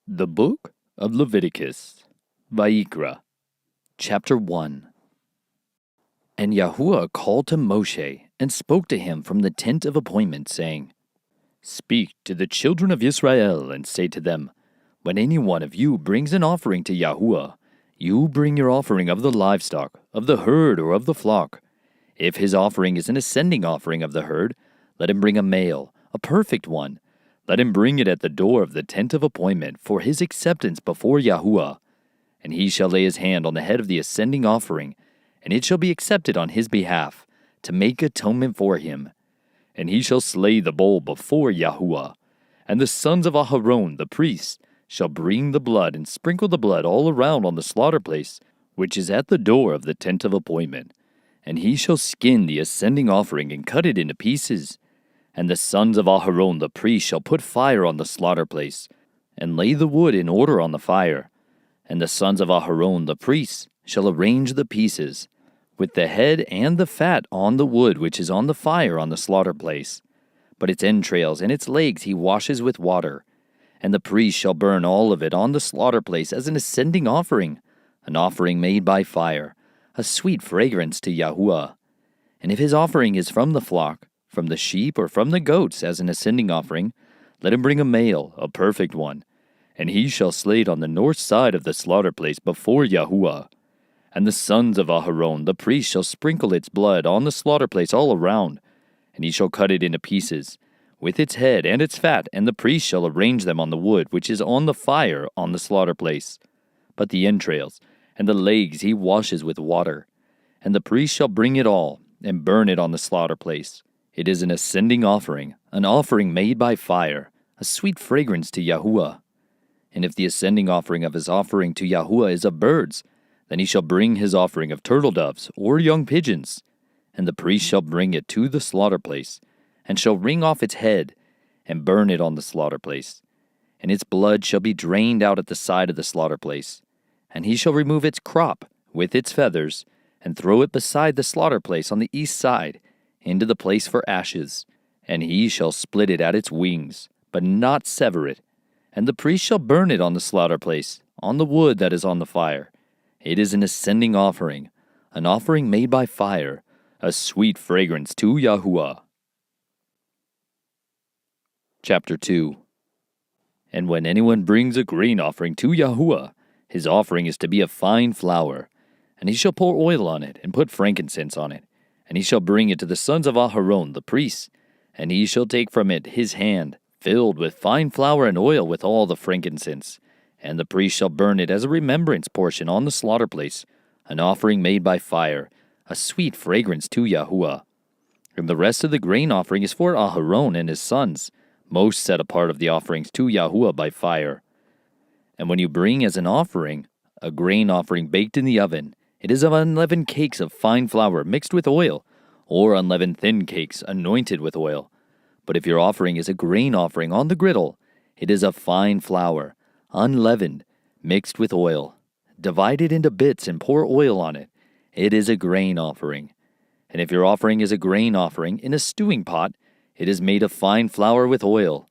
The Book of Leviticus, Vayikra, Chapter 1. And Yahuwah called to Moshe, and spoke to him from the tent of appointment, saying, Speak to the children of Israel, and say to them, When any one of you brings an offering to Yahuwah, you bring your offering of the livestock, of the herd, or of the flock. If his offering is an ascending offering of the herd, let him bring a male, a perfect one. Let him bring it at the door of the tent of appointment for his acceptance before Yahuwah. And he shall lay his hand on the head of the ascending offering, and it shall be accepted on his behalf, to make atonement for him. And he shall slay the bull before Yahuwah. And the sons of Aharon, the priests, shall bring the blood and sprinkle the blood all around on the slaughter place, which is at the door of the tent of appointment. And he shall skin the ascending offering and cut it into pieces. And the sons of Aharon the priest shall put fire on the slaughter place, and lay the wood in order on the fire. And the sons of Aharon the priest shall arrange the pieces, with the head and the fat on the wood which is on the fire on the slaughter place. But its entrails and its legs he washes with water. And the priest shall burn all of it on the slaughter place as an ascending offering, an offering made by fire, a sweet fragrance to Yahuwah. And if his offering is from the flock, from the sheep, or from the goats as an ascending offering, let him bring a male, a perfect one, and he shall slay it on the north side of the slaughter place before Yahuwah. And the sons of Aharon the priest shall sprinkle its blood on the slaughter place all around, and he shall cut it into pieces, with its head and its fat, and the priest shall arrange them on the wood which is on the fire on the slaughter place. But the entrails and the legs he washes with water, and the priest shall bring it all, and burn it on the slaughter place. It is an ascending offering, an offering made by fire, a sweet fragrance to Yahuwah. And if the ascending offering of his offering to Yahuwah is of birds, then he shall bring his offering of turtle doves or young pigeons. And the priest shall bring it to the slaughter place, and shall wring off its head, and burn it on the slaughter place. And its blood shall be drained out at the side of the slaughter place. And he shall remove its crop with its feathers, and throw it beside the slaughter place on the east side, into the place for ashes, and he shall split it at its wings, but not sever it. And the priest shall burn it on the slaughter place, on the wood that is on the fire. It is an ascending offering, an offering made by fire, a sweet fragrance to Yahuwah. Chapter 2. And when anyone brings a grain offering to Yahuwah, his offering is to be of fine flour, and he shall pour oil on it, and put frankincense on it. And he shall bring it to the sons of Aharon the priests, and he shall take from it his hand, filled with fine flour and oil with all the frankincense. And the priest shall burn it as a remembrance portion on the slaughter place, an offering made by fire, a sweet fragrance to Yahuwah. And the rest of the grain offering is for Aharon and his sons, most set apart of the offerings to Yahuwah by fire. And when you bring as an offering a grain offering baked in the oven, it is of unleavened cakes of fine flour mixed with oil, or unleavened thin cakes anointed with oil. But if your offering is a grain offering on the griddle, it is of fine flour, unleavened, mixed with oil. Divide it into bits and pour oil on it. It is a grain offering. And if your offering is a grain offering in a stewing pot, it is made of fine flour with oil.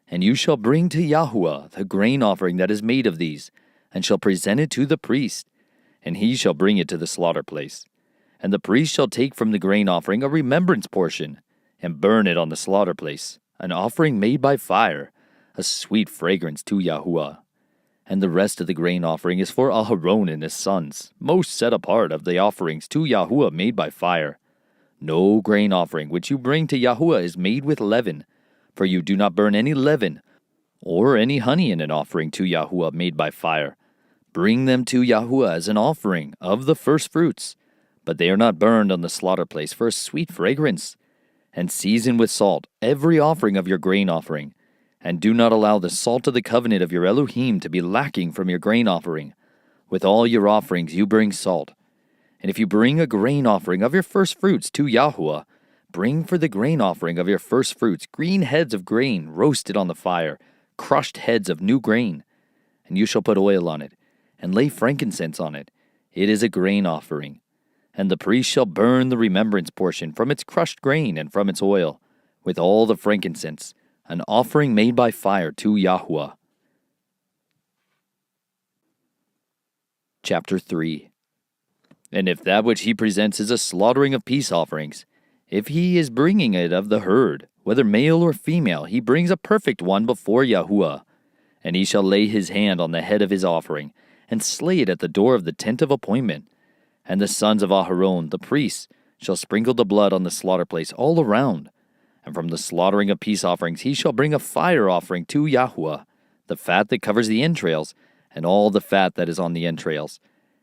And you shall bring to Yahuwah the grain offering that is made of these, and shall present it to the priest. And he shall bring it to the slaughter place. And the priest shall take from the grain offering a remembrance portion, and burn it on the slaughter place, an offering made by fire, a sweet fragrance to Yahuwah. And the rest of the grain offering is for Aharon and his sons, most set apart of the offerings to Yahuwah made by fire. No grain offering which you bring to Yahuwah is made with leaven, for you do not burn any leaven, or any honey in an offering to Yahuwah made by fire. Bring them to Yahuwah as an offering of the first fruits, but they are not burned on the slaughter place for a sweet fragrance. And season with salt every offering of your grain offering, and do not allow the salt of the covenant of your Elohim to be lacking from your grain offering. With all your offerings you bring salt. And if you bring a grain offering of your first fruits to Yahuwah, bring for the grain offering of your first fruits green heads of grain roasted on the fire, crushed heads of new grain. And you shall put oil on it, and lay frankincense on it. It is a grain offering. And the priest shall burn the remembrance portion from its crushed grain and from its oil, with all the frankincense, an offering made by fire to Yahuwah. Chapter 3. And if that which he presents is a slaughtering of peace offerings, if he is bringing it of the herd, whether male or female, he brings a perfect one before Yahuwah. And he shall lay his hand on the head of his offering, and slay it at the door of the tent of appointment. And the sons of Aharon, the priests, shall sprinkle the blood on the slaughter place all around. And from the slaughtering of peace offerings he shall bring a fire offering to Yahuwah, the fat that covers the entrails, and all the fat that is on the entrails,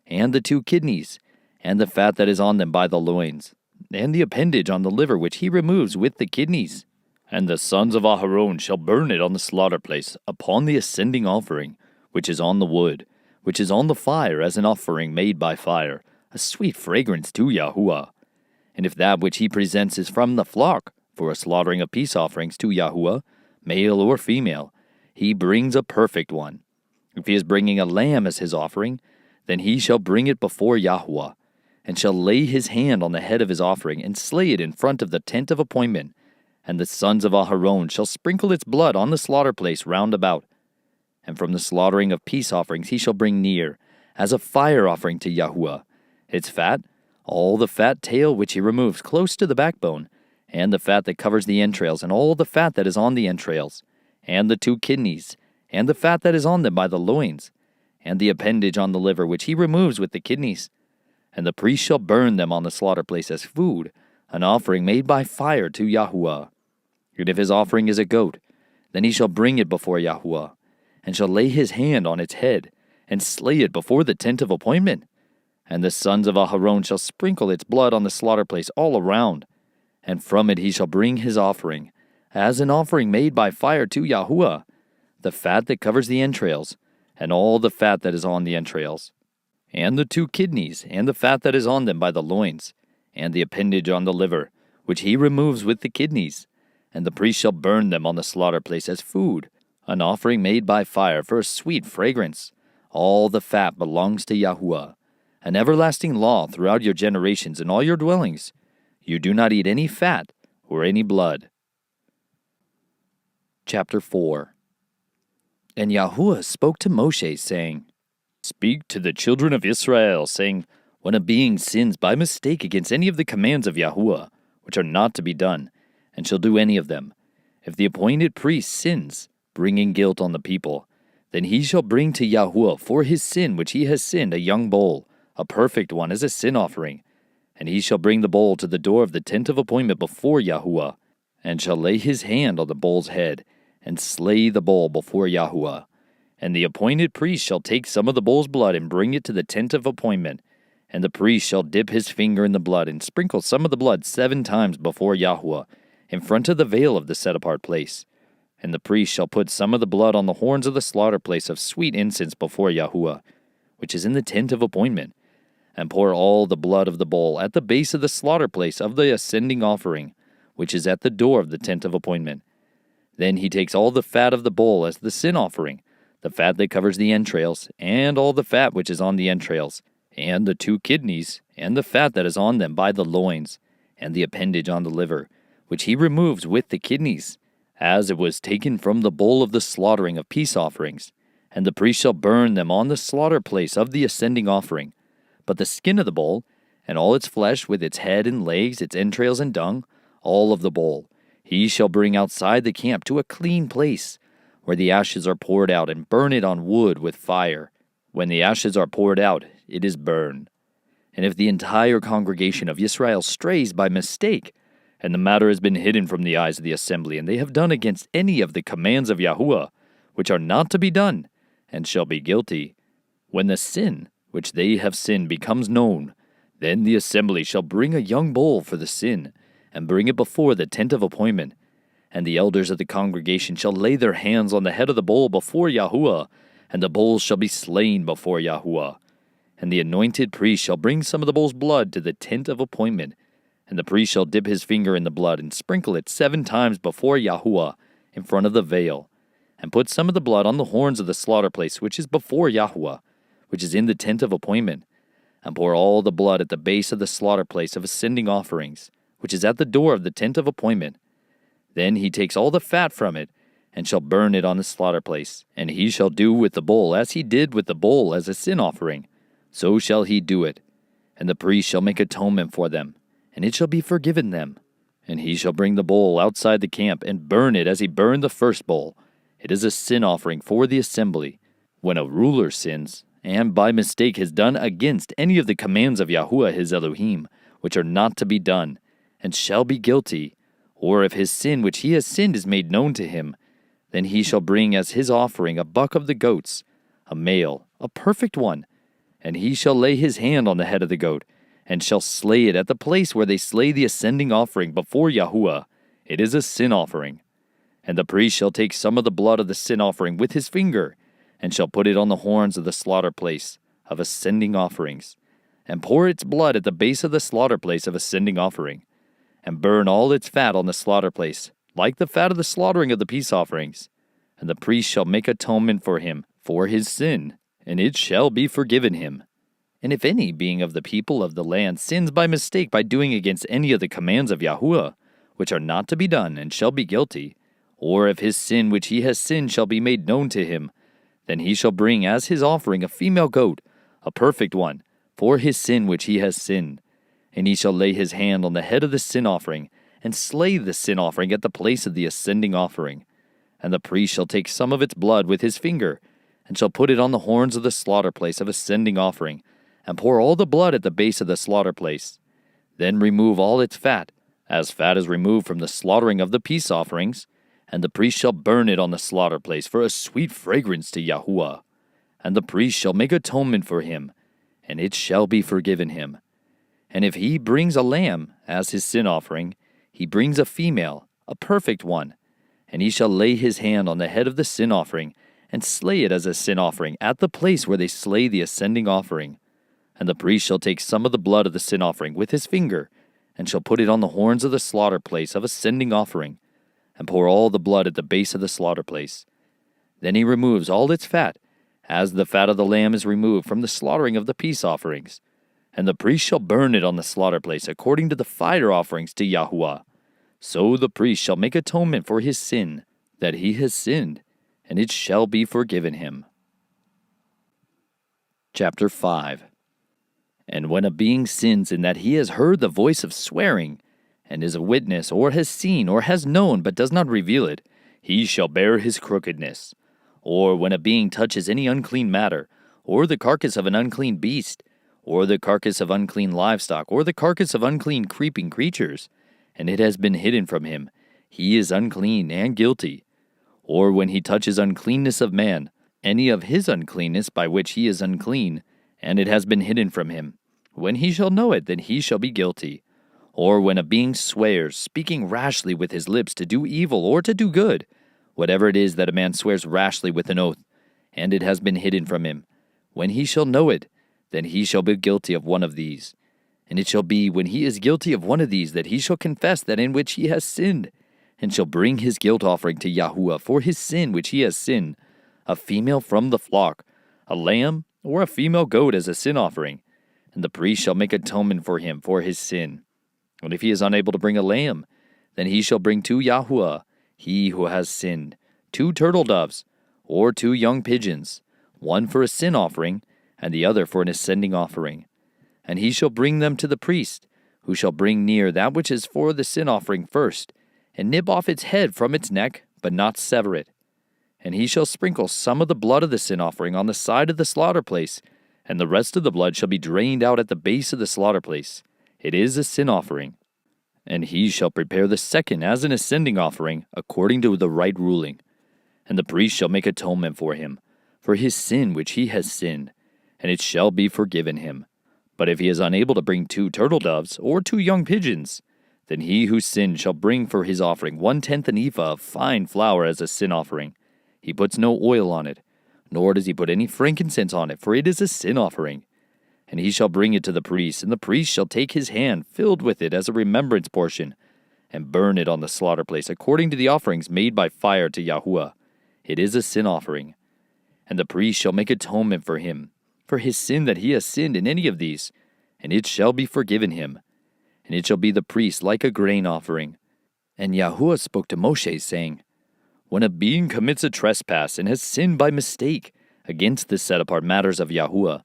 and the 2 kidneys, and the fat that is on them by the loins, and the appendage on the liver which he removes with the kidneys. And the sons of Aharon shall burn it on the slaughter place, upon the ascending offering, which is on the wood, which is on the fire as an offering made by fire, a sweet fragrance to Yahuwah. And if that which he presents is from the flock, for a slaughtering of peace offerings to Yahuwah, male or female, he brings a perfect one. If he is bringing a lamb as his offering, then he shall bring it before Yahuwah, and shall lay his hand on the head of his offering, and slay it in front of the tent of appointment. And the sons of Aharon shall sprinkle its blood on the slaughter place round about. And from the slaughtering of peace offerings he shall bring near, as a fire offering to Yahuwah, its fat, all the fat tail which he removes close to the backbone, and the fat that covers the entrails, and all the fat that is on the entrails, and the 2 kidneys, and the fat that is on them by the loins, and the appendage on the liver which he removes with the kidneys. And the priest shall burn them on the slaughter place as food, an offering made by fire to Yahuwah. And if his offering is a goat, then he shall bring it before Yahuwah, and shall lay his hand on its head, and slay it before the tent of appointment. And the sons of Aharon shall sprinkle its blood on the slaughter place all around, and from it he shall bring his offering, as an offering made by fire to Yahuwah, the fat that covers the entrails, and all the fat that is on the entrails, and the 2 kidneys, and the fat that is on them by the loins, and the appendage on the liver, which he removes with the kidneys. And the priest shall burn them on the slaughter place as food, an offering made by fire for a sweet fragrance. All the fat belongs to Yahuwah, an everlasting law throughout your generations in all your dwellings. You do not eat any fat or any blood. Chapter 4. And Yahuwah spoke to Moshe, saying, Speak to the children of Israel, saying, When a being sins by mistake against any of the commands of Yahuwah, which are not to be done, and shall do any of them, if the appointed priest sins, bringing guilt on the people, then he shall bring to Yahuwah for his sin which he has sinned a young bull, a perfect one, as a sin offering. And he shall bring the bull to the door of the tent of appointment before Yahuwah, and shall lay his hand on the bull's head, and slay the bull before Yahuwah. And the appointed priest shall take some of the bull's blood and bring it to the tent of appointment. And the priest shall dip his finger in the blood and sprinkle some of the blood 7 times before Yahuwah, in front of the veil of the set-apart place. And the priest shall put some of the blood on the horns of the slaughter place of sweet incense before Yahuwah, which is in the tent of appointment, and pour all the blood of the bull at the base of the slaughter place of the ascending offering, which is at the door of the tent of appointment. Then he takes all the fat of the bull as the sin offering, the fat that covers the entrails, and all the fat which is on the entrails, and the 2 kidneys, and the fat that is on them by the loins, and the appendage on the liver, which he removes with the kidneys, as it was taken from the bull of the slaughtering of peace offerings. And the priest shall burn them on the slaughter place of the ascending offering. But the skin of the bull, and all its flesh with its head and legs, its entrails and dung, all of the bull, he shall bring outside the camp to a clean place, where the ashes are poured out, and burn it on wood with fire. When the ashes are poured out, it is burned. And if the entire congregation of Israel strays by mistake, and the matter has been hidden from the eyes of the assembly, and they have done against any of the commands of Yahuwah, which are not to be done, and shall be guilty, when the sin which they have sinned becomes known, then the assembly shall bring a young bull for the sin, and bring it before the tent of appointment. And the elders of the congregation shall lay their hands on the head of the bull before Yahuwah, and the bull shall be slain before Yahuwah. And the anointed priest shall bring some of the bull's blood to the tent of appointment, and the priest shall dip his finger in the blood and sprinkle it 7 times before Yahuwah in front of the veil, and put some of the blood on the horns of the slaughter place which is before Yahuwah, which is in the tent of appointment, and pour all the blood at the base of the slaughter place of ascending offerings, which is at the door of the tent of appointment. Then he takes all the fat from it, and shall burn it on the slaughter place, and he shall do with the bull as he did with the bull as a sin offering, so shall he do it. And the priest shall make atonement for them, and it shall be forgiven them. And he shall bring the bull outside the camp, and burn it as he burned the first bull. It is a sin offering for the assembly. When a ruler sins, and by mistake has done against any of the commands of Yahuwah his Elohim, which are not to be done, and shall be guilty, or if his sin which he has sinned is made known to him, then he shall bring as his offering a buck of the goats, a male, a perfect one, and he shall lay his hand on the head of the goat, and shall slay it at the place where they slay the ascending offering before Yahuwah. It is a sin offering. And the priest shall take some of the blood of the sin offering with his finger, and shall put it on the horns of the slaughter place of ascending offerings, and pour its blood at the base of the slaughter place of ascending offering, and burn all its fat on the slaughter place, like the fat of the slaughtering of the peace offerings. And the priest shall make atonement for him for his sin, and it shall be forgiven him. And if any being of the people of the land sins by mistake by doing against any of the commands of Yahuwah, which are not to be done, and shall be guilty, or if his sin which he has sinned shall be made known to him, then he shall bring as his offering a female goat, a perfect one, for his sin which he has sinned. And he shall lay his hand on the head of the sin offering, and slay the sin offering at the place of the ascending offering. And the priest shall take some of its blood with his finger, and shall put it on the horns of the slaughter place of ascending offering, and pour all the blood at the base of the slaughter place. Then remove all its fat, as fat is removed from the slaughtering of the peace offerings, and the priest shall burn it on the slaughter place for a sweet fragrance to Yahuwah. And the priest shall make atonement for him, and it shall be forgiven him. And if he brings a lamb as his sin offering, he brings a female, a perfect one, and he shall lay his hand on the head of the sin offering, and slay it as a sin offering at the place where they slay the ascending offering. And the priest shall take some of the blood of the sin offering with his finger, and shall put it on the horns of the slaughter place of ascending offering, and pour all the blood at the base of the slaughter place. Then he removes all its fat, as the fat of the lamb is removed from the slaughtering of the peace offerings. And the priest shall burn it on the slaughter place according to the fire offerings to Yahuwah. So the priest shall make atonement for his sin, that he has sinned, and it shall be forgiven him. Chapter 5. And when a being sins in that he has heard the voice of swearing, and is a witness, or has seen, or has known, but does not reveal it, he shall bear his crookedness. Or when a being touches any unclean matter, or the carcass of an unclean beast, or the carcass of unclean livestock, or the carcass of unclean creeping creatures, and it has been hidden from him, he is unclean and guilty. Or when he touches uncleanness of man, any of his uncleanness by which he is unclean, and it has been hidden from him, when he shall know it, then he shall be guilty. Or when a being swears, speaking rashly with his lips to do evil or to do good, whatever it is that a man swears rashly with an oath, and it has been hidden from him, when he shall know it, then he shall be guilty of one of these. And it shall be when he is guilty of one of these that he shall confess that in which he has sinned, and shall bring his guilt offering to Yahuwah for his sin which he has sinned, a female from the flock, a lamb or a female goat as a sin offering, and the priest shall make atonement for him for his sin. And if he is unable to bring a lamb, then he shall bring to Yahuwah, he who has sinned, 2 turtle doves, or 2 young pigeons, one for a sin offering, and the other for an ascending offering. And he shall bring them to the priest, who shall bring near that which is for the sin offering first, and nip off its head from its neck, but not sever it. And he shall sprinkle some of the blood of the sin offering on the side of the slaughter place, and the rest of the blood shall be drained out at the base of the slaughter place. It is a sin offering. And he shall prepare the second as an ascending offering, according to the right ruling. And the priest shall make atonement for him, for his sin which he has sinned, and it shall be forgiven him. But if he is unable to bring 2 turtle doves, or 2 young pigeons, then he who sinned shall bring for his offering 1/10 an ephah of fine flour as a sin offering. He puts no oil on it, nor does he put any frankincense on it, for it is a sin offering. And he shall bring it to the priest, and the priest shall take his hand filled with it as a remembrance portion, and burn it on the slaughter place, according to the offerings made by fire to Yahuwah. It is a sin offering. And the priest shall make atonement for him, for his sin that he has sinned in any of these, and it shall be forgiven him. And it shall be the priest like a grain offering. And Yahuwah spoke to Moshe, saying, When a being commits a trespass and has sinned by mistake against the set-apart matters of Yahuwah,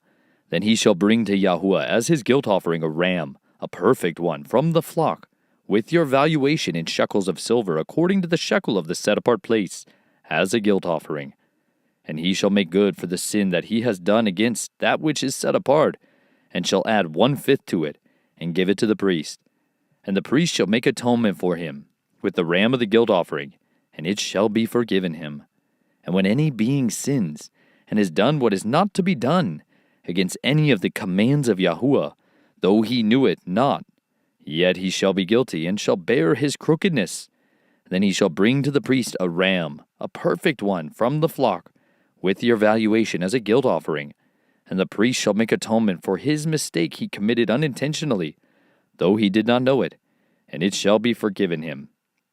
Then he shall bring to Yahuwah as his guilt offering a ram, a perfect one, from the flock, with your valuation in shekels of silver, according to the shekel of the set-apart place, as a guilt offering. And he shall make good for the sin that he has done against that which is set apart, and shall add 1/5 to it, and give it to the priest. And the priest shall make atonement for him with the ram of the guilt offering, and it shall be forgiven him. And when any being sins, and has done what is not to be done, against any of the commands of Yahuwah, though he knew it not, yet he shall be guilty, and shall bear his crookedness. Then he shall bring to the priest a ram, a perfect one, from the flock, with your valuation as a guilt offering. And the priest shall make atonement for his mistake he committed unintentionally, though he did not know it, and it shall be forgiven him.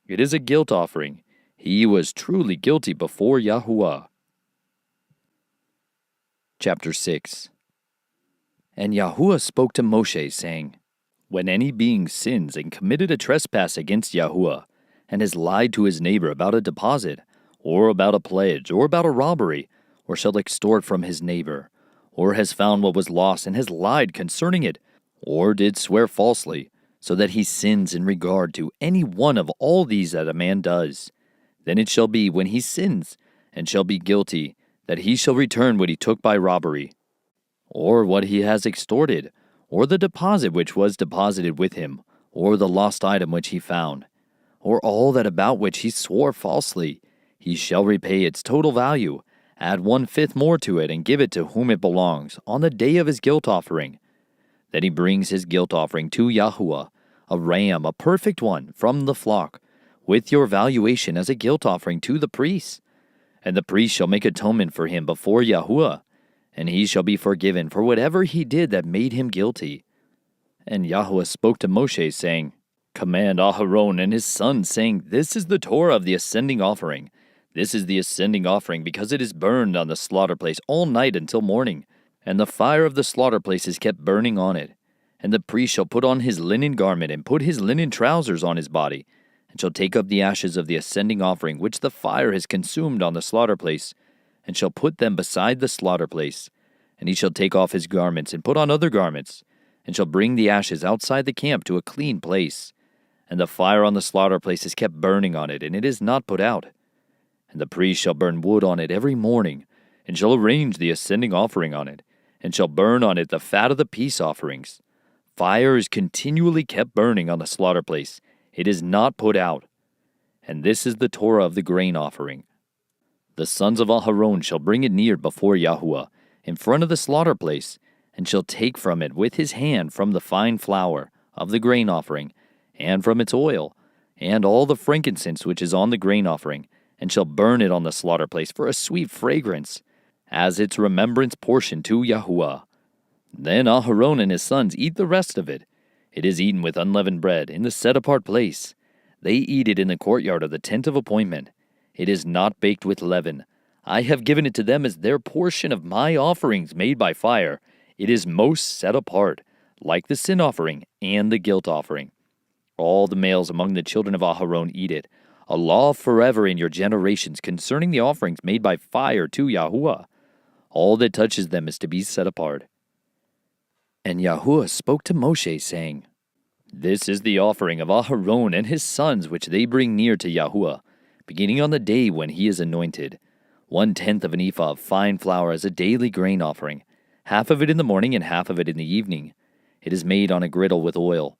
It is a guilt offering. He was truly guilty before Yahuwah. Chapter 6. And Yahuwah spoke to Moshe, saying, When any being sins and committed a trespass against Yahuwah, and has lied to his neighbor about a deposit, or about a pledge, or about a robbery, or shall extort from his neighbor, or has found what was lost and has lied concerning it, or did swear falsely, so that he sins in regard to any one of all these that a man does, then it shall be when he sins, and shall be guilty, that he shall return what he took by robbery, or what he has extorted, or the deposit which was deposited with him, or the lost item which he found, or all that about which he swore falsely. He shall repay its total value, add 1/5 more to it, and give it to whom it belongs, on the day of his guilt offering. Then he brings his guilt offering to Yahuwah, a ram, a perfect one, from the flock, with your valuation as a guilt offering to the priest. And the priest shall make atonement for him before Yahuwah, and he shall be forgiven for whatever he did that made him guilty. And Yahuwah spoke to Moshe, saying, Command Aharon and his sons, saying, This is the Torah of the ascending offering. This is the ascending offering, because it is burned on the slaughter place all night until morning, and the fire of the slaughter place is kept burning on it. And the priest shall put on his linen garment, and put his linen trousers on his body, and shall take up the ashes of the ascending offering which the fire has consumed on the slaughter place, and shall put them beside the slaughter place. And he shall take off his garments, and put on other garments, and shall bring the ashes outside the camp to a clean place. And the fire on the slaughter place is kept burning on it, and it is not put out. And the priest shall burn wood on it every morning, and shall arrange the ascending offering on it, and shall burn on it the fat of the peace offerings. Fire is continually kept burning on the slaughter place. It is not put out. And this is the Torah of the grain offering. The sons of Aharon shall bring it near before Yahuwah, in front of the slaughter place, and shall take from it with his hand from the fine flour of the grain offering, and from its oil, and all the frankincense which is on the grain offering, and shall burn it on the slaughter place for a sweet fragrance, as its remembrance portion to Yahuwah. Then Aharon and his sons eat the rest of it. It is eaten with unleavened bread in the set-apart place. They eat it in the courtyard of the tent of appointment. It is not baked with leaven. I have given it to them as their portion of my offerings made by fire. It is most set apart, like the sin offering and the guilt offering. All the males among the children of Aharon eat it, a law forever in your generations concerning the offerings made by fire to Yahuwah. All that touches them is to be set apart. And Yahuwah spoke to Moshe, saying, This is the offering of Aharon and his sons which they bring near to Yahuwah, beginning on the day when he is anointed. 1/10 of an ephah of fine flour as a daily grain offering, half of it in the morning and half of it in the evening. It is made on a griddle with oil.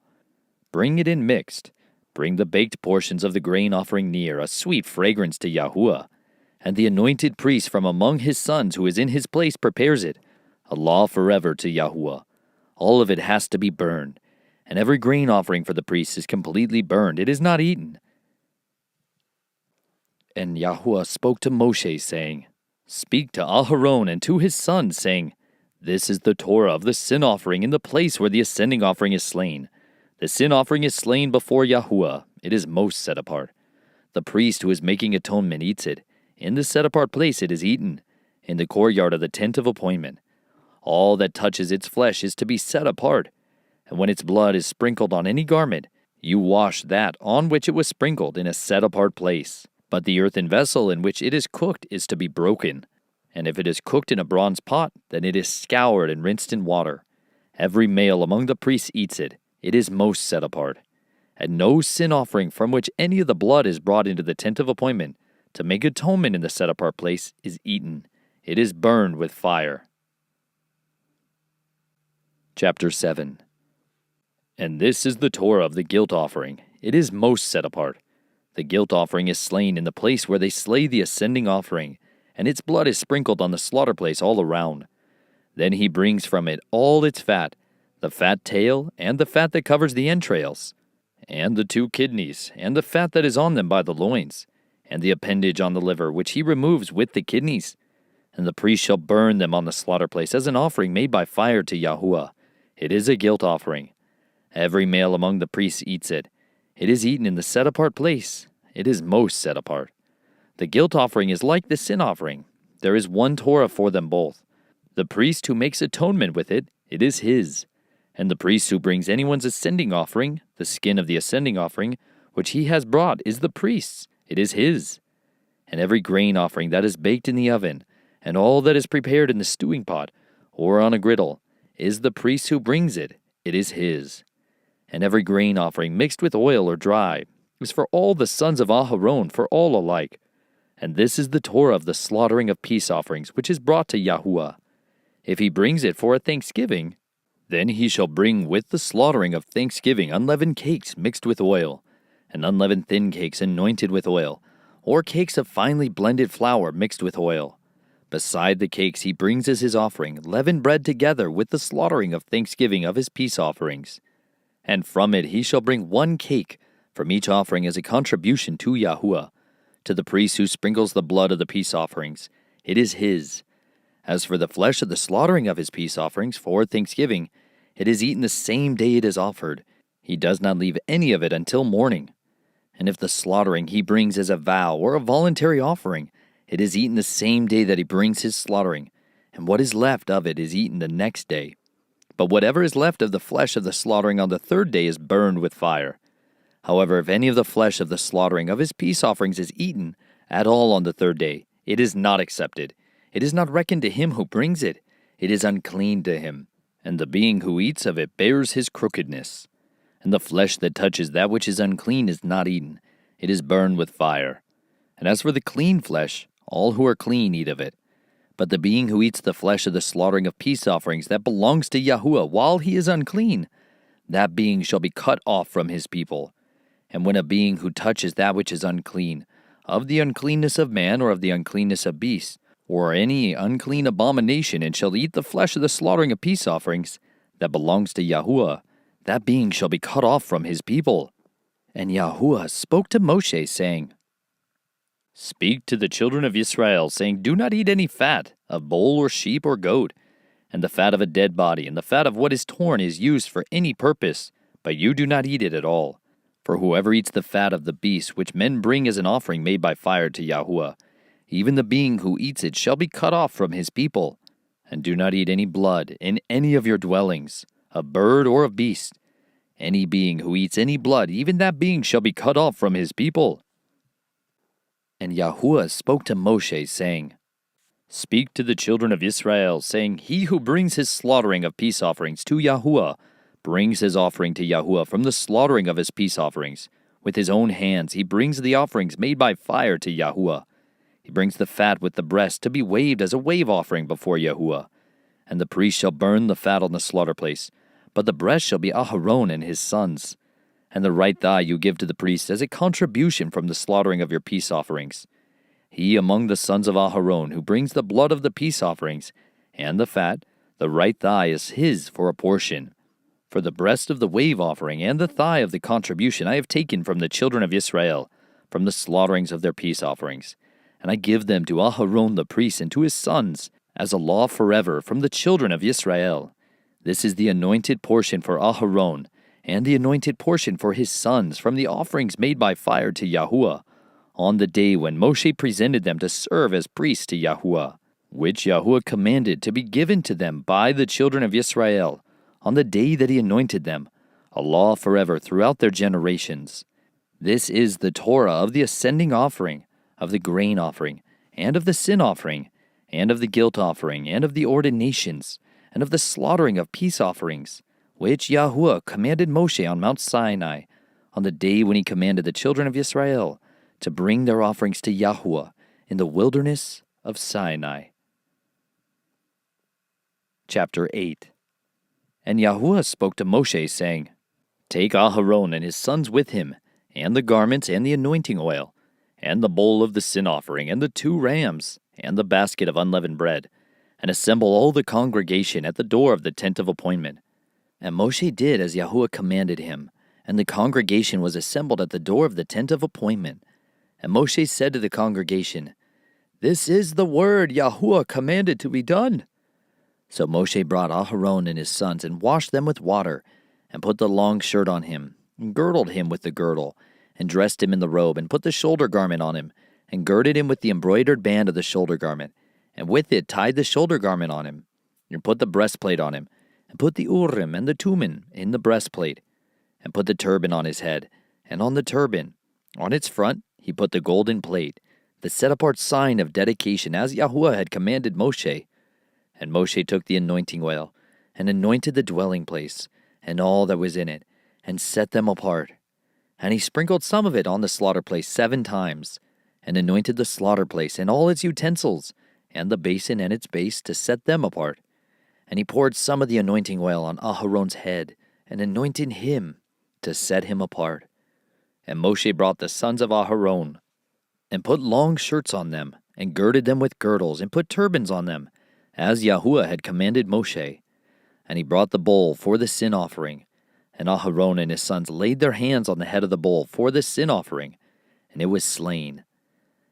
Bring it in mixed. Bring the baked portions of the grain offering near, a sweet fragrance to Yahuwah. And the anointed priest from among his sons who is in his place prepares it, a law forever to Yahuwah. All of it has to be burned, and every grain offering for the priest is completely burned. It is not eaten. And Yahuwah spoke to Moshe, saying, Speak to Aharon and to his sons, saying, This is the Torah of the sin offering in the place where the ascending offering is slain. The sin offering is slain before Yahuwah. It is most set apart. The priest who is making atonement eats it. In the set-apart place it is eaten, in the courtyard of the tent of appointment. All that touches its flesh is to be set apart. And when its blood is sprinkled on any garment, you wash that on which it was sprinkled in a set-apart place. But the earthen vessel in which it is cooked is to be broken, And if it is cooked in a bronze pot, then it is scoured and rinsed in water. Every male among the priests eats it. It is most set apart. And no sin offering from which any of the blood is brought into the tent of appointment to make atonement in the set apart place is eaten. It is burned with fire. Chapter 7. And this is the Torah of the guilt offering. It is most set apart. The guilt offering is slain in the place where they slay the ascending offering, and its blood is sprinkled on the slaughter place all around. Then he brings from it all its fat, the fat tail, and the fat that covers the entrails, and the 2 kidneys, and the fat that is on them by the loins, and the appendage on the liver, which he removes with the kidneys. And the priest shall burn them on the slaughter place as an offering made by fire to Yahuwah. It is a guilt offering. Every male among the priests eats it. It is eaten in the set-apart place. It is most set apart. The guilt offering is like the sin offering. There is one Torah for them both. The priest who makes atonement with it, it is his. And the priest who brings anyone's ascending offering, the skin of the ascending offering, which he has brought, is the priest's. It is his. And every grain offering that is baked in the oven, and all that is prepared in the stewing pot, or on a griddle, is the priest who brings it. It is his. And every grain offering mixed with oil or dry is for all the sons of Aharon, for all alike. And this is the Torah of the slaughtering of peace offerings, which is brought to Yahuwah. If he brings it for a thanksgiving, then he shall bring with the slaughtering of thanksgiving unleavened cakes mixed with oil, and unleavened thin cakes anointed with oil, or cakes of finely blended flour mixed with oil. Beside the cakes he brings as his offering leavened bread together with the slaughtering of thanksgiving of his peace offerings. And from it he shall bring 1 cake from each offering as a contribution to Yahuwah. To the priest who sprinkles the blood of the peace offerings, it is his. As for the flesh of the slaughtering of his peace offerings for thanksgiving, it is eaten the same day it is offered. He does not leave any of it until morning. And if the slaughtering he brings as a vow or a voluntary offering, it is eaten the same day that he brings his slaughtering, and what is left of it is eaten the next day. But whatever is left of the flesh of the slaughtering on the 3rd day is burned with fire. However, if any of the flesh of the slaughtering of his peace offerings is eaten at all on the 3rd day, it is not accepted. It is not reckoned to him who brings it. It is unclean to him, and the being who eats of it bears his crookedness. And the flesh that touches that which is unclean is not eaten. It is burned with fire. And as for the clean flesh, all who are clean eat of it. But the being who eats the flesh of the slaughtering of peace offerings that belongs to Yahuwah while he is unclean, that being shall be cut off from his people. And when a being who touches that which is unclean, of the uncleanness of man or of the uncleanness of beasts, or any unclean abomination, and shall eat the flesh of the slaughtering of peace offerings that belongs to Yahuwah, that being shall be cut off from his people. And Yahuwah spoke to Moshe, saying, Speak to the children of Israel, saying, Do not eat any fat of bull or sheep or goat, and the fat of a dead body, and the fat of what is torn is used for any purpose, but you do not eat it at all. For whoever eats the fat of the beast, which men bring as an offering made by fire to Yahuwah, even the being who eats it shall be cut off from his people. And do not eat any blood in any of your dwellings, of bird or of beast. Any being who eats any blood, even that being shall be cut off from his people. And Yahuwah spoke to Moshe, saying, Speak to the children of Israel, saying, He who brings his slaughtering of peace offerings to Yahuwah brings his offering to Yahuwah from the slaughtering of his peace offerings. With his own hands he brings the offerings made by fire to Yahuwah. He brings the fat with the breast to be waved as a wave offering before Yahuwah. And the priest shall burn the fat on the slaughter place, but the breast shall be Aharon and his sons. And the right thigh you give to the priest as a contribution from the slaughtering of your peace offerings. He among the sons of Aharon who brings the blood of the peace offerings, and the fat, the right thigh is his for a portion. For the breast of the wave offering and the thigh of the contribution I have taken from the children of Israel, from the slaughterings of their peace offerings. And I give them to Aharon the priest and to his sons, as a law forever from the children of Israel. This is the anointed portion for Aharon, and the anointed portion for his sons from the offerings made by fire to Yahuwah, on the day when Moshe presented them to serve as priests to Yahuwah, which Yahuwah commanded to be given to them by the children of Israel, on the day that he anointed them, a law forever throughout their generations. This is the Torah of the ascending offering, of the grain offering, and of the sin offering, and of the guilt offering, and of the ordinations, and of the slaughtering of peace offerings, which Yahuwah commanded Moshe on Mount Sinai, on the day when he commanded the children of Israel to bring their offerings to Yahuwah in the wilderness of Sinai. Chapter 8. And Yahuwah spoke to Moshe, saying, Take Aharon and his sons with him, and the garments and the anointing oil, and the bowl of the sin offering, and the 2 rams, and the basket of unleavened bread, and assemble all the congregation at the door of the tent of appointment. And Moshe did as Yahuwah commanded him, and the congregation was assembled at the door of the tent of appointment. And Moshe said to the congregation, This is the word Yahuwah commanded to be done. So Moshe brought Aharon and his sons, and washed them with water, and put the long shirt on him, and girdled him with the girdle, and dressed him in the robe, and put the shoulder garment on him, and girded him with the embroidered band of the shoulder garment, and with it tied the shoulder garment on him, and put the breastplate on him, and put the Urim and the Thummim in the breastplate, and put the turban on his head, and on the turban, on its front, he put the golden plate, the set-apart sign of dedication, as Yahuwah had commanded Moshe. And Moshe took the anointing oil, and anointed the dwelling place, and all that was in it, and set them apart. And he sprinkled some of it on the slaughter place 7 times, and anointed the slaughter place and all its utensils, and the basin and its base, to set them apart. And he poured some of the anointing oil on Aharon's head, and anointed him to set him apart. And Moshe brought the sons of Aharon, and put long shirts on them, and girded them with girdles, and put turbans on them, as Yahuwah had commanded Moshe. And he brought the bowl for the sin offering, and Aharon and his sons laid their hands on the head of the bowl for the sin offering, and it was slain.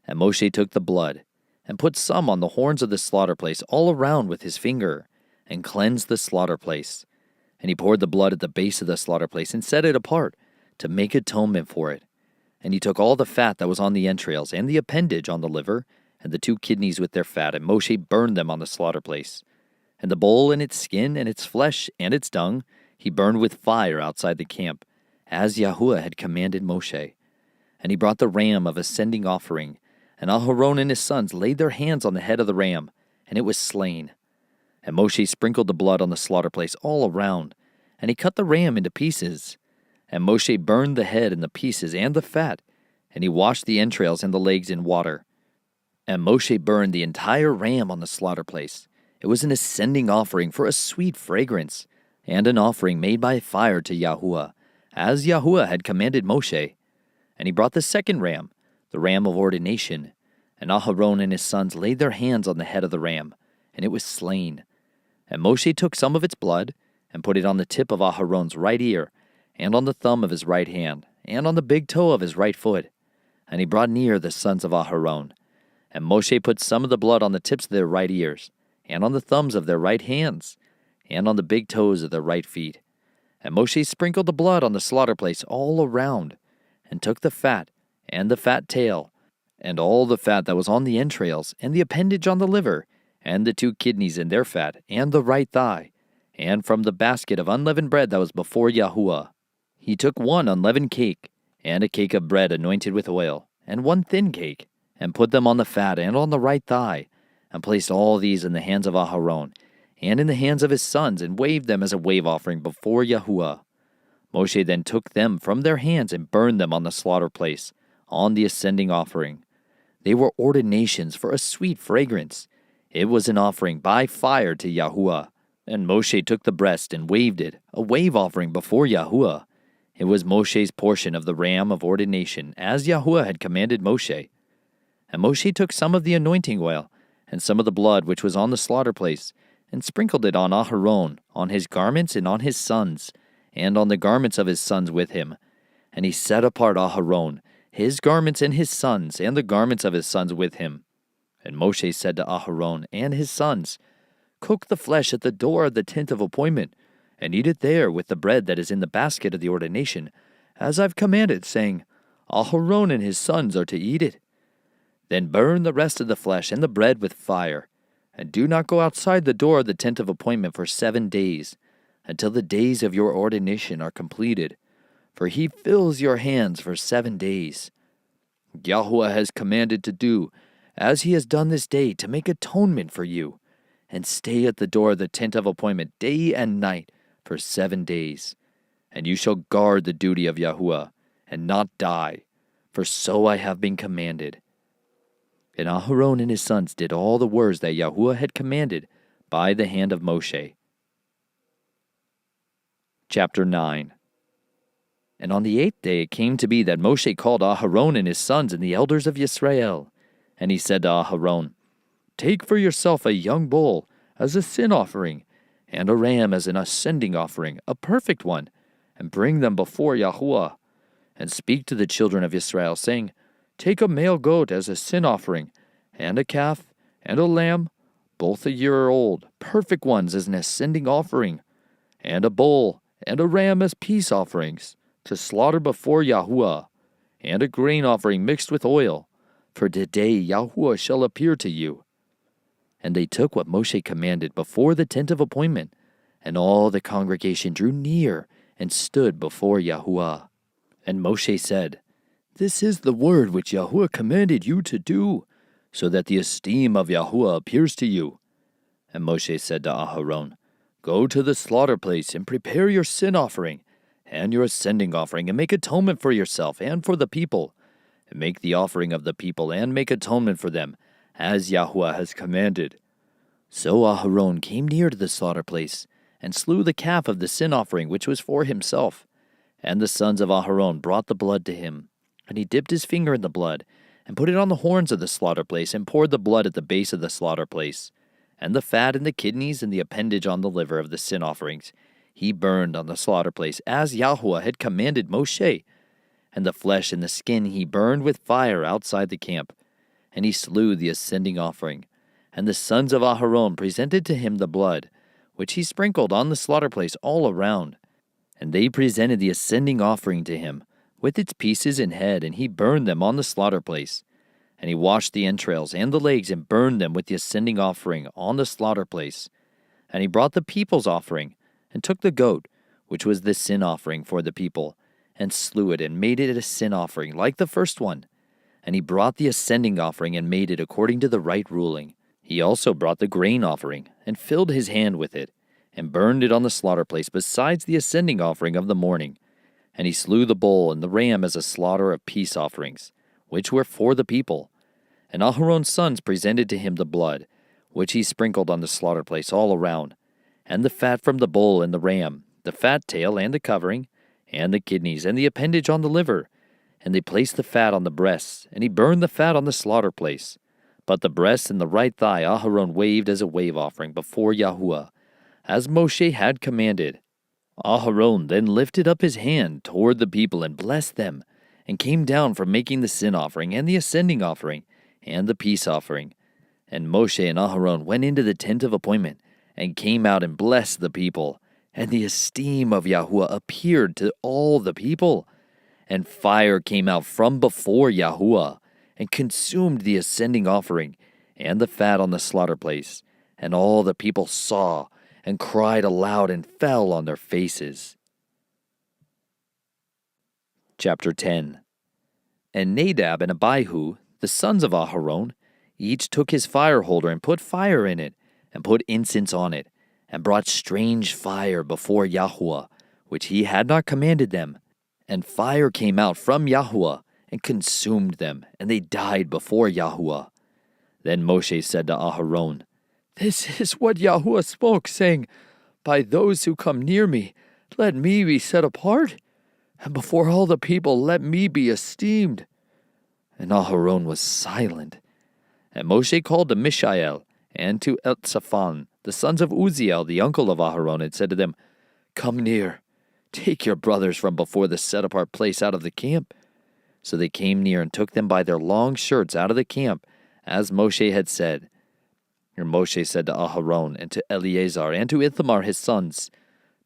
And Moshe took the blood, and put some on the horns of the slaughter place all around with his finger, and cleansed the slaughter place. And he poured the blood at the base of the slaughter place, and set it apart, to make atonement for it. And he took all the fat that was on the entrails, and the appendage on the liver, and the 2 kidneys with their fat, and Moshe burned them on the slaughter place. And the bowl and its skin, and its flesh, and its dung, he burned with fire outside the camp, as Yahuwah had commanded Moshe. And he brought the ram of ascending offering, and Aharon and his sons laid their hands on the head of the ram, and it was slain. And Moshe sprinkled the blood on the slaughter place all around, and he cut the ram into pieces. And Moshe burned the head and the pieces and the fat, and he washed the entrails and the legs in water. And Moshe burned the entire ram on the slaughter place. It was an ascending offering for a sweet fragrance, and an offering made by fire to Yahuwah, as Yahuwah had commanded Moshe. And he brought the second ram, the ram of ordination, and Aharon and his sons laid their hands on the head of the ram, and it was slain. And Moshe took some of its blood, and put it on the tip of Aharon's right ear, and on the thumb of his right hand, and on the big toe of his right foot. And he brought near the sons of Aharon. And Moshe put some of the blood on the tips of their right ears, and on the thumbs of their right hands, and on the big toes of their right feet. And Moshe sprinkled the blood on the slaughter place all around, and took the fat, and the fat tail, and all the fat that was on the entrails, and the appendage on the liver, and the 2 kidneys in their fat, and the right thigh, and from the basket of unleavened bread that was before Yahuwah. He took 1 unleavened cake, and a cake of bread anointed with oil, and 1 thin cake, and put them on the fat and on the right thigh, and placed all these in the hands of Aharon, and in the hands of his sons, and waved them as a wave offering before Yahuwah. Moshe then took them from their hands and burned them on the slaughter place, on the ascending offering. They were ordinations for a sweet fragrance. It was an offering by fire to Yahuwah. And Moshe took the breast and waved it, a wave offering before Yahuwah. It was Moshe's portion of the ram of ordination, as Yahuwah had commanded Moshe. And Moshe took some of the anointing oil, and some of the blood which was on the slaughter place, and sprinkled it on Aharon, on his garments, and on his sons, and on the garments of his sons with him. And he set apart Aharon, his garments and his sons, and the garments of his sons with him. And Moshe said to Aharon and his sons, Cook the flesh at the door of the tent of appointment, and eat it there with the bread that is in the basket of the ordination, as I've commanded, saying, Aharon and his sons are to eat it. Then burn the rest of the flesh and the bread with fire, and do not go outside the door of the tent of appointment for 7 days, until the days of your ordination are completed, for he fills your hands for 7 days. Yahuwah has commanded to do, as he has done this day, to make atonement for you, and stay at the door of the tent of appointment day and night for 7 days. And you shall guard the duty of Yahuwah, and not die, for so I have been commanded. And Aharon and his sons did all the words that Yahuwah had commanded by the hand of Moshe. Chapter 9. And on the 8th day it came to be that Moshe called Aharon and his sons and the elders of Israel. And he said to Aharon, Take for yourself a young bull as a sin offering, and a ram as an ascending offering, a perfect one, and bring them before Yahuwah. And speak to the children of Israel, saying, Take a male goat as a sin offering, and a calf, and a lamb, both a year old, perfect ones as an ascending offering, and a bull, and a ram as peace offerings, to slaughter before Yahuwah, and a grain offering mixed with oil, for today Yahuwah shall appear to you. And they took what Moshe commanded before the tent of appointment, and all the congregation drew near and stood before Yahuwah. And Moshe said, This is the word which Yahuwah commanded you to do, so that the esteem of Yahuwah appears to you. And Moshe said to Aharon, Go to the slaughter place and prepare your sin offering and your ascending offering, and make atonement for yourself and for the people, and make the offering of the people and make atonement for them, as Yahuwah has commanded. So Aharon came near to the slaughter place, and slew the calf of the sin offering which was for himself. And the sons of Aharon brought the blood to him, and he dipped his finger in the blood, and put it on the horns of the slaughter place, and poured the blood at the base of the slaughter place. And the fat and the kidneys and the appendage on the liver of the sin offerings he burned on the slaughter place, as Yahuwah had commanded Moshe. And the flesh and the skin he burned with fire outside the camp. And he slew the ascending offering. And the sons of Aharon presented to him the blood, which he sprinkled on the slaughter place all around. And they presented the ascending offering to him, with its pieces and head, and he burned them on the slaughter place. And he washed the entrails and the legs, and burned them with the ascending offering on the slaughter place. And he brought the people's offering, and took the goat, which was the sin offering for the people, and slew it, and made it a sin offering, like the first one. And he brought the ascending offering, and made it according to the right ruling. He also brought the grain offering, and filled his hand with it, and burned it on the slaughter place, besides the ascending offering of the morning. And he slew the bull and the ram as a slaughter of peace offerings, which were for the people. And Aharon's sons presented to him the blood, which he sprinkled on the slaughter place all around, and the fat from the bull and the ram, the fat tail and the covering, and the kidneys and the appendage on the liver. And they placed the fat on the breasts, and he burned the fat on the slaughter place. But the breast and the right thigh Aharon waved as a wave offering before Yahuwah, as Moshe had commanded. Aharon then lifted up his hand toward the people and blessed them, and came down from making the sin offering and the ascending offering and the peace offering. And Moshe and Aharon went into the tent of appointment, and came out and blessed the people. And the esteem of Yahuwah appeared to all the people. And fire came out from before Yahuwah, and consumed the ascending offering, and the fat on the slaughter place. And all the people saw, and cried aloud, and fell on their faces. Chapter 10. And Nadab and Abihu, the sons of Aharon, each took his fire holder, and put fire in it, and put incense on it, and brought strange fire before Yahuwah, which he had not commanded them. And fire came out from Yahuwah, and consumed them, and they died before Yahuwah. Then Moshe said to Aharon, This is what Yahuwah spoke, saying, By those who come near me, let me be set apart, and before all the people let me be esteemed. And Aharon was silent. And Moshe called to Mishael and to Elzaphan, the sons of Uzziel, the uncle of Aharon, and said to them, Come near, take your brothers from before the set-apart place out of the camp. So they came near and took them by their long shirts out of the camp, as Moshe had said. And Moshe said to Aharon and to Eleazar and to Ithamar his sons,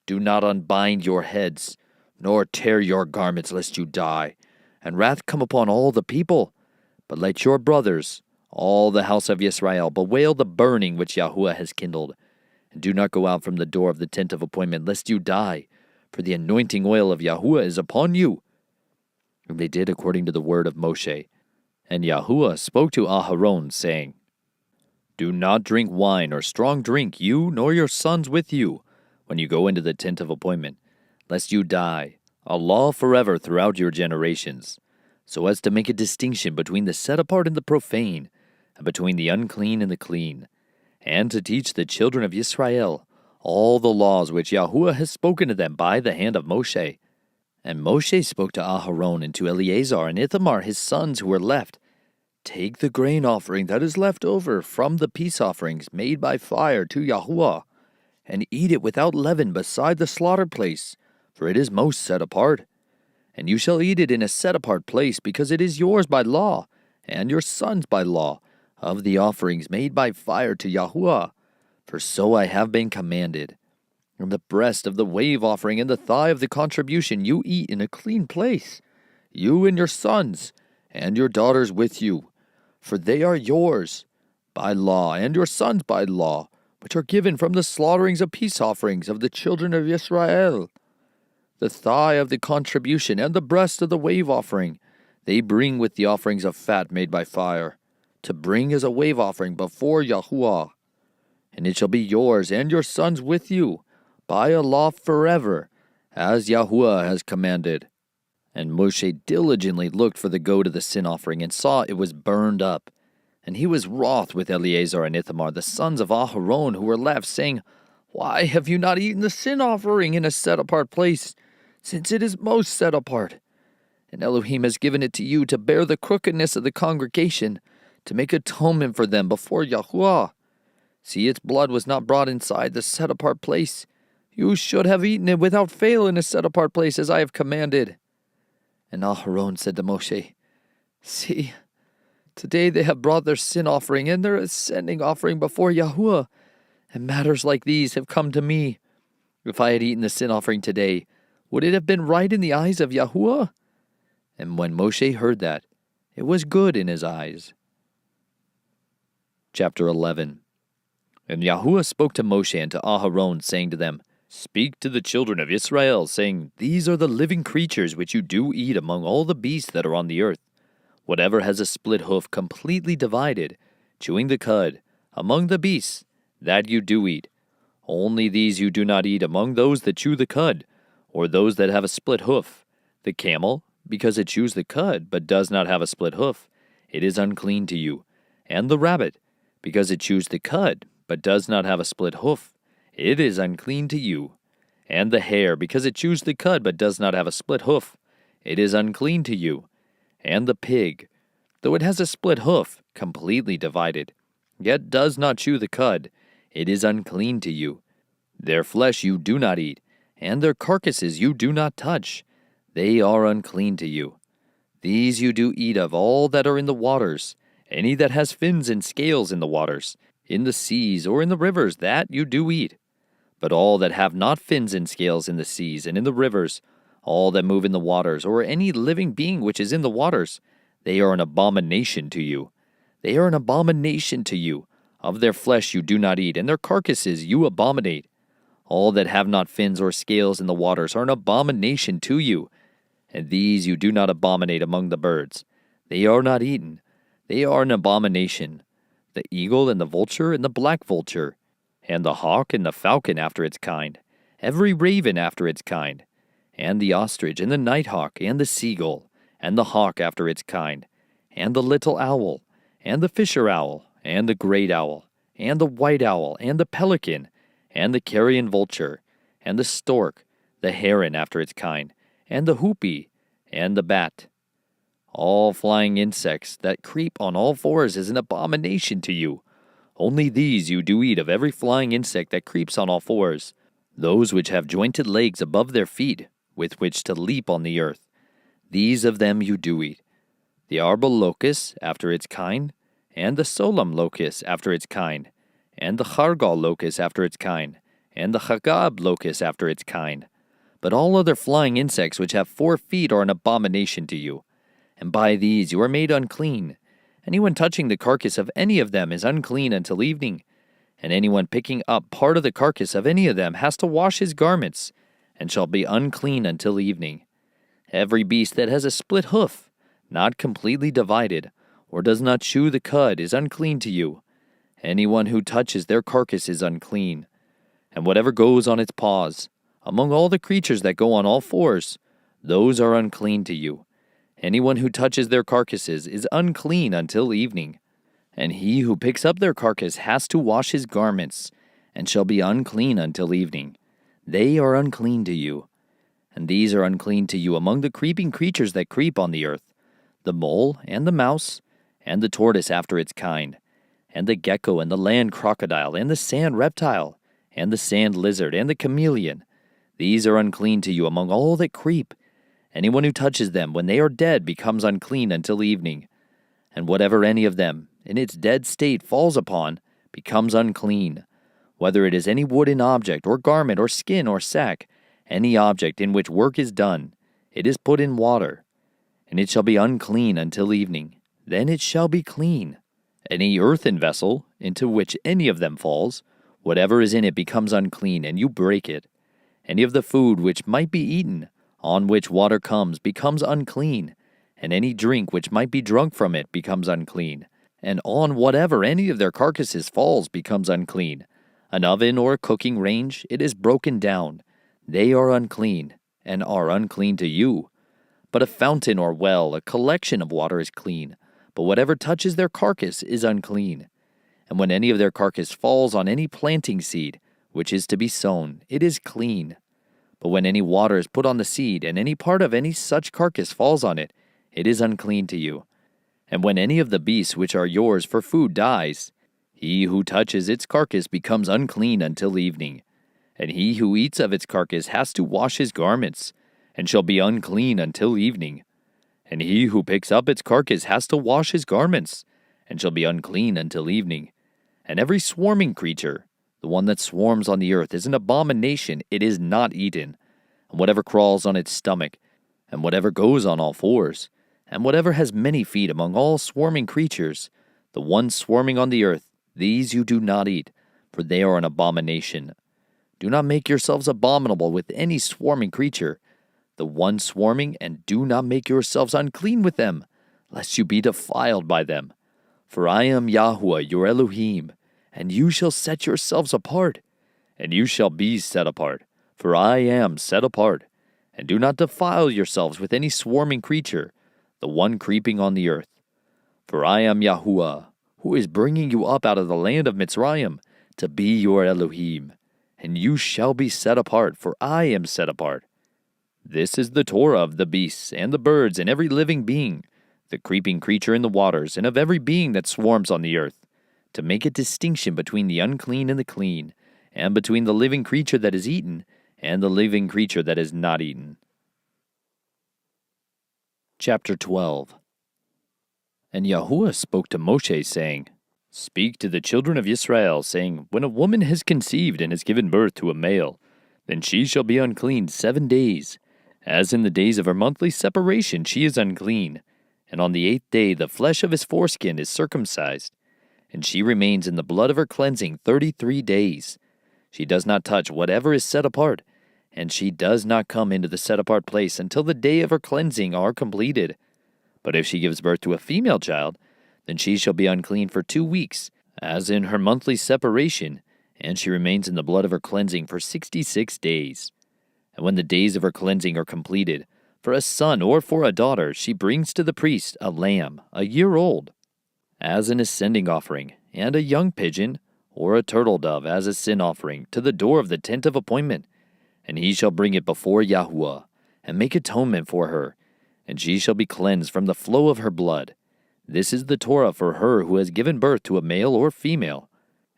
Do not unbind your heads, nor tear your garments, lest you die, and wrath come upon all the people. But let your brothers, all the house of Israel, bewail the burning which Yahuwah has kindled. And do not go out from the door of the tent of appointment, lest you die, for the anointing oil of Yahuwah is upon you. And they did according to the word of Moshe. And Yahuwah spoke to Aharon, saying, Do not drink wine or strong drink, you nor your sons with you, when you go into the tent of appointment, lest you die, a law forever throughout your generations, so as to make a distinction between the set apart and the profane, and between the unclean and the clean, and to teach the children of Israel all the laws which Yahuwah has spoken to them by the hand of Moshe. And Moshe spoke to Aharon and to Eleazar and Ithamar his sons who were left, Take the grain offering that is left over from the peace offerings made by fire to Yahuwah, and eat it without leaven beside the slaughter place, for it is most set apart. And you shall eat it in a set apart place, because it is yours by law, and your sons by law, of the offerings made by fire to Yahuwah, for so I have been commanded. And the breast of the wave offering and the thigh of the contribution you eat in a clean place, you and your sons, and your daughters with you, for they are yours by law, and your sons by law, which are given from the slaughterings of peace offerings of the children of Israel. The thigh of the contribution and the breast of the wave offering they bring with the offerings of fat made by fire, to bring as a wave offering before Yahuwah. And it shall be yours and your sons with you, by a law forever, as Yahuwah has commanded. And Moshe diligently looked for the goat of the sin offering, and saw it was burned up. And he was wroth with Eleazar and Ithamar, the sons of Aharon, who were left, saying, Why have you not eaten the sin offering in a set-apart place, since it is most set apart? And Elohim has given it to you to bear the crookedness of the congregation, to make atonement for them before Yahuwah. See, its blood was not brought inside the set-apart place. You should have eaten it without fail in a set-apart place, as I have commanded. And Aharon said to Moshe, See, today they have brought their sin offering and their ascending offering before Yahuwah, and matters like these have come to me. If I had eaten the sin offering today, would it have been right in the eyes of Yahuwah? And when Moshe heard that, it was good in his eyes. Chapter 11. And Yahuwah spoke to Moshe and to Aharon, saying to them, Speak to the children of Israel, saying, These are the living creatures which you do eat among all the beasts that are on the earth. Whatever has a split hoof completely divided, chewing the cud, among the beasts, that you do eat. Only these you do not eat among those that chew the cud, or those that have a split hoof. The camel, because it chews the cud, but does not have a split hoof, it is unclean to you. And the rabbit, because it chews the cud, but does not have a split hoof, it is unclean to you. And the hare, because it chews the cud, but does not have a split hoof, it is unclean to you. And the pig, though it has a split hoof, completely divided, yet does not chew the cud, it is unclean to you. Their flesh you do not eat, and their carcasses you do not touch. They are unclean to you. These you do eat of all that are in the waters, any that has fins and scales in the waters, in the seas or in the rivers, that you do eat. But all that have not fins and scales in the seas and in the rivers, all that move in the waters, or any living being which is in the waters, they are an abomination to you. They are an abomination to you. Of their flesh you do not eat, and their carcasses you abominate. All that have not fins or scales in the waters are an abomination to you, and these you do not abominate among the birds. They are not eaten. They are an abomination. The eagle and the vulture and the black vulture, and the hawk and the falcon after its kind, every raven after its kind, and the ostrich and the nighthawk and the seagull, and the hawk after its kind, and the little owl, and the fisher owl, and the great owl, and the white owl, and the pelican, and the carrion vulture, and the stork, the heron after its kind, and the hoopie, and the bat. All flying insects that creep on all fours is an abomination to you. Only these you do eat of every flying insect that creeps on all fours, those which have jointed legs above their feet, with which to leap on the earth. These of them you do eat. The arbel locust after its kind, and the solam locust after its kind, and the chargal locust after its kind, and the chagab locust after its kind. But all other flying insects which have 4 feet are an abomination to you. And by these you are made unclean. Anyone touching the carcass of any of them is unclean until evening. And anyone picking up part of the carcass of any of them has to wash his garments, and shall be unclean until evening. Every beast that has a split hoof, not completely divided, or does not chew the cud is unclean to you. Anyone who touches their carcass is unclean. And whatever goes on its paws, among all the creatures that go on all fours, those are unclean to you. Anyone who touches their carcasses is unclean until evening. And he who picks up their carcass has to wash his garments, and shall be unclean until evening. They are unclean to you. And these are unclean to you among the creeping creatures that creep on the earth, the mole and the mouse, and the tortoise after its kind, and the gecko and the land crocodile, and the sand reptile, and the sand lizard, and the chameleon. These are unclean to you among all that creep. Anyone who touches them when they are dead becomes unclean until evening. And whatever any of them, in its dead state, falls upon, becomes unclean. Whether it is any wooden object, or garment, or skin, or sack, any object in which work is done, it is put in water, and it shall be unclean until evening. Then it shall be clean. Any earthen vessel, into which any of them falls, whatever is in it becomes unclean, and you break it. Any of the food which might be eaten, on which water comes, becomes unclean, and any drink which might be drunk from it becomes unclean. And on whatever any of their carcasses falls becomes unclean. An oven or a cooking range, it is broken down. They are unclean, and are unclean to you. But a fountain or well, a collection of water is clean, but whatever touches their carcass is unclean. And when any of their carcass falls on any planting seed, which is to be sown, it is clean. But when any water is put on the seed, and any part of any such carcass falls on it, it is unclean to you. And when any of the beasts which are yours for food dies, he who touches its carcass becomes unclean until evening. And he who eats of its carcass has to wash his garments, and shall be unclean until evening. And he who picks up its carcass has to wash his garments, and shall be unclean until evening. And every swarming creature, the one that swarms on the earth, is an abomination, it is not eaten. And whatever crawls on its stomach, and whatever goes on all fours, and whatever has many feet among all swarming creatures, the one swarming on the earth, these you do not eat, for they are an abomination. Do not make yourselves abominable with any swarming creature, the one swarming, and do not make yourselves unclean with them, lest you be defiled by them. For I am Yahweh your Elohim, and you shall set yourselves apart, and you shall be set apart, for I am set apart. And do not defile yourselves with any swarming creature, the one creeping on the earth. For I am Yahuwah, who is bringing you up out of the land of Mitzrayim, to be your Elohim. And you shall be set apart, for I am set apart. This is the Torah of the beasts, and the birds, and every living being, the creeping creature in the waters, and of every being that swarms on the earth, to make a distinction between the unclean and the clean, and between the living creature that is eaten, and the living creature that is not eaten. Chapter 12. And Yahuwah spoke to Moshe, saying, Speak to the children of Israel, saying, When a woman has conceived and has given birth to a male, then she shall be unclean 7 days. As in the days of her monthly separation she is unclean, and on the 8th day the flesh of his foreskin is circumcised, and she remains in the blood of her cleansing 33 days. She does not touch whatever is set apart, and she does not come into the set-apart place until the day of her cleansing are completed. But if she gives birth to a female child, then she shall be unclean for 2 weeks, as in her monthly separation, and she remains in the blood of her cleansing for 66 days. And when the days of her cleansing are completed, for a son or for a daughter, she brings to the priest a lamb, a year old, as an ascending offering, and a young pigeon, or a turtle dove as a sin offering, to the door of the tent of appointment. And he shall bring it before Yahuwah, and make atonement for her, and she shall be cleansed from the flow of her blood. This is the Torah for her who has given birth to a male or female.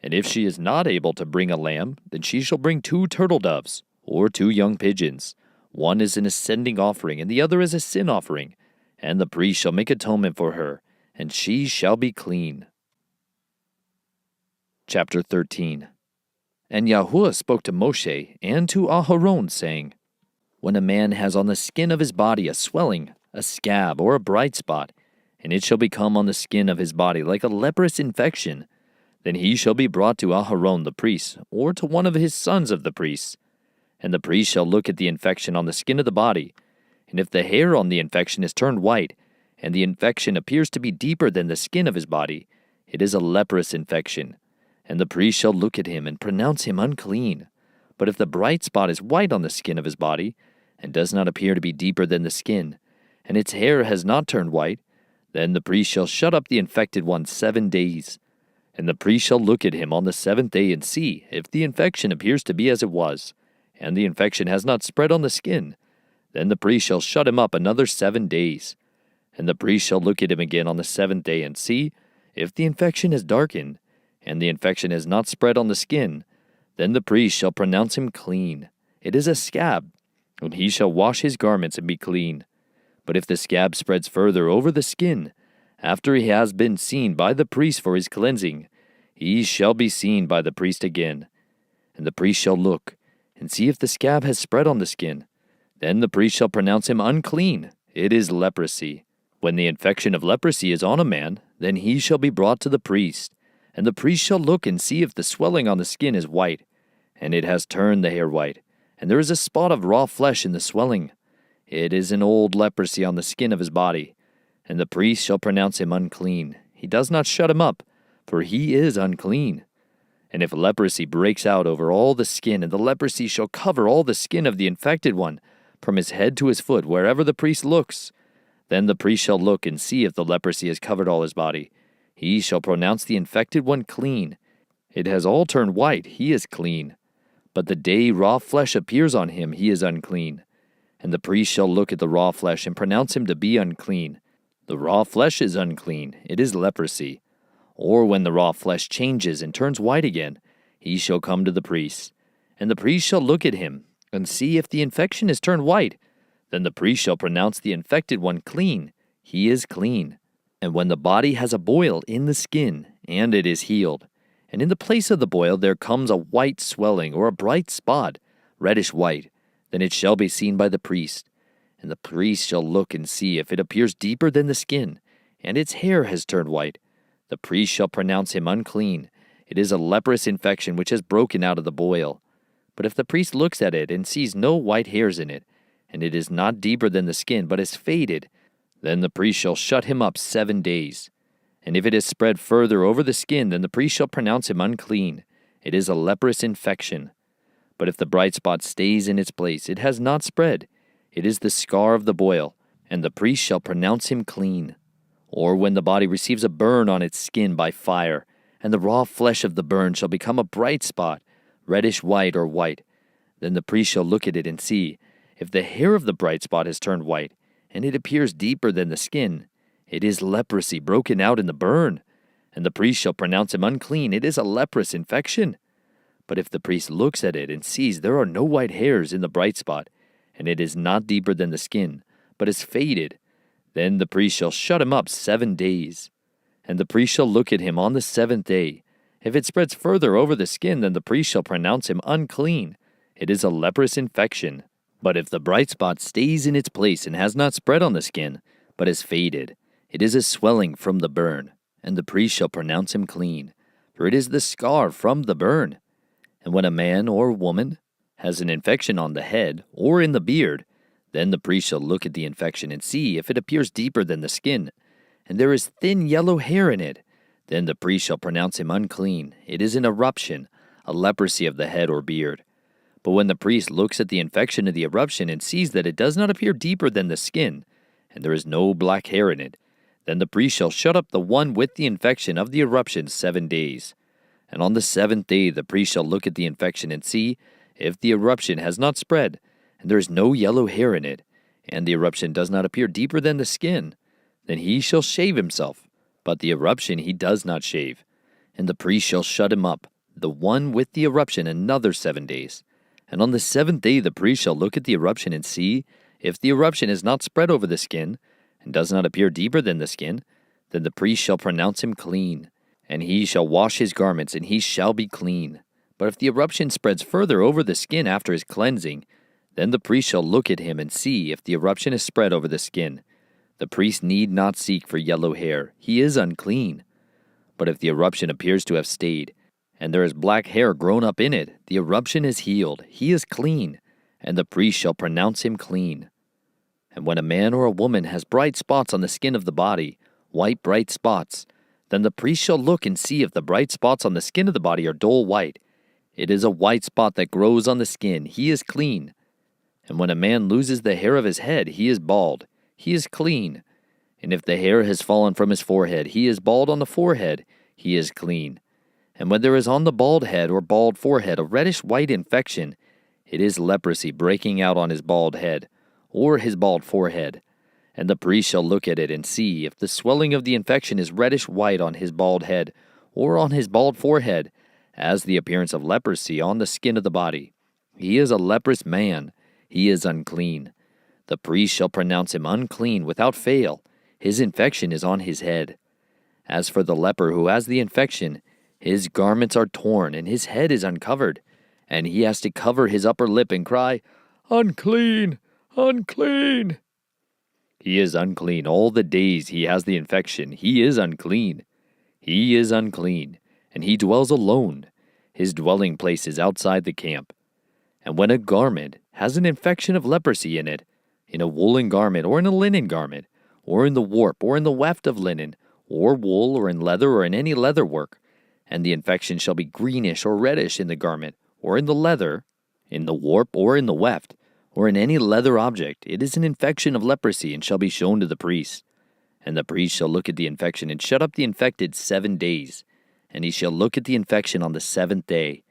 And if she is not able to bring a lamb, then she shall bring 2 turtle doves, or 2 young pigeons. One is an ascending offering, and the other is a sin offering. And the priest shall make atonement for her, and she shall be clean. Chapter 13. And Yahuwah spoke to Moshe and to Aharon, saying, When a man has on the skin of his body a swelling, a scab, or a bright spot, and it shall become on the skin of his body like a leprous infection, then he shall be brought to Aharon the priest, or to one of his sons of the priests. And the priest shall look at the infection on the skin of the body, and if the hair on the infection is turned white, and the infection appears to be deeper than the skin of his body, it is a leprous infection, and the priest shall look at him and pronounce him unclean. But if the bright spot is white on the skin of his body, and does not appear to be deeper than the skin, and its hair has not turned white, then the priest shall shut up the infected one 7 days. And the priest shall look at him on the 7th day and see if the infection appears to be as it was, and the infection has not spread on the skin. Then the priest shall shut him up another 7 days. And the priest shall look at him again on the 7th day and see if the infection has darkened, and the infection has not spread on the skin. Then the priest shall pronounce him clean. It is a scab, and he shall wash his garments and be clean. But if the scab spreads further over the skin, after he has been seen by the priest for his cleansing, he shall be seen by the priest again. And the priest shall look, and see if the scab has spread on the skin. Then the priest shall pronounce him unclean. It is leprosy. When the infection of leprosy is on a man, then he shall be brought to the priest. And the priest shall look and see if the swelling on the skin is white, and it has turned the hair white, and there is a spot of raw flesh in the swelling. It is an old leprosy on the skin of his body. And the priest shall pronounce him unclean. He does not shut him up, for he is unclean. And if leprosy breaks out over all the skin, and the leprosy shall cover all the skin of the infected one, from his head to his foot, wherever the priest looks, then the priest shall look and see if the leprosy has covered all his body. He shall pronounce the infected one clean. It has all turned white, he is clean. But the day raw flesh appears on him, he is unclean. And the priest shall look at the raw flesh and pronounce him to be unclean. The raw flesh is unclean, it is leprosy. Or when the raw flesh changes and turns white again, he shall come to the priest. And the priest shall look at him, and see if the infection is turned white. Then the priest shall pronounce the infected one clean. He is clean. And when the body has a boil in the skin, and it is healed, and in the place of the boil there comes a white swelling or a bright spot, reddish white, then it shall be seen by the priest. And the priest shall look and see if it appears deeper than the skin, and its hair has turned white. The priest shall pronounce him unclean. It is a leprous infection which has broken out of the boil. But if the priest looks at it and sees no white hairs in it, and it is not deeper than the skin, but is faded, then the priest shall shut him up 7 days. And if it is spread further over the skin, then the priest shall pronounce him unclean. It is a leprous infection. But if the bright spot stays in its place, it has not spread. It is the scar of the boil, and the priest shall pronounce him clean. Or when the body receives a burn on its skin by fire, and the raw flesh of the burn shall become a bright spot, reddish white or white, then the priest shall look at it and see if the hair of the bright spot has turned white, and it appears deeper than the skin. It is leprosy broken out in the burn, and the priest shall pronounce him unclean. It is a leprous infection. But if the priest looks at it and sees there are no white hairs in the bright spot, and it is not deeper than the skin, but is faded, then the priest shall shut him up 7 days. And the priest shall look at him on the 7th day. If it spreads further over the skin, then the priest shall pronounce him unclean. It is a leprous infection. But if the bright spot stays in its place and has not spread on the skin, but is faded, it is a swelling from the burn, and the priest shall pronounce him clean, for it is the scar from the burn. And when a man or woman has an infection on the head or in the beard, then the priest shall look at the infection and see if it appears deeper than the skin, and there is thin yellow hair in it. Then the priest shall pronounce him unclean. It is an eruption, a leprosy of the head or beard. But when the priest looks at the infection of the eruption and sees that it does not appear deeper than the skin, and there is no black hair in it, then the priest shall shut up the one with the infection of the eruption 7 days. And on the 7th day the priest shall look at the infection and see if the eruption has not spread, and there is no yellow hair in it, and the eruption does not appear deeper than the skin. Then he shall shave himself, but the eruption he does not shave. And the priest shall shut him up, the one with the eruption, another 7 days. And on the 7th day the priest shall look at the eruption and see if the eruption is not spread over the skin, and does not appear deeper than the skin, then the priest shall pronounce him clean. And he shall wash his garments, and he shall be clean. But if the eruption spreads further over the skin after his cleansing, then the priest shall look at him and see if the eruption is spread over the skin. The priest need not seek for yellow hair. He is unclean. But if the eruption appears to have stayed, and there is black hair grown up in it, the eruption is healed. He is clean, and the priest shall pronounce him clean. And when a man or a woman has bright spots on the skin of the body, white bright spots, then the priest shall look and see if the bright spots on the skin of the body are dull white. It is a white spot that grows on the skin. He is clean. And when a man loses the hair of his head, he is bald. He is clean. And if the hair has fallen from his forehead, he is bald on the forehead. He is clean. And when there is on the bald head or bald forehead a reddish-white infection, it is leprosy breaking out on his bald head or his bald forehead. And the priest shall look at it and see if the swelling of the infection is reddish-white on his bald head or on his bald forehead, as the appearance of leprosy on the skin of the body. He is a leprous man. He is unclean. The priest shall pronounce him unclean without fail. His infection is on his head. As for the leper who has the infection, his garments are torn and his head is uncovered, and he has to cover his upper lip and cry, "Unclean! Unclean!" He is unclean all the days he has the infection. He is unclean. He is unclean, and he dwells alone. His dwelling place is outside the camp. And when a garment has an infection of leprosy in it, in a woolen garment or in a linen garment, or in the warp or in the weft of linen, or wool or in leather or in any leather work, and the infection shall be greenish or reddish in the garment, or in the leather, in the warp or in the weft, or in any leather object, it is an infection of leprosy, and shall be shown to the priest. And the priest shall look at the infection, and shut up the infected 7 days. And he shall look at the infection on the 7th day.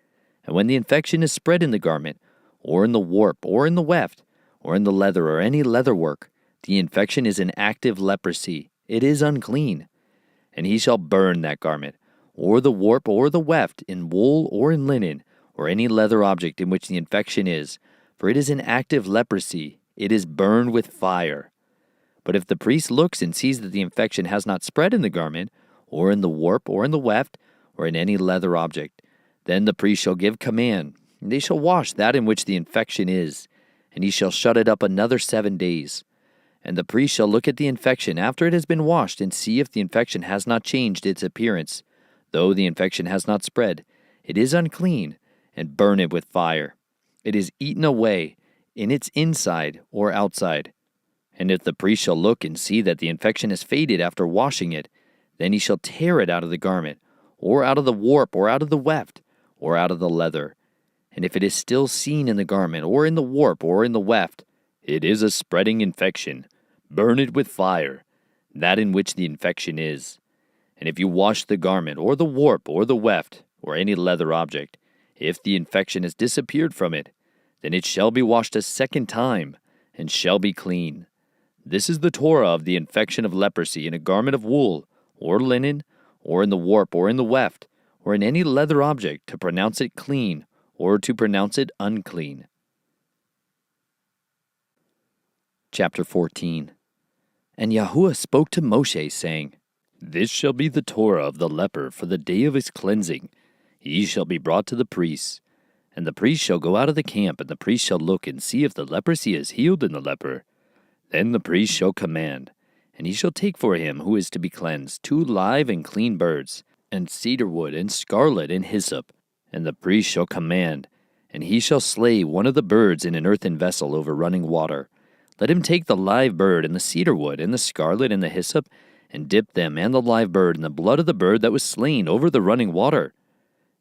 And when the infection is spread in the garment, or in the warp, or in the weft, or in the leather, or any leather work, the infection is an active leprosy. It is unclean. And he shall burn that garment, or the warp, or the weft, in wool, or in linen, or any leather object in which the infection is, for it is an active leprosy. It is burned with fire. But if the priest looks and sees that the infection has not spread in the garment, or in the warp, or in the weft, or in any leather object, then the priest shall give command, and they shall wash that in which the infection is, and he shall shut it up another 7 days. And the priest shall look at the infection after it has been washed, and see if the infection has not changed its appearance. Though the infection has not spread, it is unclean, and burn it with fire. It is eaten away in its inside or outside. And if the priest shall look and see that the infection has faded after washing it, then he shall tear it out of the garment, or out of the warp, or out of the weft, or out of the leather. And if it is still seen in the garment, or in the warp, or in the weft, it is a spreading infection. Burn it with fire, that in which the infection is. And if you wash the garment, or the warp, or the weft, or any leather object, if the infection has disappeared from it, then it shall be washed a 2nd time, and shall be clean. This is the Torah of the infection of leprosy in a garment of wool, or linen, or in the warp, or in the weft, or in any leather object, to pronounce it clean, or to pronounce it unclean. Chapter 14. And Yahuwah spoke to Moshe, saying, This shall be the Torah of the leper for the day of his cleansing. He shall be brought to the priests. And the priest shall go out of the camp, and the priest shall look and see if the leprosy is healed in the leper. Then the priest shall command, and he shall take for him who is to be cleansed 2 live and clean birds, and cedar wood, and scarlet, and hyssop. And the priest shall command, and he shall slay one of the birds in an earthen vessel over running water. Let him take the live bird, and the cedar wood, and the scarlet, and the hyssop, and dip them and the live bird in the blood of the bird that was slain over the running water.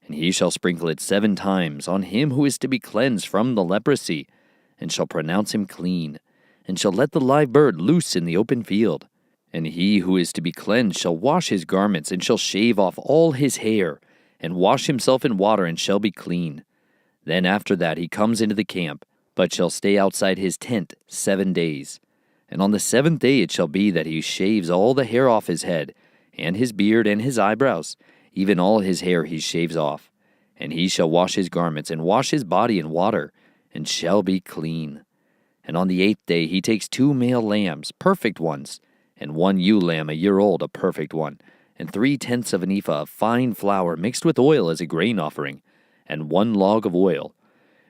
And he shall sprinkle it 7 times on him who is to be cleansed from the leprosy, and shall pronounce him clean, and shall let the live bird loose in the open field. And he who is to be cleansed shall wash his garments, and shall shave off all his hair, and wash himself in water, and shall be clean. Then after that he comes into the camp, but shall stay outside his tent 7 days. And on the 7th day it shall be that he shaves all the hair off his head, and his beard, and his eyebrows, even all his hair he shaves off. And he shall wash his garments, and wash his body in water, and shall be clean. And on the 8th day he takes 2 male lambs, perfect ones, and 1 ewe lamb a year old, a perfect one, and 3/10 of an ephah of fine flour mixed with oil as a grain offering, and 1 log of oil.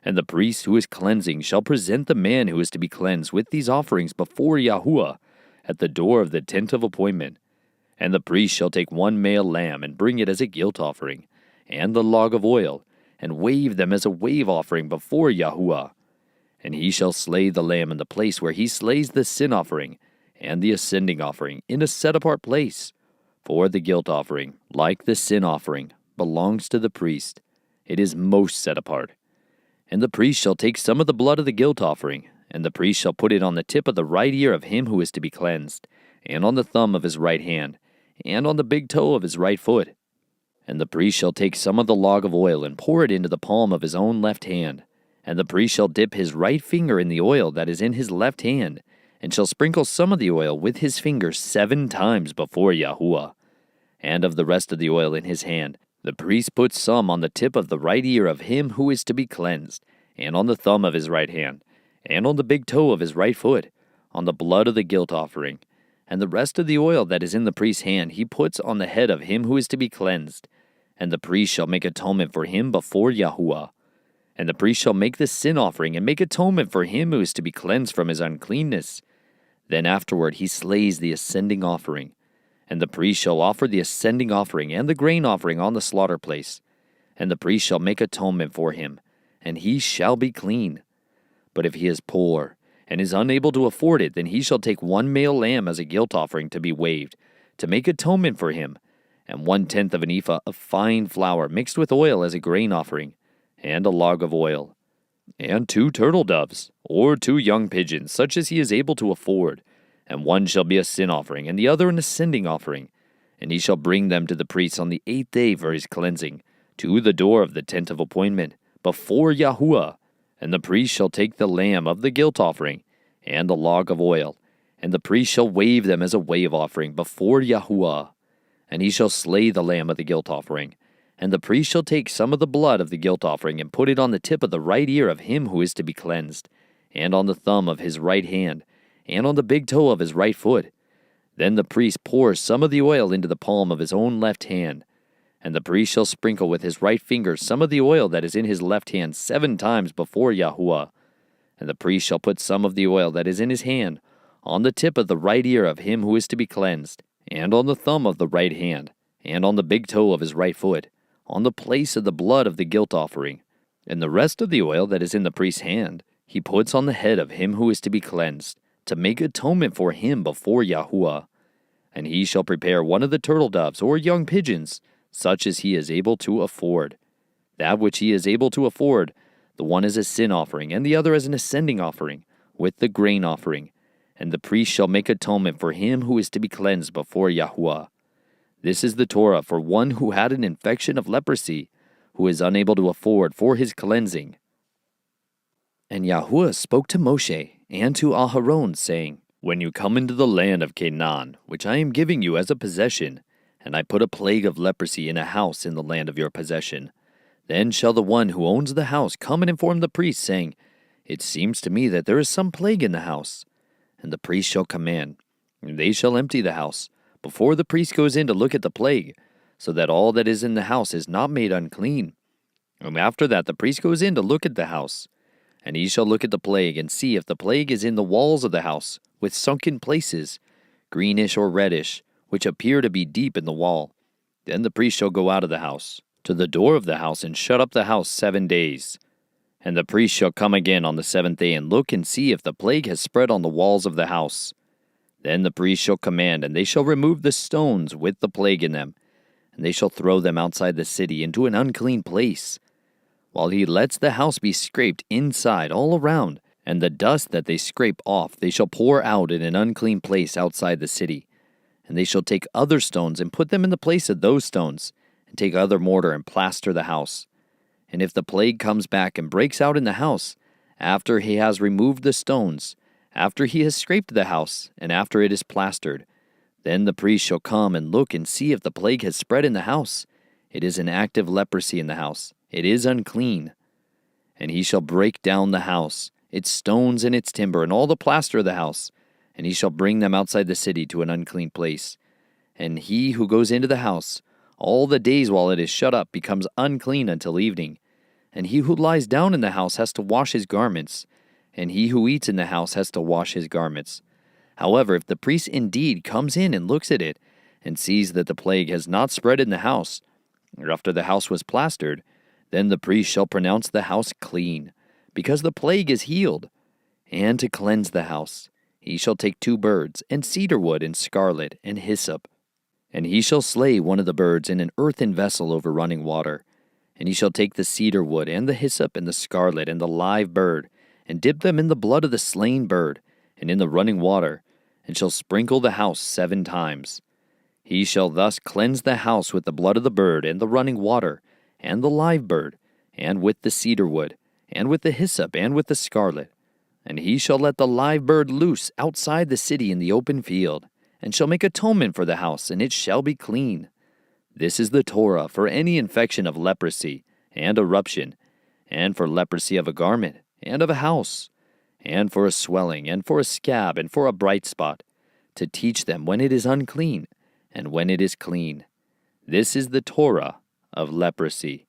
And the priest who is cleansing shall present the man who is to be cleansed with these offerings before Yahuwah at the door of the tent of appointment. And the priest shall take 1 male lamb and bring it as a guilt offering, and the log of oil, and wave them as a wave offering before Yahuwah. And he shall slay the lamb in the place where he slays the sin offering and the ascending offering in a set-apart place. For the guilt offering, like the sin offering, belongs to the priest. It is most set apart. And the priest shall take some of the blood of the guilt offering, and the priest shall put it on the tip of the right ear of him who is to be cleansed, and on the thumb of his right hand, and on the big toe of his right foot. And the priest shall take some of the log of oil and pour it into the palm of his own left hand. And the priest shall dip his right finger in the oil that is in his left hand, and shall sprinkle some of the oil with his finger 7 times before Yahuwah. And of the rest of the oil in his hand, the priest puts some on the tip of the right ear of him who is to be cleansed, and on the thumb of his right hand, and on the big toe of his right foot, on the blood of the guilt offering. And the rest of the oil that is in the priest's hand he puts on the head of him who is to be cleansed. And the priest shall make atonement for him before Yahuwah. And the priest shall make the sin offering and make atonement for him who is to be cleansed from his uncleanness. Then afterward he slays the ascending offering. And the priest shall offer the ascending offering and the grain offering on the slaughter place. And the priest shall make atonement for him, and he shall be clean. But if he is poor, and is unable to afford it, then he shall take 1 male lamb as a guilt offering to be waved, to make atonement for him, and 1/10 of an ephah of fine flour mixed with oil as a grain offering, and a log of oil, and 2 turtle doves, or 2 young pigeons, such as he is able to afford, and one shall be a sin offering, and the other an ascending offering. And he shall bring them to the priest on the 8th day for his cleansing, to the door of the tent of appointment, before Yahuwah. And the priest shall take the lamb of the guilt offering, and the log of oil, and the priest shall wave them as a wave offering before Yahuwah. And he shall slay the lamb of the guilt offering. And the priest shall take some of the blood of the guilt offering, and put it on the tip of the right ear of him who is to be cleansed, and on the thumb of his right hand, and on the big toe of his right foot. Then the priest pours some of the oil into the palm of his own left hand. And the priest shall sprinkle with his right finger some of the oil that is in his left hand 7 times before Yahuwah. And the priest shall put some of the oil that is in his hand on the tip of the right ear of him who is to be cleansed, and on the thumb of the right hand, and on the big toe of his right foot, on the place of the blood of the guilt offering. And the rest of the oil that is in the priest's hand he puts on the head of him who is to be cleansed, to make atonement for him before Yahuwah. And he shall prepare 1 of the turtle doves or young pigeons, such as he is able to afford. That which he is able to afford, the one is a sin offering, and the other as an ascending offering, with the grain offering. And the priest shall make atonement for him who is to be cleansed before Yahuwah. This is the Torah for one who had an infection of leprosy, who is unable to afford for his cleansing. And Yahuwah spoke to Moshe and to Aharon, saying, When you come into the land of Canaan, which I am giving you as a possession, and I put a plague of leprosy in a house in the land of your possession, then shall the one who owns the house come and inform the priest, saying, It seems to me that there is some plague in the house. And the priest shall command, and they shall empty the house, before the priest goes in to look at the plague, so that all that is in the house is not made unclean. And after that the priest goes in to look at the house. And he shall look at the plague, and see if the plague is in the walls of the house, with sunken places, greenish or reddish, which appear to be deep in the wall. Then the priest shall go out of the house, to the door of the house, and shut up the house 7 days. And the priest shall come again on the 7th day, and look and see if the plague has spread on the walls of the house. Then the priest shall command, and they shall remove the stones with the plague in them, and they shall throw them outside the city into an unclean place, while he lets the house be scraped inside all around, and the dust that they scrape off they shall pour out in an unclean place outside the city. And they shall take other stones and put them in the place of those stones, and take other mortar and plaster the house. And if the plague comes back and breaks out in the house, after he has removed the stones, after he has scraped the house, and after it is plastered, then the priest shall come and look and see if the plague has spread in the house. It is an active leprosy in the house. It is unclean. And he shall break down the house, its stones and its timber, and all the plaster of the house, and he shall bring them outside the city to an unclean place. And he who goes into the house, all the days while it is shut up, becomes unclean until evening. And he who lies down in the house has to wash his garments, and he who eats in the house has to wash his garments. However, if the priest indeed comes in and looks at it, and sees that the plague has not spread in the house, or after the house was plastered, then the priest shall pronounce the house clean, because the plague is healed. And to cleanse the house, he shall take 2 birds, and cedar wood, and scarlet, and hyssop. And he shall slay one of the birds in an earthen vessel over running water. And he shall take the cedar wood, and the hyssop, and the scarlet, and the live bird, and dip them in the blood of the slain bird, and in the running water, and shall sprinkle the house 7 times. He shall thus cleanse the house with the blood of the bird, and the running water, and the live bird, and with the cedar wood, and with the hyssop, and with the scarlet. And he shall let the live bird loose outside the city in the open field, and shall make atonement for the house, and it shall be clean. This is the Torah for any infection of leprosy, and eruption, and for leprosy of a garment, and of a house, and for a swelling, and for a scab, and for a bright spot, to teach them when it is unclean, and when it is clean. This is the Torah of leprosy.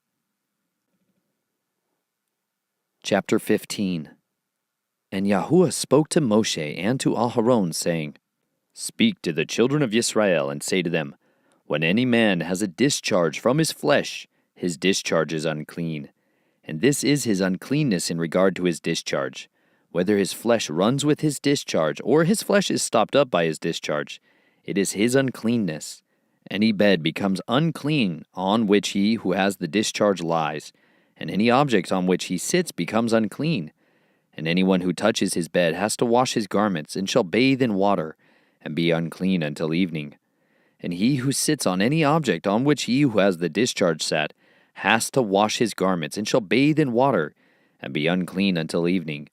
Chapter 15. And Yahuwah spoke to Moshe and to Aharon, saying, Speak to the children of Israel, and say to them, When any man has a discharge from his flesh, his discharge is unclean. And this is his uncleanness in regard to his discharge, whether his flesh runs with his discharge, or his flesh is stopped up by his discharge. It is his uncleanness. Any bed becomes unclean on which he who has the discharge lies, and any object on which he sits becomes unclean. And anyone who touches his bed has to wash his garments, and shall bathe in water, and be unclean until evening. And he who sits on any object on which he who has the discharge sat has to wash his garments, and shall bathe in water, and be unclean until evening.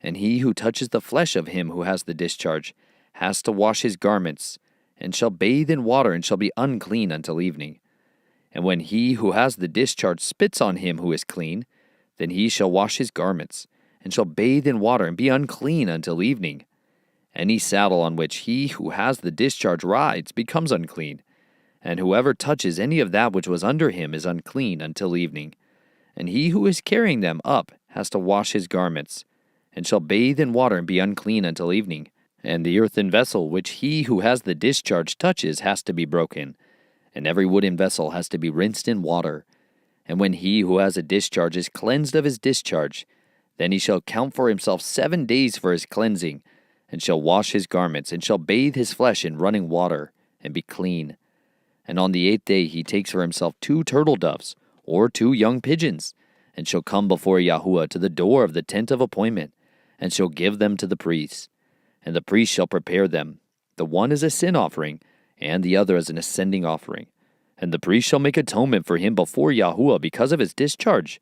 And he who touches the flesh of him who has the discharge has to wash his garments, and shall bathe in water, and shall be unclean until evening. And when he who has the discharge spits on him who is clean, then he shall wash his garments, and shall bathe in water, and be unclean until evening. Any saddle on which he who has the discharge rides becomes unclean, and whoever touches any of that which was under him is unclean until evening. And he who is carrying them up has to wash his garments, and shall bathe in water, and be unclean until evening. And the earthen vessel which he who has the discharge touches has to be broken, and every wooden vessel has to be rinsed in water. And when he who has a discharge is cleansed of his discharge, then he shall count for himself 7 days for his cleansing, and shall wash his garments, and shall bathe his flesh in running water, and be clean. And on the 8th day he takes for himself 2 turtle doves, or 2 young pigeons, and shall come before Yahuwah to the door of the tent of appointment, and shall give them to the priest. And the priest shall prepare them, the one as a sin offering, and the other as an ascending offering. And the priest shall make atonement for him before Yahuwah because of his discharge.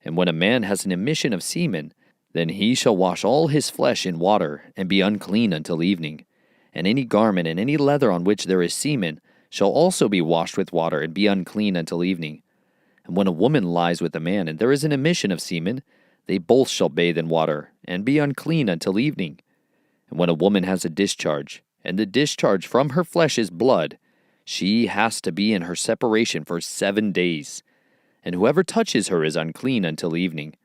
And when a man has an emission of semen, then he shall wash all his flesh in water, and be unclean until evening. And any garment and any leather on which there is semen shall also be washed with water, and be unclean until evening. And when a woman lies with a man, and there is an emission of semen, they both shall bathe in water, and be unclean until evening. And when a woman has a discharge, and the discharge from her flesh is blood, she has to be in her separation for 7 days. And whoever touches her is unclean until evening.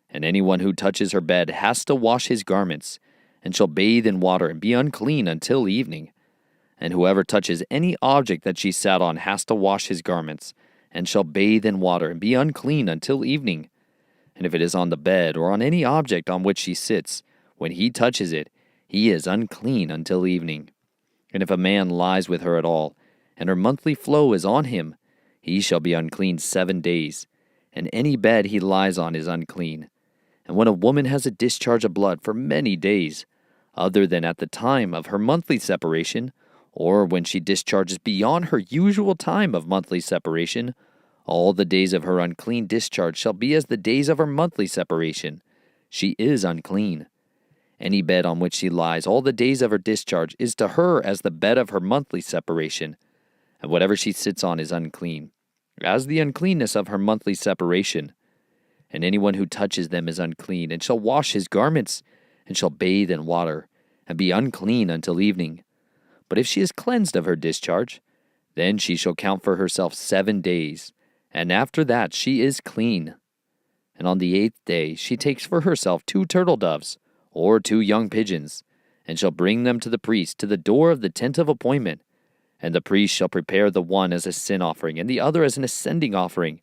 And anyone who touches her bed has to wash his garments, and shall bathe in water, and be unclean until evening. And whoever touches any object that she sat on has to wash his garments, and shall bathe in water, and be unclean until evening. And if it is on the bed, or on any object on which she sits, when he touches it, he is unclean until evening. And if a man lies with her at all, and her monthly flow is on him, he shall be unclean 7 days, and any bed he lies on is unclean. And when a woman has a discharge of blood for many days, other than at the time of her monthly separation, or when she discharges beyond her usual time of monthly separation, all the days of her unclean discharge shall be as the days of her monthly separation. She is unclean. Any bed on which she lies all the days of her discharge is to her as the bed of her monthly separation, and whatever she sits on is unclean, as the uncleanness of her monthly separation. And anyone who touches them is unclean, and shall wash his garments, and shall bathe in water, and be unclean until evening. But if she is cleansed of her discharge, then she shall count for herself 7 days, and after that she is clean. And on the 8th day she takes for herself 2 turtle doves, or 2 young pigeons, and shall bring them to the priest to the door of the tent of appointment. And the priest shall prepare the one as a sin offering, and the other as an ascending offering.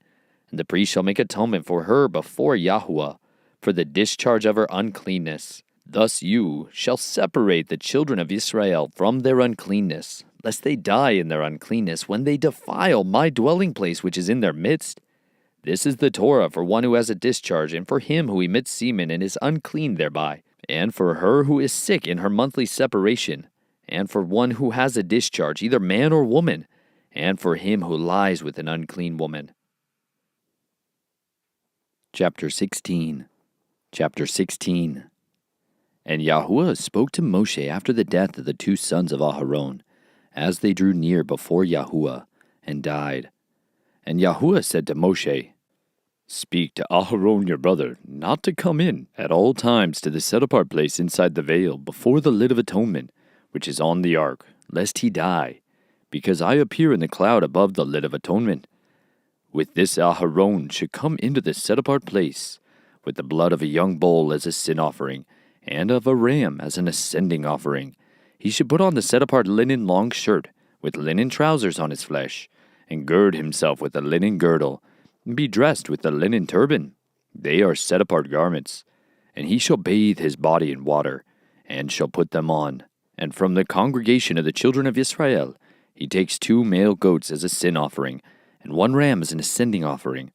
And the priest shall make atonement for her before Yahuwah, for the discharge of her uncleanness. Thus you shall separate the children of Israel from their uncleanness, lest they die in their uncleanness when they defile my dwelling place which is in their midst. This is the Torah for one who has a discharge, and for him who emits semen and is unclean thereby, and for her who is sick in her monthly separation, and for one who has a discharge, either man or woman, and for him who lies with an unclean woman. Chapter 16. And Yahuwah spoke to Moshe after the death of the two sons of Aharon, as they drew near before Yahuwah, and died. And Yahuwah said to Moshe, Speak to Aharon your brother, not to come in at all times to the set-apart place inside the veil, before the lid of atonement, which is on the ark, lest he die, because I appear in the cloud above the lid of atonement. With this Aharon should come into the set-apart place, with the blood of a young bull as a sin offering, and of a ram as an ascending offering. He should put on the set-apart linen long shirt, with linen trousers on his flesh, and gird himself with a linen girdle, and be dressed with a linen turban. They are set-apart garments. And he shall bathe his body in water, and shall put them on. And from the congregation of the children of Israel he takes 2 male goats as a sin offering, and 1 ram as an ascending offering.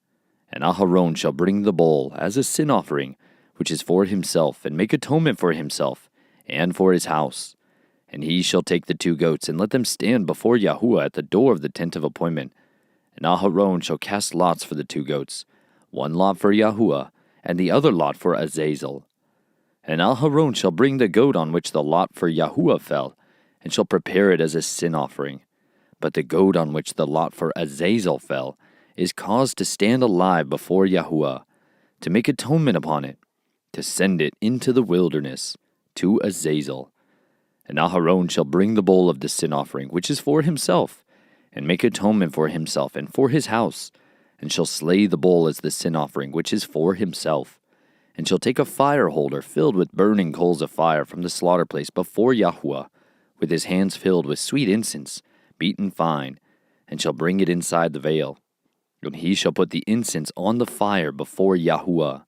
And Aharon shall bring the bull as a sin offering, which is for himself, and make atonement for himself, and for his house. And he shall take the 2 goats, and let them stand before Yahuwah at the door of the tent of appointment. And Aharon shall cast lots for the 2 goats, 1 lot for Yahuwah, and the other lot for Azazel. And Aharon shall bring the goat on which the lot for Yahuwah fell, and shall prepare it as a sin offering. But the goat on which the lot for Azazel fell is caused to stand alive before Yahuwah, to make atonement upon it, to send it into the wilderness, to Azazel. And Aharon shall bring the bull of the sin offering, which is for himself, and make atonement for himself and for his house, and shall slay the bull as the sin offering, which is for himself, and shall take a fire holder filled with burning coals of fire from the slaughter place before Yahuwah, with his hands filled with sweet incense, beaten fine, and shall bring it inside the veil. And he shall put the incense on the fire before Yahuwah,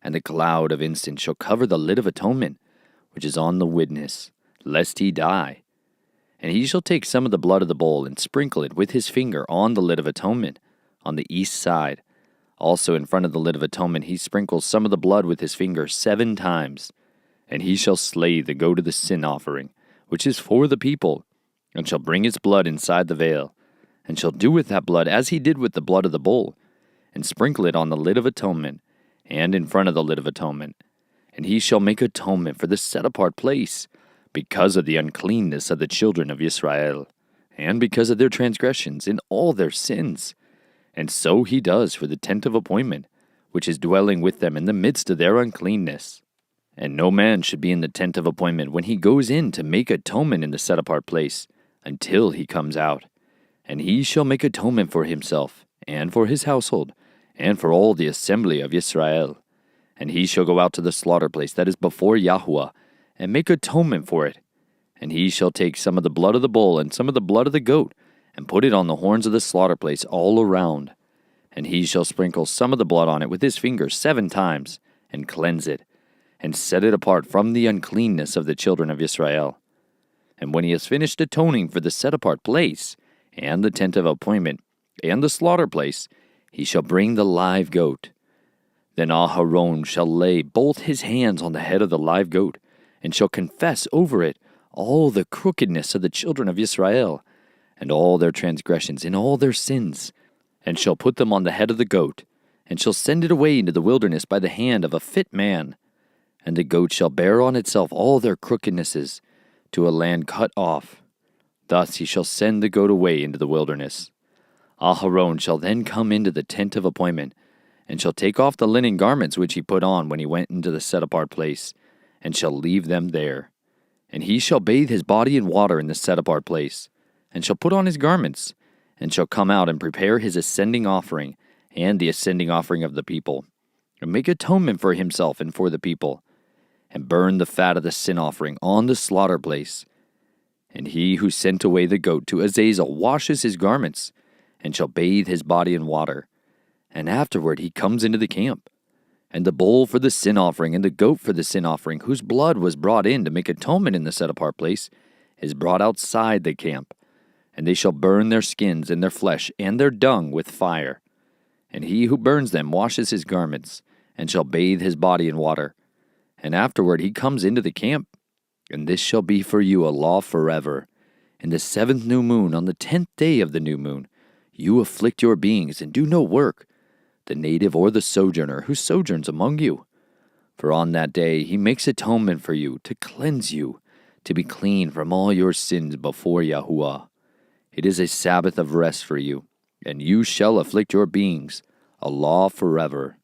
and the cloud of incense shall cover the lid of atonement, which is on the witness, lest he die. And he shall take some of the blood of the bull, and sprinkle it with his finger on the lid of atonement, on the east side. Also in front of the lid of atonement he sprinkles some of the blood with his finger 7 times. And he shall slay the goat of the sin offering, which is for the people, and shall bring its blood inside the veil, and shall do with that blood as he did with the blood of the bull, and sprinkle it on the lid of atonement, and in front of the lid of atonement. And he shall make atonement for the set-apart place, because of the uncleanness of the children of Israel, and because of their transgressions in all their sins. And so he does for the tent of appointment, which is dwelling with them in the midst of their uncleanness. And no man should be in the tent of appointment when he goes in to make atonement in the set-apart place, until he comes out. And he shall make atonement for himself, and for his household, and for all the assembly of Israel. And he shall go out to the slaughter place that is before Yahuwah, and make atonement for it. And he shall take some of the blood of the bull and some of the blood of the goat, and put it on the horns of the slaughter place all around. And he shall sprinkle some of the blood on it with his finger 7 times, and cleanse it, and set it apart from the uncleanness of the children of Israel. And when he has finished atoning for the set-apart place, and the tent of appointment, and the slaughter place, he shall bring the live goat. Then Aharon shall lay both his hands on the head of the live goat, and shall confess over it all the crookedness of the children of Israel, and all their transgressions in all their sins, and shall put them on the head of the goat, and shall send it away into the wilderness by the hand of a fit man. And the goat shall bear on itself all their crookednesses, to a land cut off. Thus he shall send the goat away into the wilderness. Aharon shall then come into the tent of appointment, and shall take off the linen garments which he put on when he went into the set-apart place, and shall leave them there. And he shall bathe his body in water in the set-apart place, and shall put on his garments, and shall come out and prepare his ascending offering, and the ascending offering of the people, and make atonement for himself and for the people, and burn the fat of the sin offering on the slaughter place. And he who sent away the goat to Azazel washes his garments, and shall bathe his body in water. And afterward he comes into the camp. And the bull for the sin offering, and the goat for the sin offering, whose blood was brought in to make atonement in the set-apart place, is brought outside the camp. And they shall burn their skins and their flesh and their dung with fire. And he who burns them washes his garments, and shall bathe his body in water. And afterward he comes into the camp. And this shall be for you a law forever. In the 7th new moon, on the 10th day of the new moon, you afflict your beings and do no work, the native or the sojourner who sojourns among you. For on that day he makes atonement for you, to cleanse you, to be clean from all your sins before Yahuwah. It is a Sabbath of rest for you, and you shall afflict your beings, a law forever.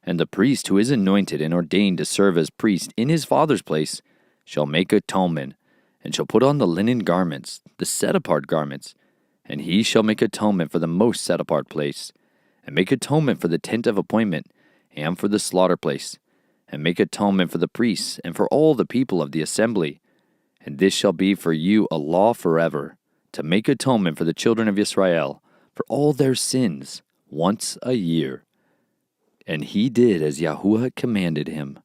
And the priest who is anointed and ordained to serve as priest in his father's place shall make atonement, and shall put on the linen garments, the set-apart garments, and he shall make atonement for the most set-apart place, and make atonement for the tent of appointment, and for the slaughter place, and make atonement for the priests, and for all the people of the assembly. And this shall be for you a law forever, to make atonement for the children of Israel, for all their sins, once a year. And he did as Yahuwah commanded him.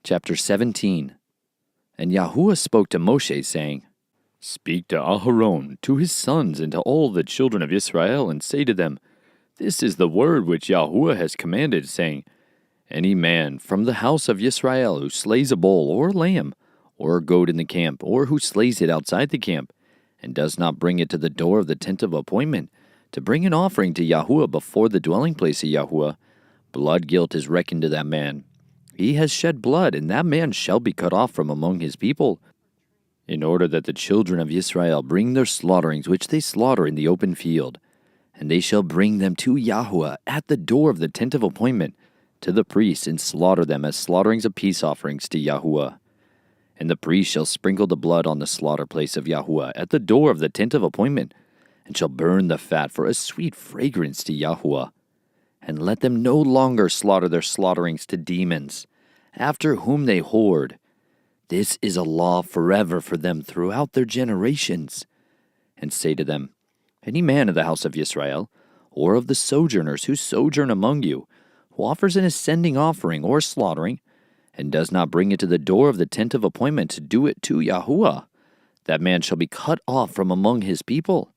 Chapter 17. And Yahuwah spoke to Moshe, saying, Speak to Aharon, to his sons, and to all the children of Israel, and say to them, This is the word which Yahuwah has commanded, saying, Any man from the house of Israel who slays a bull or a lamb, or a goat in the camp, or who slays it outside the camp, and does not bring it to the door of the tent of appointment, to bring an offering to Yahuwah before the dwelling place of Yahuwah, blood guilt is reckoned to that man. He has shed blood, and that man shall be cut off from among his people, in order that the children of Israel bring their slaughterings which they slaughter in the open field, and they shall bring them to Yahuwah at the door of the tent of appointment, to the priest, and slaughter them as slaughterings of peace offerings to Yahuwah. And the priest shall sprinkle the blood on the slaughter place of Yahuwah at the door of the tent of appointment, and shall burn the fat for a sweet fragrance to Yahuwah. And let them no longer slaughter their slaughterings to demons, after whom they whored. This is a law forever for them throughout their generations. And say to them, Any man of the house of Israel, or of the sojourners who sojourn among you, who offers an ascending offering or slaughtering, and does not bring it to the door of the tent of appointment to do it to Yahuwah, that man shall be cut off from among his people.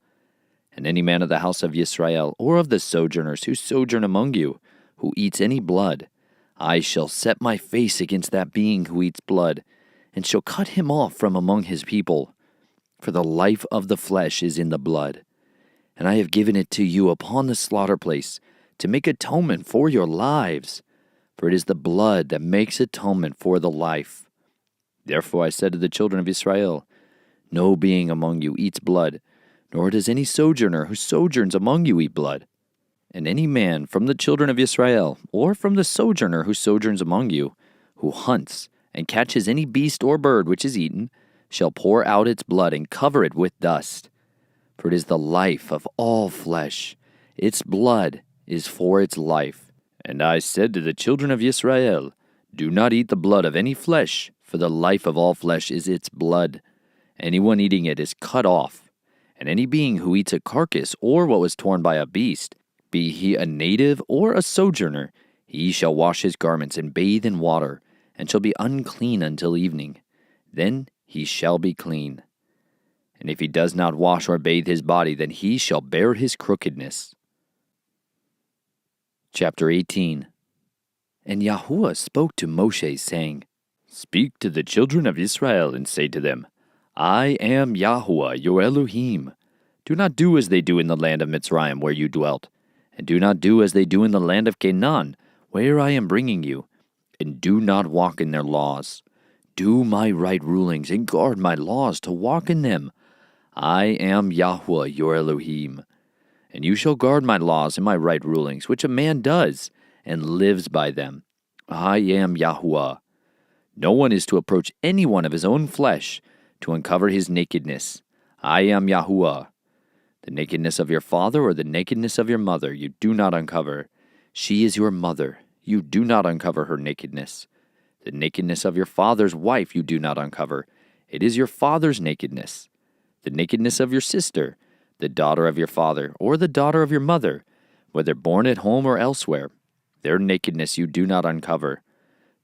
And any man of the house of Israel, or of the sojourners who sojourn among you, who eats any blood, I shall set my face against that being who eats blood, and shall cut him off from among his people. For the life of the flesh is in the blood. And I have given it to you upon the slaughter place, to make atonement for your lives. For it is the blood that makes atonement for the life. Therefore I said to the children of Israel, No being among you eats blood, nor does any sojourner who sojourns among you eat blood. And any man from the children of Israel, or from the sojourner who sojourns among you, who hunts and catches any beast or bird which is eaten, shall pour out its blood and cover it with dust. For it is the life of all flesh. Its blood is for its life. And I said to the children of Israel, Do not eat the blood of any flesh, for the life of all flesh is its blood. Anyone eating it is cut off. And any being who eats a carcass or what was torn by a beast, be he a native or a sojourner, he shall wash his garments and bathe in water, and shall be unclean until evening. Then he shall be clean. And if he does not wash or bathe his body, then he shall bear his crookedness. Chapter 18. And Yahuwah spoke to Moshe, saying, Speak to the children of Israel, and say to them, I am Yahuwah, your Elohim. Do not do as they do in the land of Mitzrayim, where you dwelt, and do not do as they do in the land of Canaan, where I am bringing you, and do not walk in their laws. Do my right rulings, and guard my laws to walk in them. I am Yahuwah, your Elohim. And you shall guard my laws and my right rulings, which a man does, and lives by them. I am Yahuwah. No one is to approach any one of his own flesh, to uncover his nakedness. I am Yahuwah. The nakedness of your father or the nakedness of your mother you do not uncover. She is your mother. You do not uncover her nakedness. The nakedness of your father's wife you do not uncover. It is your father's nakedness. The nakedness of your sister, the daughter of your father, or the daughter of your mother, whether born at home or elsewhere. Their nakedness you do not uncover.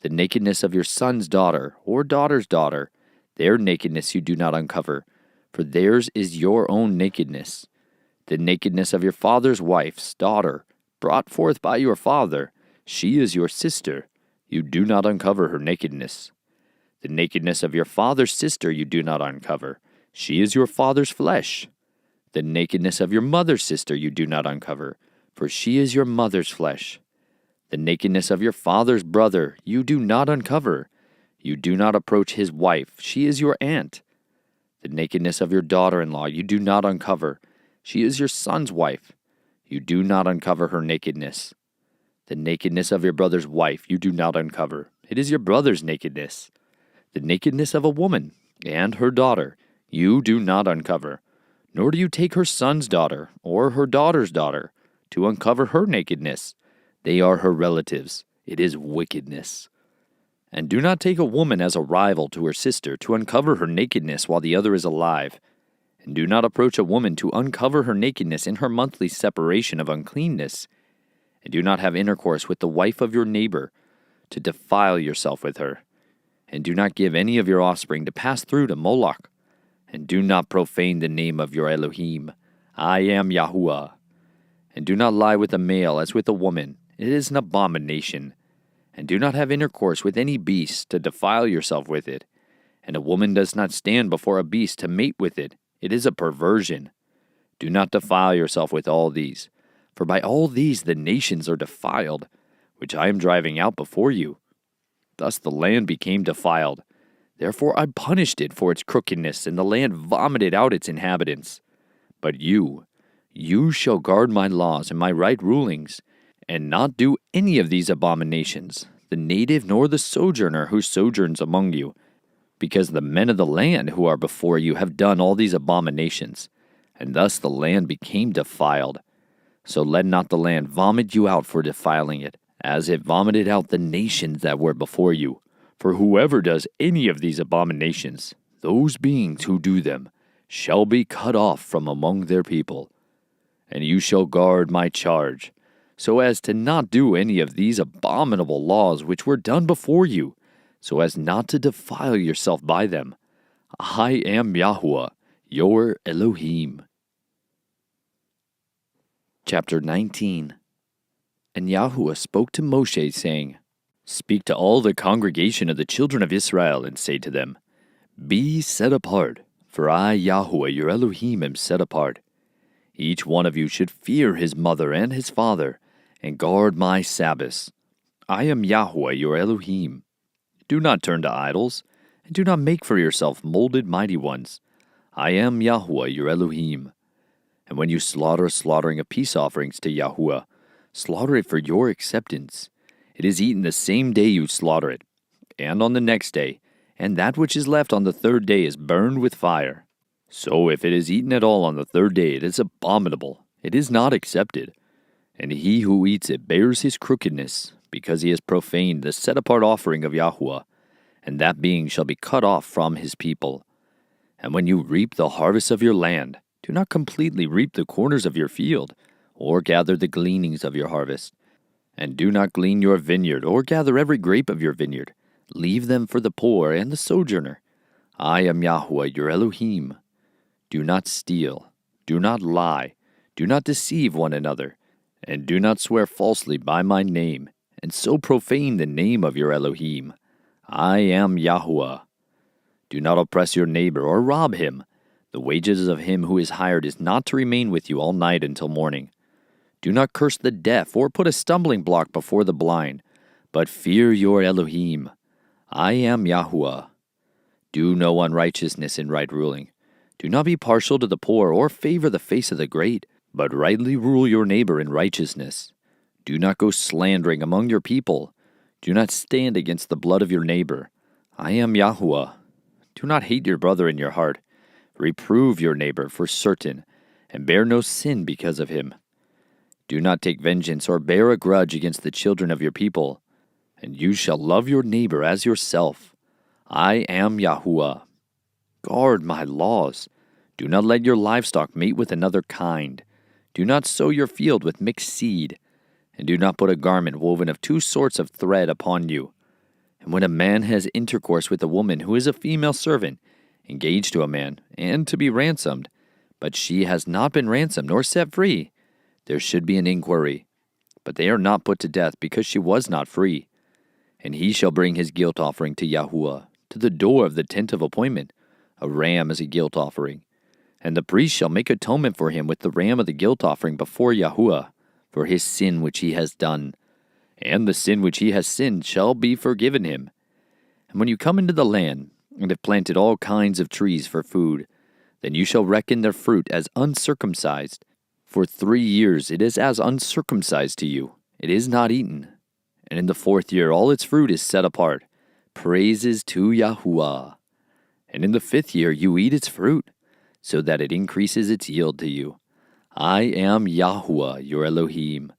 The nakedness of your son's daughter or daughter's daughter, their nakedness you do not uncover, for theirs is your own nakedness. The nakedness of your father's wife's daughter, brought forth by your father, she is your sister. You do not uncover her nakedness. The nakedness of your father's sister you do not uncover. She is your father's flesh. The nakedness of your mother's sister you do not uncover, for she is your mother's flesh. The nakedness of your father's brother you do not uncover. You do not approach his wife, she is your aunt. The nakedness of your daughter-in-law you do not uncover. She is your son's wife. You do not uncover her nakedness. The nakedness of your brother's wife you do not uncover. It is your brother's nakedness. The nakedness of a woman and her daughter you do not uncover, nor do you take her son's daughter or her daughter's daughter to uncover her nakedness. They are her relatives. It is wickedness. And do not take a woman as a rival to her sister to uncover her nakedness while the other is alive. And do not approach a woman to uncover her nakedness in her monthly separation of uncleanness. And do not have intercourse with the wife of your neighbor to defile yourself with her. And do not give any of your offspring to pass through to Moloch. And do not profane the name of your Elohim. I am Yahuwah. And do not lie with a male as with a woman. It is an abomination. And do not have intercourse with any beast to defile yourself with it. And a woman does not stand before a beast to mate with it. It is a perversion. Do not defile yourself with all these. For by all these the nations are defiled, which I am driving out before you. Thus the land became defiled. Therefore I punished it for its crookedness, and the land vomited out its inhabitants. But you shall guard my laws and my right rulings, and not do any of these abominations, the native nor the sojourner who sojourns among you, because the men of the land who are before you have done all these abominations, and thus the land became defiled. So let not the land vomit you out for defiling it, as it vomited out the nations that were before you. For whoever does any of these abominations, those beings who do them, shall be cut off from among their people. And you shall guard my charge, so as to not do any of these abominable laws which were done before you, so as not to defile yourself by them. I am Yahuwah, your Elohim. Chapter 19. And Yahuwah spoke to Moshe, saying, Speak to all the congregation of the children of Israel, and say to them, Be set apart, for I, Yahuwah, your Elohim, am set apart. Each one of you should fear his mother and his father, and guard my Sabbaths. I am Yahuwah, your Elohim. Do not turn to idols, and do not make for yourself molded mighty ones. I am Yahuwah, your Elohim. And when you slaughter a slaughtering of peace offerings to Yahuwah, slaughter it for your acceptance. It is eaten the same day you slaughter it, and on the next day, and that which is left on the third day is burned with fire. So if it is eaten at all on the third day, it is abominable. It is not accepted. And he who eats it bears his crookedness, because he has profaned the set-apart offering of Yahuwah, and that being shall be cut off from his people. And when you reap the harvest of your land, do not completely reap the corners of your field, or gather the gleanings of your harvest. And do not glean your vineyard, or gather every grape of your vineyard. Leave them for the poor and the sojourner. I am Yahuwah, your Elohim. Do not steal. Do not lie. Do not deceive one another. And do not swear falsely by my name, and so profane the name of your Elohim. I am Yahuwah. Do not oppress your neighbor or rob him. The wages of him who is hired is not to remain with you all night until morning. Do not curse the deaf or put a stumbling block before the blind, but fear your Elohim. I am Yahuwah. Do no unrighteousness in right ruling. Do not be partial to the poor or favor the face of the great, but rightly rule your neighbor in righteousness. Do not go slandering among your people. Do not stand against the blood of your neighbor. I am Yahuwah. Do not hate your brother in your heart. Reprove your neighbor for certain, and bear no sin because of him. Do not take vengeance or bear a grudge against the children of your people, and you shall love your neighbor as yourself. I am Yahuwah. Guard my laws. Do not let your livestock mate with another kind. Do not sow your field with mixed seed, and do not put a garment woven of 2 sorts of thread upon you. And when a man has intercourse with a woman who is a female servant, engaged to a man, and to be ransomed, but she has not been ransomed nor set free, there should be an inquiry. But they are not put to death, because she was not free. And he shall bring his guilt offering to Yahuwah, to the door of the tent of appointment, a ram as a guilt offering. And the priest shall make atonement for him with the ram of the guilt offering before Yahuwah, for his sin which he has done. And the sin which he has sinned shall be forgiven him. And when you come into the land, and have planted all kinds of trees for food, then you shall reckon their fruit as uncircumcised. For 3 years it is as uncircumcised to you. It is not eaten. And in the 4th year all its fruit is set apart. Praises to Yahuwah. And in the 5th year you eat its fruit, so that it increases its yield to you. I am Yahuwah your Elohim.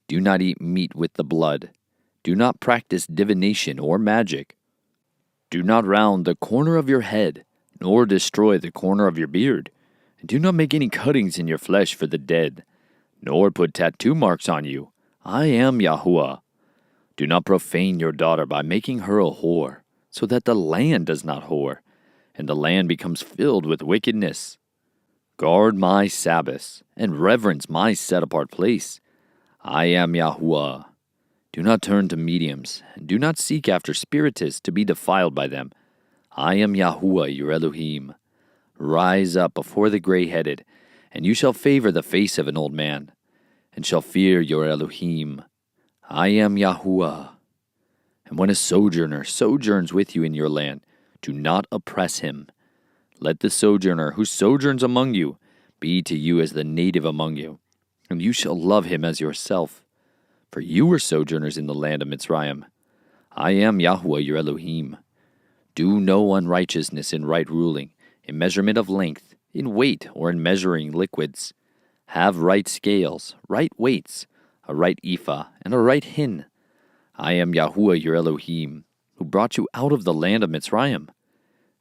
Do not eat meat with the blood. Do not practice divination or magic. Do not round the corner of your head, nor destroy the corner of your beard. And do not make any cuttings in your flesh for the dead, nor put tattoo marks on you. I am Yahuwah. Do not profane your daughter by making her a whore, so that the land does not whore, and the land becomes filled with wickedness. Guard my Sabbaths, and reverence my set-apart place. I am Yahuwah. Do not turn to mediums, and do not seek after spiritists to be defiled by them. I am Yahuwah your Elohim. Rise up before the gray-headed, and you shall favor the face of an old man, and shall fear your Elohim. I am Yahuwah. And when a sojourner sojourns with you in your land, do not oppress him. Let the sojourner who sojourns among you be to you as the native among you, and you shall love him as yourself. For you were sojourners in the land of Mitzrayim. I am Yahuwah your Elohim. Do no unrighteousness in right ruling, in measurement of length, in weight, or in measuring liquids. Have right scales, right weights, a right ephah, and a right hin. I am Yahuwah your Elohim, who brought you out of the land of Mitzrayim.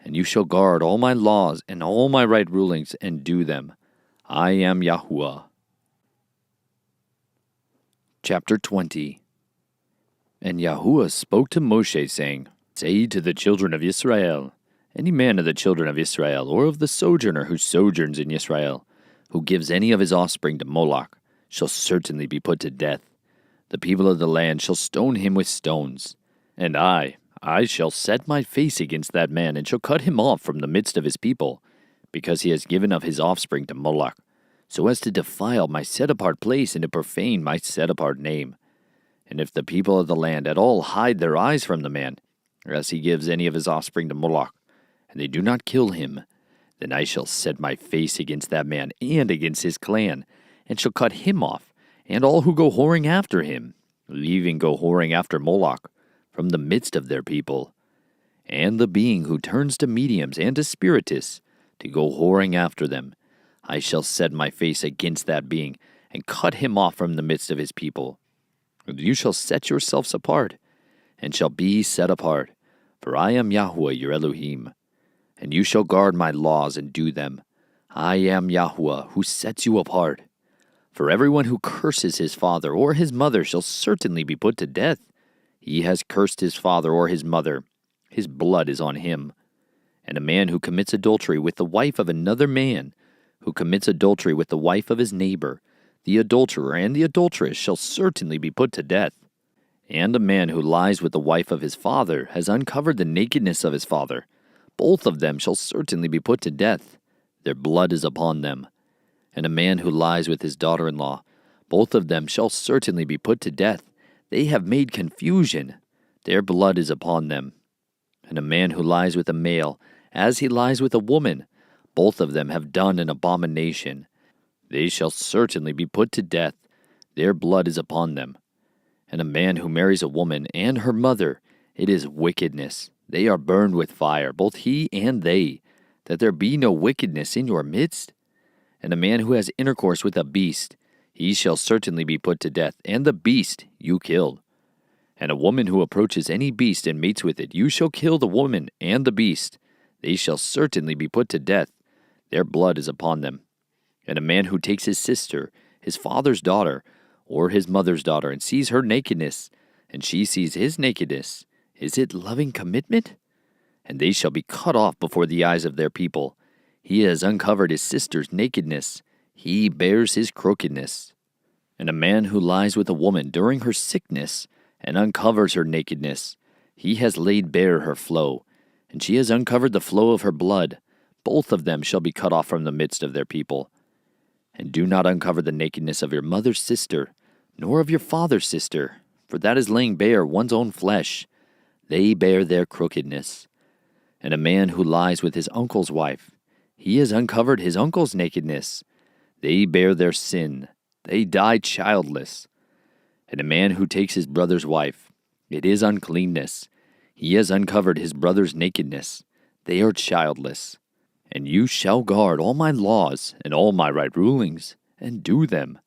And you shall guard all my laws and all my right rulings, and do them. I am Yahuwah. Chapter 20. And Yahuwah spoke to Moshe, saying, Say to the children of Israel, any man of the children of Israel, or of the sojourner who sojourns in Israel, who gives any of his offspring to Moloch, shall certainly be put to death. The people of the land shall stone him with stones. And I shall set my face against that man, and shall cut him off from the midst of his people, because he has given of his offspring to Moloch, so as to defile my set-apart place and to profane my set-apart name. And if the people of the land at all hide their eyes from the man, as he gives any of his offspring to Moloch, and they do not kill him, then I shall set my face against that man and against his clan, and shall cut him off, and all who go whoring after him, leaving go whoring after Moloch, from the midst of their people. And the being who turns to mediums and to spiritists, to go whoring after them, I shall set my face against that being, and cut him off from the midst of his people. And you shall set yourselves apart, and shall be set apart, for I am Yahuwah your Elohim. And you shall guard my laws and do them. I am Yahuwah who sets you apart. For everyone who curses his father or his mother shall certainly be put to death. He has cursed his father or his mother. His blood is on him. And a man who commits adultery with the wife of another man, who commits adultery with the wife of his neighbor, the adulterer and the adulteress shall certainly be put to death. And a man who lies with the wife of his father has uncovered the nakedness of his father. Both of them shall certainly be put to death. Their blood is upon them. And a man who lies with his daughter-in-law, both of them shall certainly be put to death. They have made confusion. Their blood is upon them. And a man who lies with a male, as he lies with a woman, both of them have done an abomination. They shall certainly be put to death. Their blood is upon them. And a man who marries a woman and her mother, it is wickedness. They are burned with fire, both he and they, that there be no wickedness in your midst. And a man who has intercourse with a beast, he shall certainly be put to death, and the beast you killed. And a woman who approaches any beast and mates with it, you shall kill the woman and the beast. They shall certainly be put to death. Their blood is upon them. And a man who takes his sister, his father's daughter, or his mother's daughter, and sees her nakedness, and she sees his nakedness, is it loving commitment? And they shall be cut off before the eyes of their people. He has uncovered his sister's nakedness. He bears his crookedness. And a man who lies with a woman during her sickness, and uncovers her nakedness, he has laid bare her flow, and she has uncovered the flow of her blood. Both of them shall be cut off from the midst of their people. And do not uncover the nakedness of your mother's sister, nor of your father's sister, for that is laying bare one's own flesh. They bear their crookedness. And a man who lies with his uncle's wife, he has uncovered his uncle's nakedness. They bear their sin. They die childless. And a man who takes his brother's wife, it is uncleanness. He has uncovered his brother's nakedness. They are childless. And you shall guard all my laws and all my right rulings, and do them,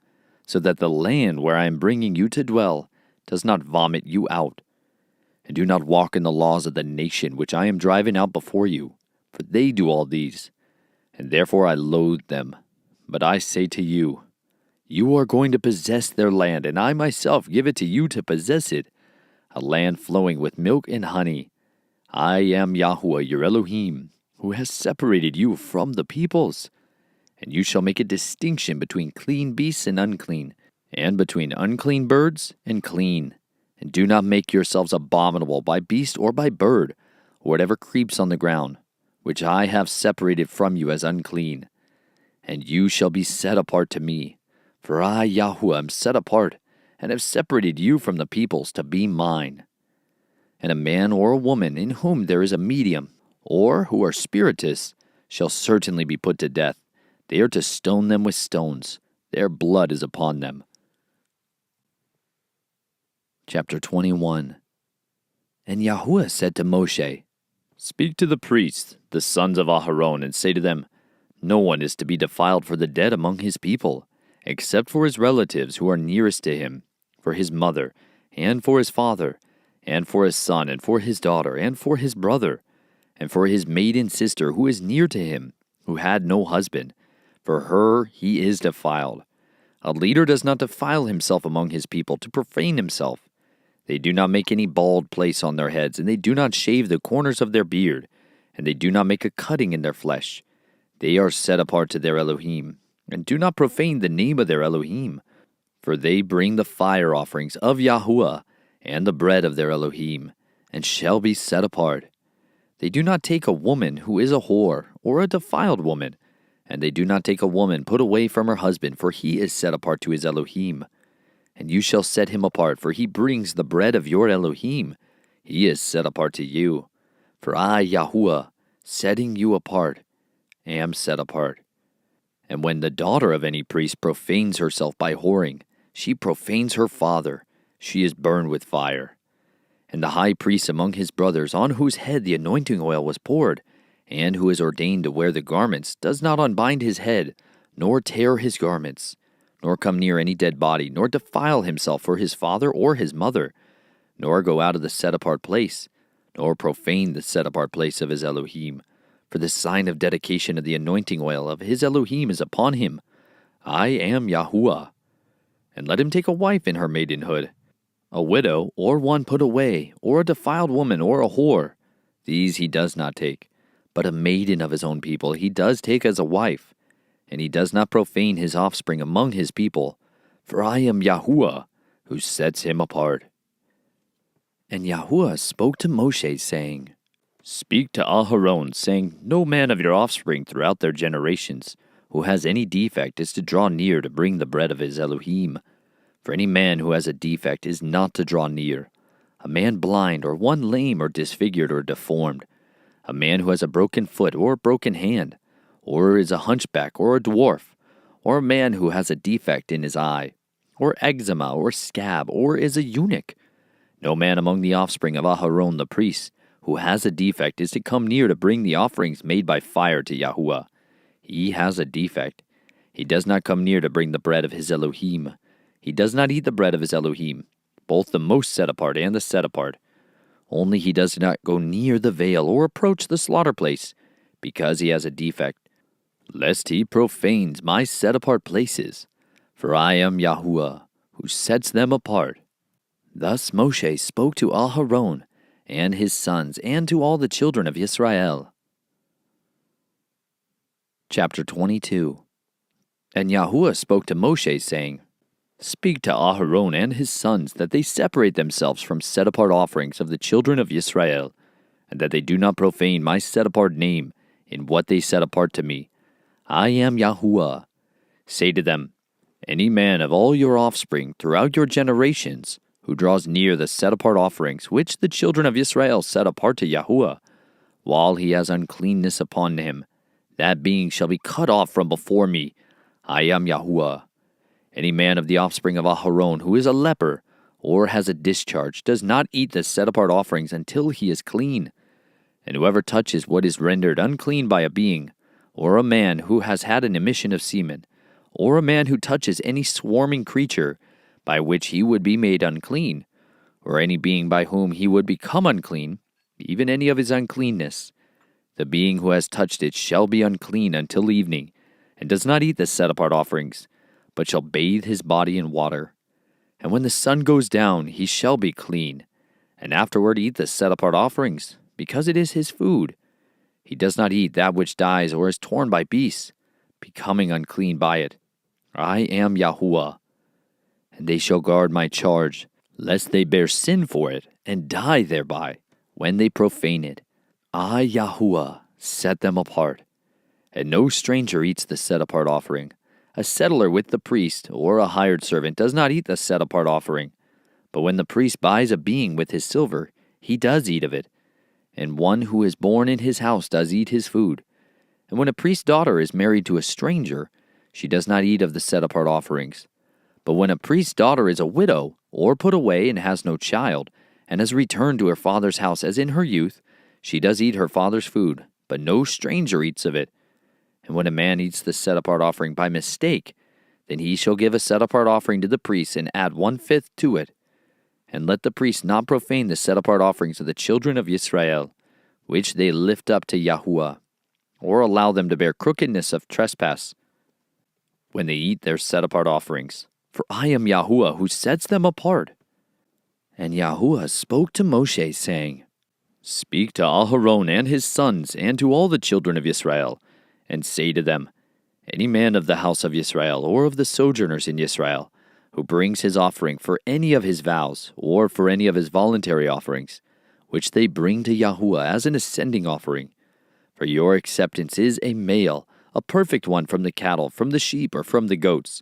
so that the land where I am bringing you to dwell does not vomit you out. And do not walk in the laws of the nation which I am driving out before you, for they do all these, and therefore I loathe them. But I say to you, you are going to possess their land, and I myself give it to you to possess it, a land flowing with milk and honey. I am Yahweh your Elohim, who has separated you from the peoples. And you shall make a distinction between clean beasts and unclean, and between unclean birds and clean. And do not make yourselves abominable by beast or by bird, or whatever creeps on the ground, which I have separated from you as unclean. And you shall be set apart to me, for I, Yahweh, am set apart, and have separated you from the peoples to be mine. And a man or a woman in whom there is a medium, or who are spiritists, shall certainly be put to death. They are to stone them with stones. Their blood is upon them. Chapter 21. And Yahuwah said to Moshe, Speak to the priests, the sons of Aharon, and say to them, No one is to be defiled for the dead among his people, except for his relatives who are nearest to him, for his mother, and for his father, and for his son, and for his daughter, and for his brother, and for his maiden sister who is near to him, who had no husband. For her he is defiled. A leader does not defile himself among his people to profane himself. They do not make any bald place on their heads, and they do not shave the corners of their beard, and they do not make a cutting in their flesh. They are set apart to their Elohim, and do not profane the name of their Elohim, for they bring the fire offerings of Yahuwah and the bread of their Elohim, and shall be set apart. They do not take a woman who is a whore, or a defiled woman, and they do not take a woman put away from her husband, for he is set apart to his Elohim. And you shall set him apart, for he brings the bread of your Elohim. He is set apart to you. For I, Yahuwah, setting you apart, am set apart. And when the daughter of any priest profanes herself by whoring, she profanes her father. She is burned with fire. And the high priest among his brothers, on whose head the anointing oil was poured, and who is ordained to wear the garments, does not unbind his head, nor tear his garments, nor come near any dead body, nor defile himself for his father or his mother, nor go out of the set-apart place, nor profane the set-apart place of his Elohim. For the sign of dedication of the anointing oil of his Elohim is upon him. I am Yahuwah. And let him take a wife in her maidenhood, a widow, or one put away, or a defiled woman, or a whore. These he does not take, but a maiden of his own people he does take as a wife. And he does not profane his offspring among his people, for I am Yahuwah, who sets him apart. And Yahuwah spoke to Moshe, saying, Speak to Aharon, saying, No man of your offspring throughout their generations, who has any defect, is to draw near to bring the bread of his Elohim. For any man who has a defect is not to draw near, a man blind, or one lame, or disfigured, or deformed, a man who has a broken foot, or a broken hand, or is a hunchback, or a dwarf, or a man who has a defect in his eye, or eczema, or scab, or is a eunuch. No man among the offspring of Aharon the priest, who has a defect, is to come near to bring the offerings made by fire to Yahuwah. He has a defect. He does not come near to bring the bread of his Elohim. He does not eat the bread of his Elohim, both the most set apart and the set apart. Only he does not go near the veil or approach the slaughter place, because he has a defect. lest he profanes my set-apart places, for I am Yahuwah, who sets them apart. Thus Moshe spoke to Aharon and his sons, and to all the children of Israel. Chapter 22. And Yahuwah spoke to Moshe, saying, Speak to Aharon and his sons, that they separate themselves from set-apart offerings of the children of Israel, and that they do not profane my set-apart name in what they set apart to me. I am Yahuwah. Say to them, Any man of all your offspring throughout your generations who draws near the set-apart offerings which the children of Israel set apart to Yahuwah, while he has uncleanness upon him, that being shall be cut off from before me. I am Yahuwah. Any man of the offspring of Aharon who is a leper or has a discharge does not eat the set-apart offerings until he is clean. And whoever touches what is rendered unclean by a being, or a man who has had an emission of semen, or a man who touches any swarming creature by which he would be made unclean, or any being by whom he would become unclean, even any of his uncleanness, the being who has touched it shall be unclean until evening, and does not eat the set-apart offerings, but shall bathe his body in water. And when the sun goes down, he shall be clean, and afterward eat the set-apart offerings, because it is his food. He does not eat that which dies or is torn by beasts, becoming unclean by it. I am Yahuwah. And they shall guard my charge, lest they bear sin for it, and die thereby, when they profane it. I, Yahuwah, set them apart. And no stranger eats the set-apart offering. A settler with the priest, or a hired servant, does not eat the set-apart offering. But when the priest buys a being with his silver, he does eat of it. And one who is born in his house does eat his food. And when a priest's daughter is married to a stranger, she does not eat of the set-apart offerings. But when a priest's daughter is a widow, or put away and has no child, and has returned to her father's house as in her youth, she does eat her father's food, but no stranger eats of it. And when a man eats the set-apart offering by mistake, then he shall give a set-apart offering to the priest and add 1/5 to it. And let the priest not profane the set-apart offerings of the children of Israel, which they lift up to Yahuwah, or allow them to bear crookedness of trespass when they eat their set-apart offerings. For I am Yahuwah who sets them apart. And Yahuwah spoke to Moshe, saying, Speak to Aharon and his sons, and to all the children of Israel, and say to them, Any man of the house of Israel, or of the sojourners in Israel, who brings his offering for any of his vows, or for any of his voluntary offerings, which they bring to Yahuwah as an ascending offering, for your acceptance is a male, a perfect one from the cattle, from the sheep, or from the goats.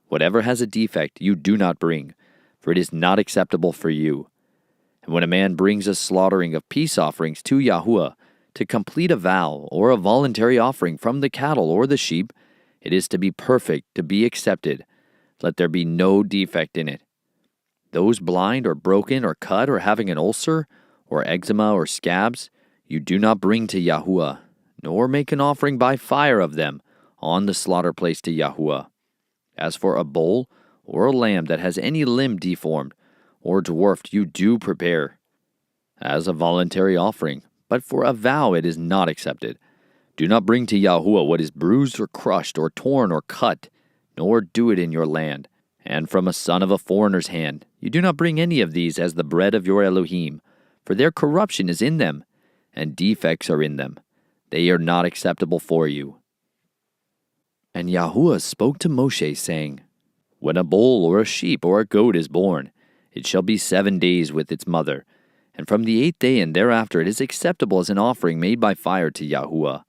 Whatever has a defect you do not bring, for it is not acceptable for you. And when a man brings a slaughtering of peace offerings to Yahuwah, to complete a vow or a voluntary offering from the cattle or the sheep, it is to be perfect, to be accepted. Let there be no defect in it. Those blind or broken or cut or having an ulcer or eczema or scabs, you do not bring to Yahuwah, nor make an offering by fire of them on the slaughter place to Yahuwah. As for a bull or a lamb that has any limb deformed or dwarfed, you do prepare as a voluntary offering, but for a vow it is not accepted. Do not bring to Yahuwah what is bruised or crushed or torn or cut, nor do it in your land. And from a son of a foreigner's hand, you do not bring any of these as the bread of your Elohim, for their corruption is in them, and defects are in them. They are not acceptable for you. And Yahuwah spoke to Moshe, saying, When a bull or a sheep or a goat is born, it shall be 7 days with its mother, and from the 8th day and thereafter it is acceptable as an offering made by fire to Yahuwah.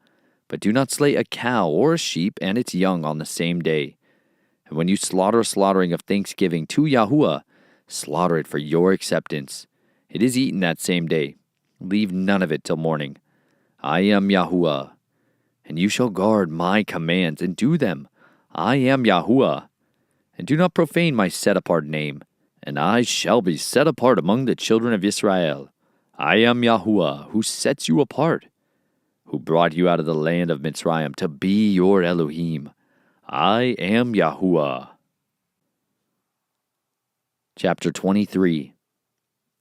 But do not slay a cow or a sheep and its young on the same day. And when you slaughter a slaughtering of thanksgiving to Yahuwah, slaughter it for your acceptance. It is eaten that same day. Leave none of it till morning. I am Yahuwah. And you shall guard my commands and do them. I am Yahuwah. And do not profane my set-apart name. And I shall be set apart among the children of Israel. I am Yahuwah, who sets you apart, who brought you out of the land of Mitzrayim to be your Elohim. I am Yahuwah. Chapter 23.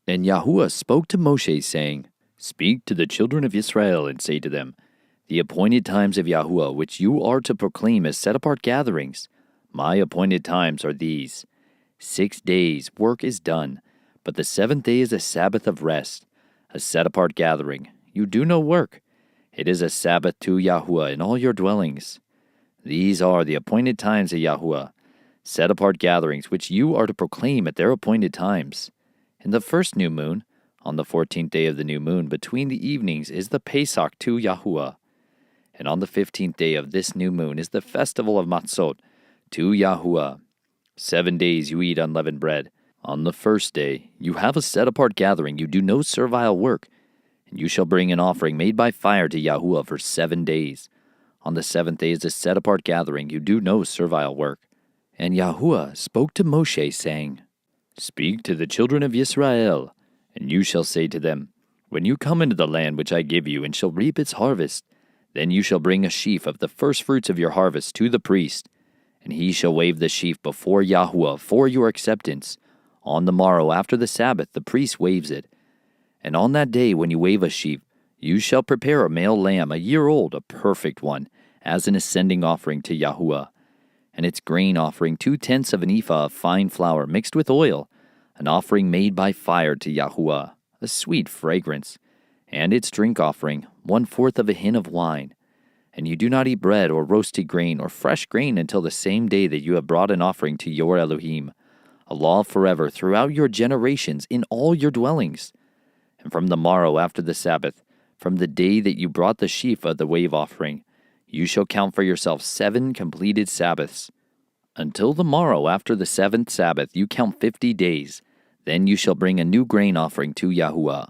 And Yahuwah spoke to Moshe, saying, Speak to the children of Israel, and say to them, The appointed times of Yahuwah, which you are to proclaim as set-apart gatherings, my appointed times are these. 6 days work is done, but the 7th day is a Sabbath of rest, a set-apart gathering. You do no work. It is a Sabbath to Yahuwah in all your dwellings. These are the appointed times of Yahuwah, set-apart gatherings, which you are to proclaim at their appointed times. In the first new moon, on the 14th day of the new moon, between the evenings, is the Pesach to Yahuwah. And on the 15th day of this new moon is the festival of Matzot to Yahuwah. 7 days you eat unleavened bread. On the first day you have a set-apart gathering. You do no servile work. And you shall bring an offering made by fire to Yahuwah for 7 days. On the 7th day is a set-apart gathering. You do no servile work. And Yahuwah spoke to Moshe, saying, Speak to the children of Israel, and you shall say to them, When you come into the land which I give you, and shall reap its harvest, then you shall bring a sheaf of the firstfruits of your harvest to the priest, and he shall wave the sheaf before Yahuwah for your acceptance. On the morrow after the Sabbath the priest waves it. And on that day when you wave a sheaf, you shall prepare a male lamb, a year old, a perfect one, as an ascending offering to Yahuwah. And its grain offering 2/10 of an ephah of fine flour mixed with oil, an offering made by fire to Yahuwah, a sweet fragrance. And its drink offering 1/4 of a hin of wine. And you do not eat bread or roasted grain or fresh grain until the same day that you have brought an offering to your Elohim, a law forever throughout your generations in all your dwellings. And from the morrow after the Sabbath, from the day that you brought the sheaf of the wave offering, you shall count for yourself 7 completed Sabbaths. Until the morrow after the 7th Sabbath you count 50 days. Then you shall bring a new grain offering to Yahuwah.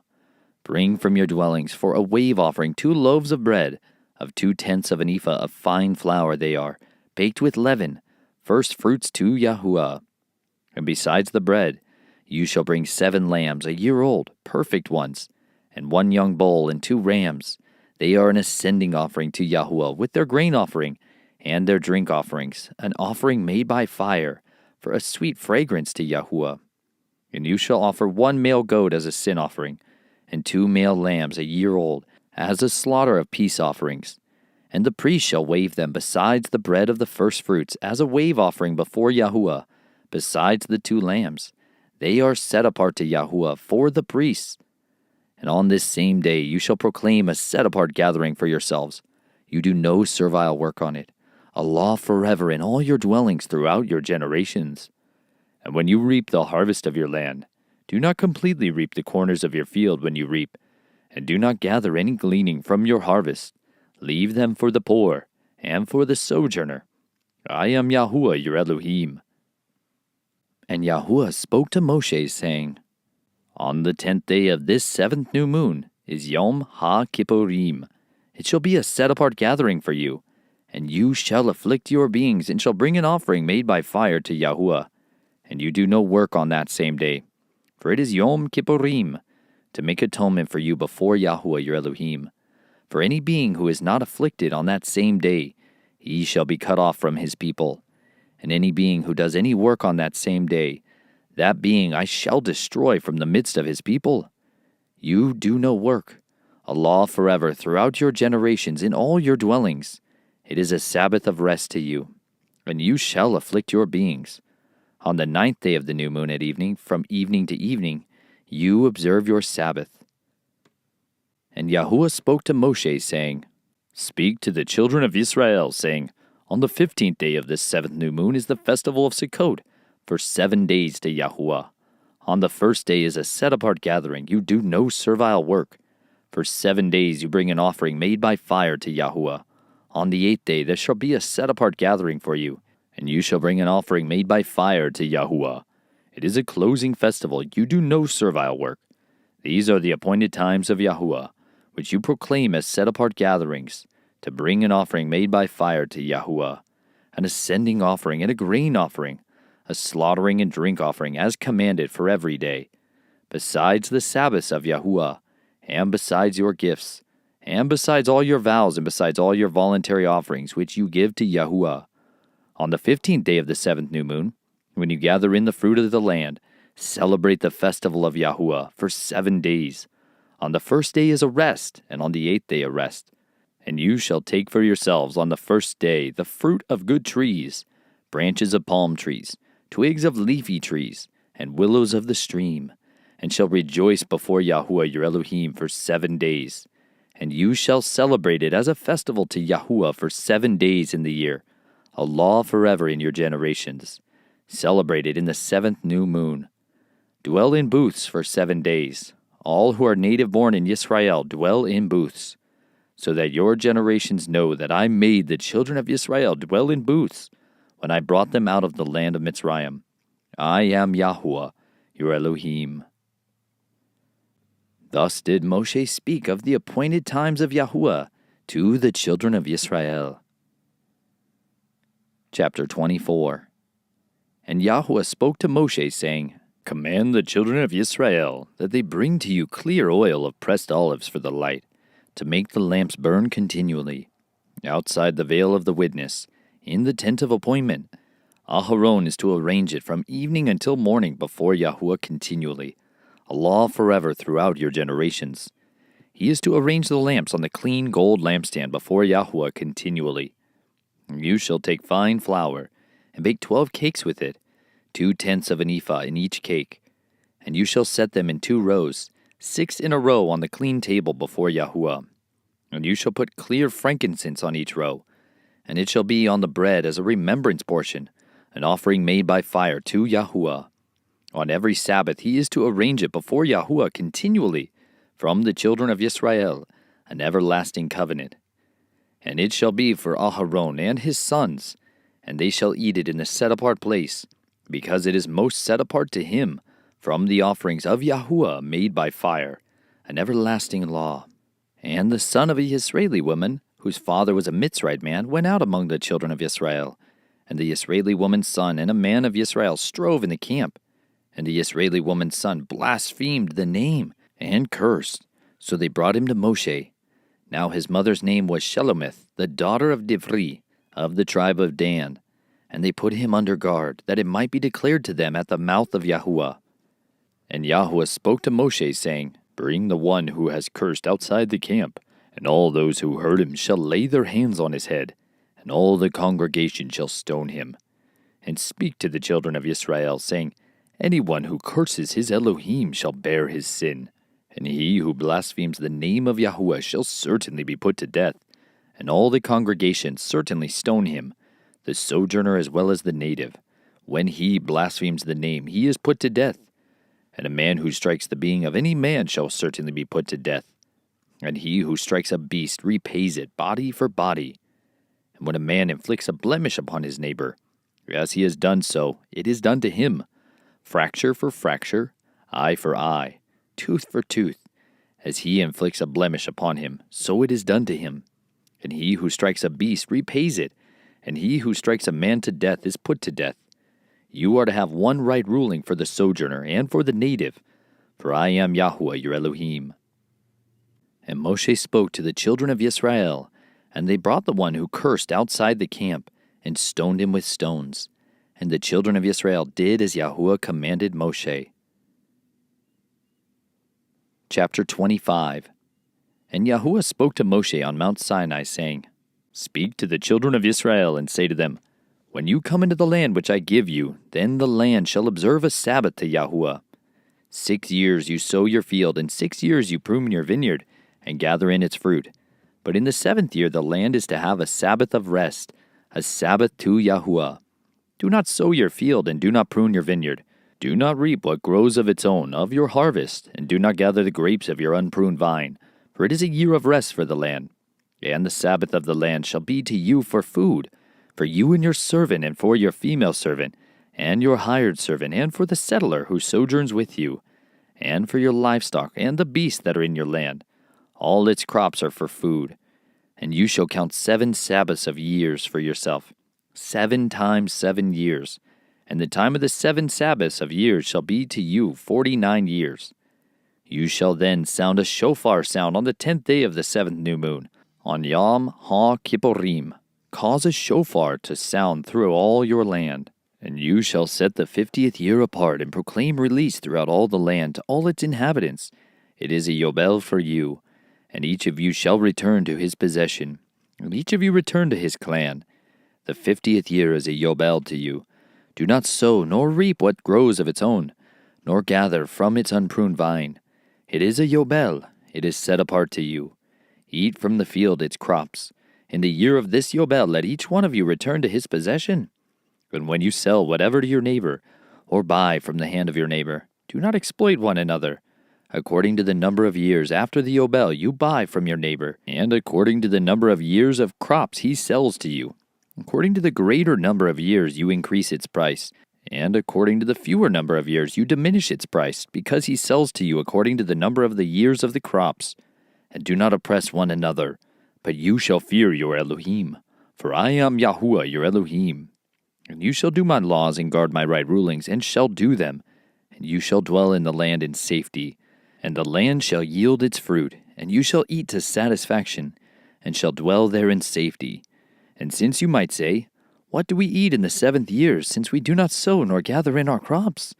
Bring from your dwellings for a wave offering 2 loaves of bread, of 2/10 of an ephah of fine flour they are, baked with leaven, first fruits to Yahuwah. And besides the bread, you shall bring 7 lambs, a year old, perfect ones, and 1 young bull and 2 rams. They are an ascending offering to Yahuwah with their grain offering and their drink offerings, an offering made by fire, for a sweet fragrance to Yahuwah. And you shall offer 1 male goat as a sin offering, and 2 male lambs, a year old, as a slaughter of peace offerings. And the priest shall wave them besides the bread of the firstfruits as a wave offering before Yahuwah, besides the 2 lambs. They are set apart to Yahuwah for the priests. And on this same day you shall proclaim a set-apart gathering for yourselves. You do no servile work on it, a law forever in all your dwellings throughout your generations. And when you reap the harvest of your land, do not completely reap the corners of your field when you reap, and do not gather any gleaning from your harvest. Leave them for the poor and for the sojourner. I am Yahuwah your Elohim. And Yahuwah spoke to Moshe, saying, On the 10th day of this 7th new moon is Yom HaKippurim. It shall be a set-apart gathering for you, and you shall afflict your beings, and shall bring an offering made by fire to Yahuwah. And you do no work on that same day, for it is Yom Kippurim, to make atonement for you before Yahuwah your Elohim. For any being who is not afflicted on that same day, he shall be cut off from his people. And any being who does any work on that same day, that being I shall destroy from the midst of his people. You do no work, a law forever throughout your generations in all your dwellings. It is a Sabbath of rest to you, and you shall afflict your beings. On the 9th day of the new moon at evening, from evening to evening, you observe your Sabbath. And Yahuwah spoke to Moshe, saying, Speak to the children of Israel, saying, On the 15th day of this 7th new moon is the festival of Sukkot, for 7 days to Yahuwah. On the first day is a set-apart gathering. You do no servile work. For 7 days you bring an offering made by fire to Yahuwah. On the 8th day there shall be a set-apart gathering for you, and you shall bring an offering made by fire to Yahuwah. It is a closing festival. You do no servile work. These are the appointed times of Yahuwah, which you proclaim as set-apart gatherings, to bring an offering made by fire to Yahuwah, an ascending offering and a grain offering, a slaughtering and drink offering as commanded for every day, besides the Sabbaths of Yahuwah, and besides your gifts, and besides all your vows, and besides all your voluntary offerings which you give to Yahuwah. On the 15th day of the 7th new moon, when you gather in the fruit of the land, celebrate the festival of Yahuwah for 7 days. On the first day is a rest, and on the 8th day a rest. And you shall take for yourselves on the first day the fruit of good trees, branches of palm trees, twigs of leafy trees, and willows of the stream, and shall rejoice before Yahuwah your Elohim for 7 days. And you shall celebrate it as a festival to Yahuwah for 7 days in the year, a law forever in your generations. Celebrate it in the 7th new moon. Dwell in booths for 7 days. All who are native born in Israel dwell in booths, so that your generations know that I made the children of Israel dwell in booths when I brought them out of the land of Mitzrayim. I am Yahuwah, your Elohim. Thus did Moshe speak of the appointed times of Yahuwah to the children of Israel. Chapter 24. And Yahuwah spoke to Moshe, saying, Command the children of Israel that they bring to you clear oil of pressed olives for the light, to make the lamps burn continually. Outside the veil of the witness, in the tent of appointment, Aharon is to arrange it from evening until morning before Yahuwah continually, a law forever throughout your generations. He is to arrange the lamps on the clean gold lampstand before Yahuwah continually. You shall take fine flour, and bake 12 cakes with it, 2/10 of an ephah in each cake. And you shall set them in 2 rows, 6 in a row on the clean table before Yahuwah. And you shall put clear frankincense on each row, and it shall be on the bread as a remembrance portion, an offering made by fire to Yahuwah. On every Sabbath he is to arrange it before Yahuwah continually, from the children of Israel, an everlasting covenant. And it shall be for Aharon and his sons, and they shall eat it in the set-apart place, because it is most set apart to him, from the offerings of Yahuwah made by fire, an everlasting law. And the son of a Israeli woman, whose father was a Mitzrite man, went out among the children of Israel. And the Israeli woman's son and a man of Israel strove in the camp. And the Israeli woman's son blasphemed the name, and cursed. So they brought him to Moshe. Now his mother's name was Shelomith, the daughter of Divri, of the tribe of Dan. And they put him under guard, that it might be declared to them at the mouth of Yahuwah. And Yahuwah spoke to Moshe, saying, Bring the one who has cursed outside the camp, and all those who heard him shall lay their hands on his head, and all the congregation shall stone him. And speak to the children of Israel, saying, Anyone who curses his Elohim shall bear his sin, and he who blasphemes the name of Yahuwah shall certainly be put to death, and all the congregation certainly stone him, the sojourner as well as the native. When he blasphemes the name, he is put to death. And a man who strikes the being of any man shall certainly be put to death. And he who strikes a beast repays it body for body. And when a man inflicts a blemish upon his neighbor, as he has done so, it is done to him. Fracture for fracture, eye for eye, tooth for tooth. As he inflicts a blemish upon him, so it is done to him. And he who strikes a beast repays it, and he who strikes a man to death is put to death. You are to have one right ruling for the sojourner and for the native, for I am Yahuwah your Elohim. And Moshe spoke to the children of Israel, and they brought the one who cursed outside the camp, and stoned him with stones. And the children of Israel did as Yahuwah commanded Moshe. Chapter 25. And Yahuwah spoke to Moshe on Mount Sinai, saying, Speak to the children of Israel, and say to them, When you come into the land which I give you, then the land shall observe a Sabbath to Yahuwah. 6 years you sow your field, and 6 years you prune your vineyard, and gather in its fruit. But in the 7th year the land is to have a Sabbath of rest, a Sabbath to Yahuwah. Do not sow your field, and do not prune your vineyard. Do not reap what grows of its own of your harvest, and do not gather the grapes of your unpruned vine, for it is a year of rest for the land. And the Sabbath of the land shall be to you for food, for you and your servant, and for your female servant, and your hired servant, and for the settler who sojourns with you, and for your livestock, and the beasts that are in your land. All its crops are for food. And you shall count 7 Sabbaths of years for yourself, 7 times 7 years. And the time of the 7 Sabbaths of years shall be to you 49 years. You shall then sound a shofar sound on the 10th day of the 7th new moon, on Yom HaKippurim. Cause a shofar to sound through all your land. And you shall set the 50th year apart, and proclaim release throughout all the land to all its inhabitants. It is a Yobel for you. And each of you shall return to his possession, and each of you return to his clan. The 50th year is a Yobel to you. Do not sow nor reap what grows of its own, nor gather from its unpruned vine. It is a Yobel, it is set apart to you. Eat from the field its crops. In the year of this Yobel let each one of you return to his possession. And when you sell whatever to your neighbor, or buy from the hand of your neighbor, do not exploit one another. According to the number of years after the Yobel you buy from your neighbor, and according to the number of years of crops he sells to you. According to the greater number of years you increase its price, and according to the fewer number of years you diminish its price, because he sells to you according to the number of the years of the crops. And do not oppress one another, but you shall fear your Elohim, for I am Yahuwah your Elohim. And you shall do my laws and guard my right rulings, and shall do them. And you shall dwell in the land in safety, and the land shall yield its fruit, and you shall eat to satisfaction, and shall dwell there in safety. And since you might say, What do we eat in the 7th year, since we do not sow nor gather in our crops?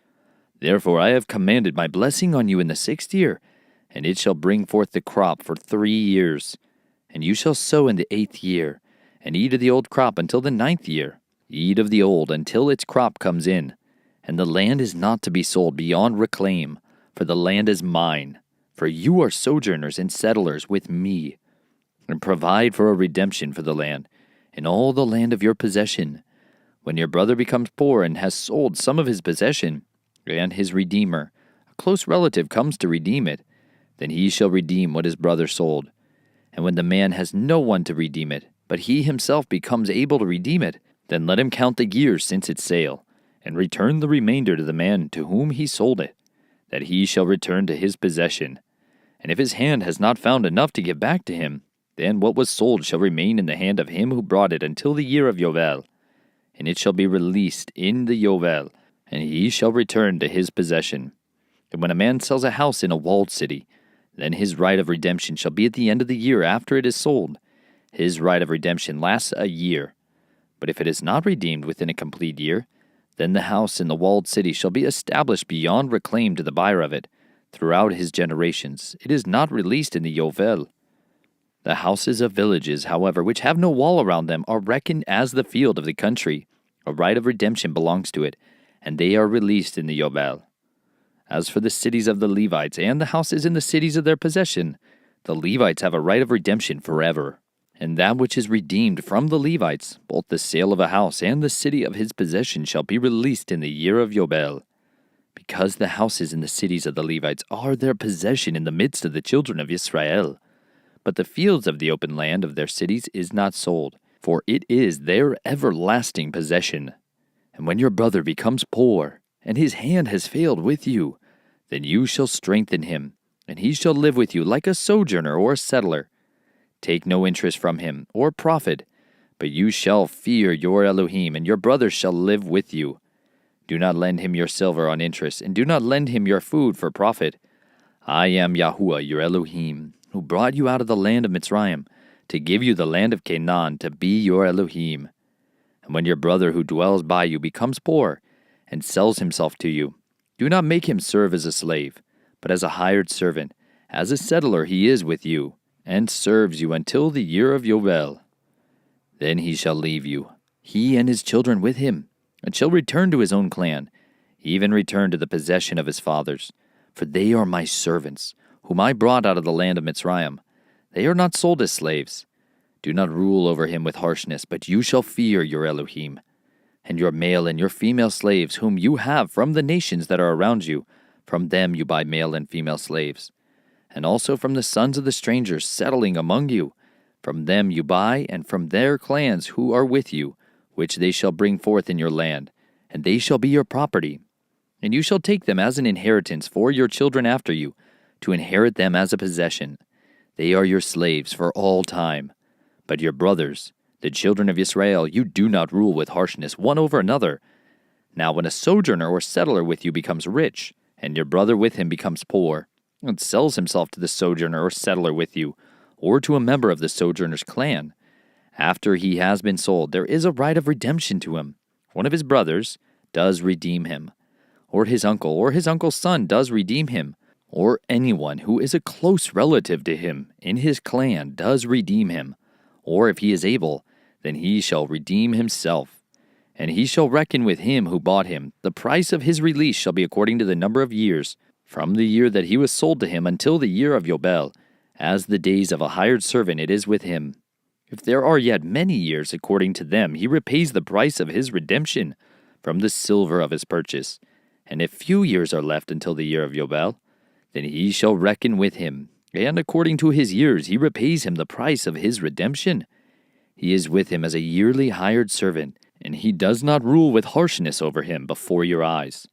Therefore I have commanded my blessing on you in the 6th year, and it shall bring forth the crop for 3 years. And you shall sow in the 8th year, and eat of the old crop until the 9th year. Eat of the old until its crop comes in. And the land is not to be sold beyond reclaim, for the land is mine. For you are sojourners and settlers with me. And provide for a redemption for the land, in all the land of your possession. When your brother becomes poor and has sold some of his possession, and his redeemer, a close relative, comes to redeem it, then he shall redeem what his brother sold. And when the man has no one to redeem it, but he himself becomes able to redeem it, then let him count the years since its sale, and return the remainder to the man to whom he sold it, that he shall return to his possession. And if his hand has not found enough to give back to him, then what was sold shall remain in the hand of him who brought it until the year of Yobel. And it shall be released in the Yobel, and he shall return to his possession. And when a man sells a house in a walled city, then his right of redemption shall be at the end of the year after it is sold. His right of redemption lasts a year. But if it is not redeemed within a complete year, then the house in the walled city shall be established beyond reclaim to the buyer of it. Throughout his generations, it is not released in the Yovel. The houses of villages, however, which have no wall around them, are reckoned as the field of the country. A right of redemption belongs to it, and they are released in the Yobel. As for the cities of the Levites and the houses in the cities of their possession, the Levites have a right of redemption forever. And that which is redeemed from the Levites, both the sale of a house and the city of his possession, shall be released in the year of Yobel. Because the houses and the cities of the Levites are their possession in the midst of the children of Israel. But the fields of the open land of their cities is not sold, for it is their everlasting possession. And when your brother becomes poor, and his hand has failed with you, then you shall strengthen him, and he shall live with you like a sojourner or a settler. Take no interest from him, or profit, but you shall fear your Elohim, and your brother shall live with you. Do not lend him your silver on interest, and do not lend him your food for profit. I am Yahuwah your Elohim, who brought you out of the land of Mitzrayim, to give you the land of Canaan, to be your Elohim. And when your brother who dwells by you becomes poor, and sells himself to you, do not make him serve as a slave, but as a hired servant. As a settler he is with you, and serves you until the year of Yobel. Then he shall leave you, he and his children with him, and shall return to his own clan, even return to the possession of his fathers. For they are my servants, whom I brought out of the land of Mitzrayim. They are not sold as slaves. Do not rule over him with harshness, but you shall fear your Elohim. And your male and your female slaves, whom you have from the nations that are around you, from them you buy male and female slaves. And also from the sons of the strangers settling among you, from them you buy, and from their clans who are with you, which they shall bring forth in your land, and they shall be your property. And you shall take them as an inheritance for your children after you, to inherit them as a possession. They are your slaves for all time. But your brothers, the children of Israel, you do not rule with harshness one over another. Now when a sojourner or settler with you becomes rich, and your brother with him becomes poor, and sells himself to the sojourner or settler with you, or to a member of the sojourner's clan, after he has been sold, there is a right of redemption to him. One of his brothers does redeem him, or his uncle's son does redeem him, or anyone who is a close relative to him in his clan does redeem him, or if he is able, then he shall redeem himself. And he shall reckon with him who bought him. The price of his release shall be according to the number of years, from the year that he was sold to him until the year of Yobel. As the days of a hired servant it is with him. If there are yet many years according to them, he repays the price of his redemption from the silver of his purchase. And if few years are left until the year of Yobel, then he shall reckon with him, and according to his years he repays him the price of his redemption. He is with him as a yearly hired servant, and he does not rule with harshness over him before your eyes.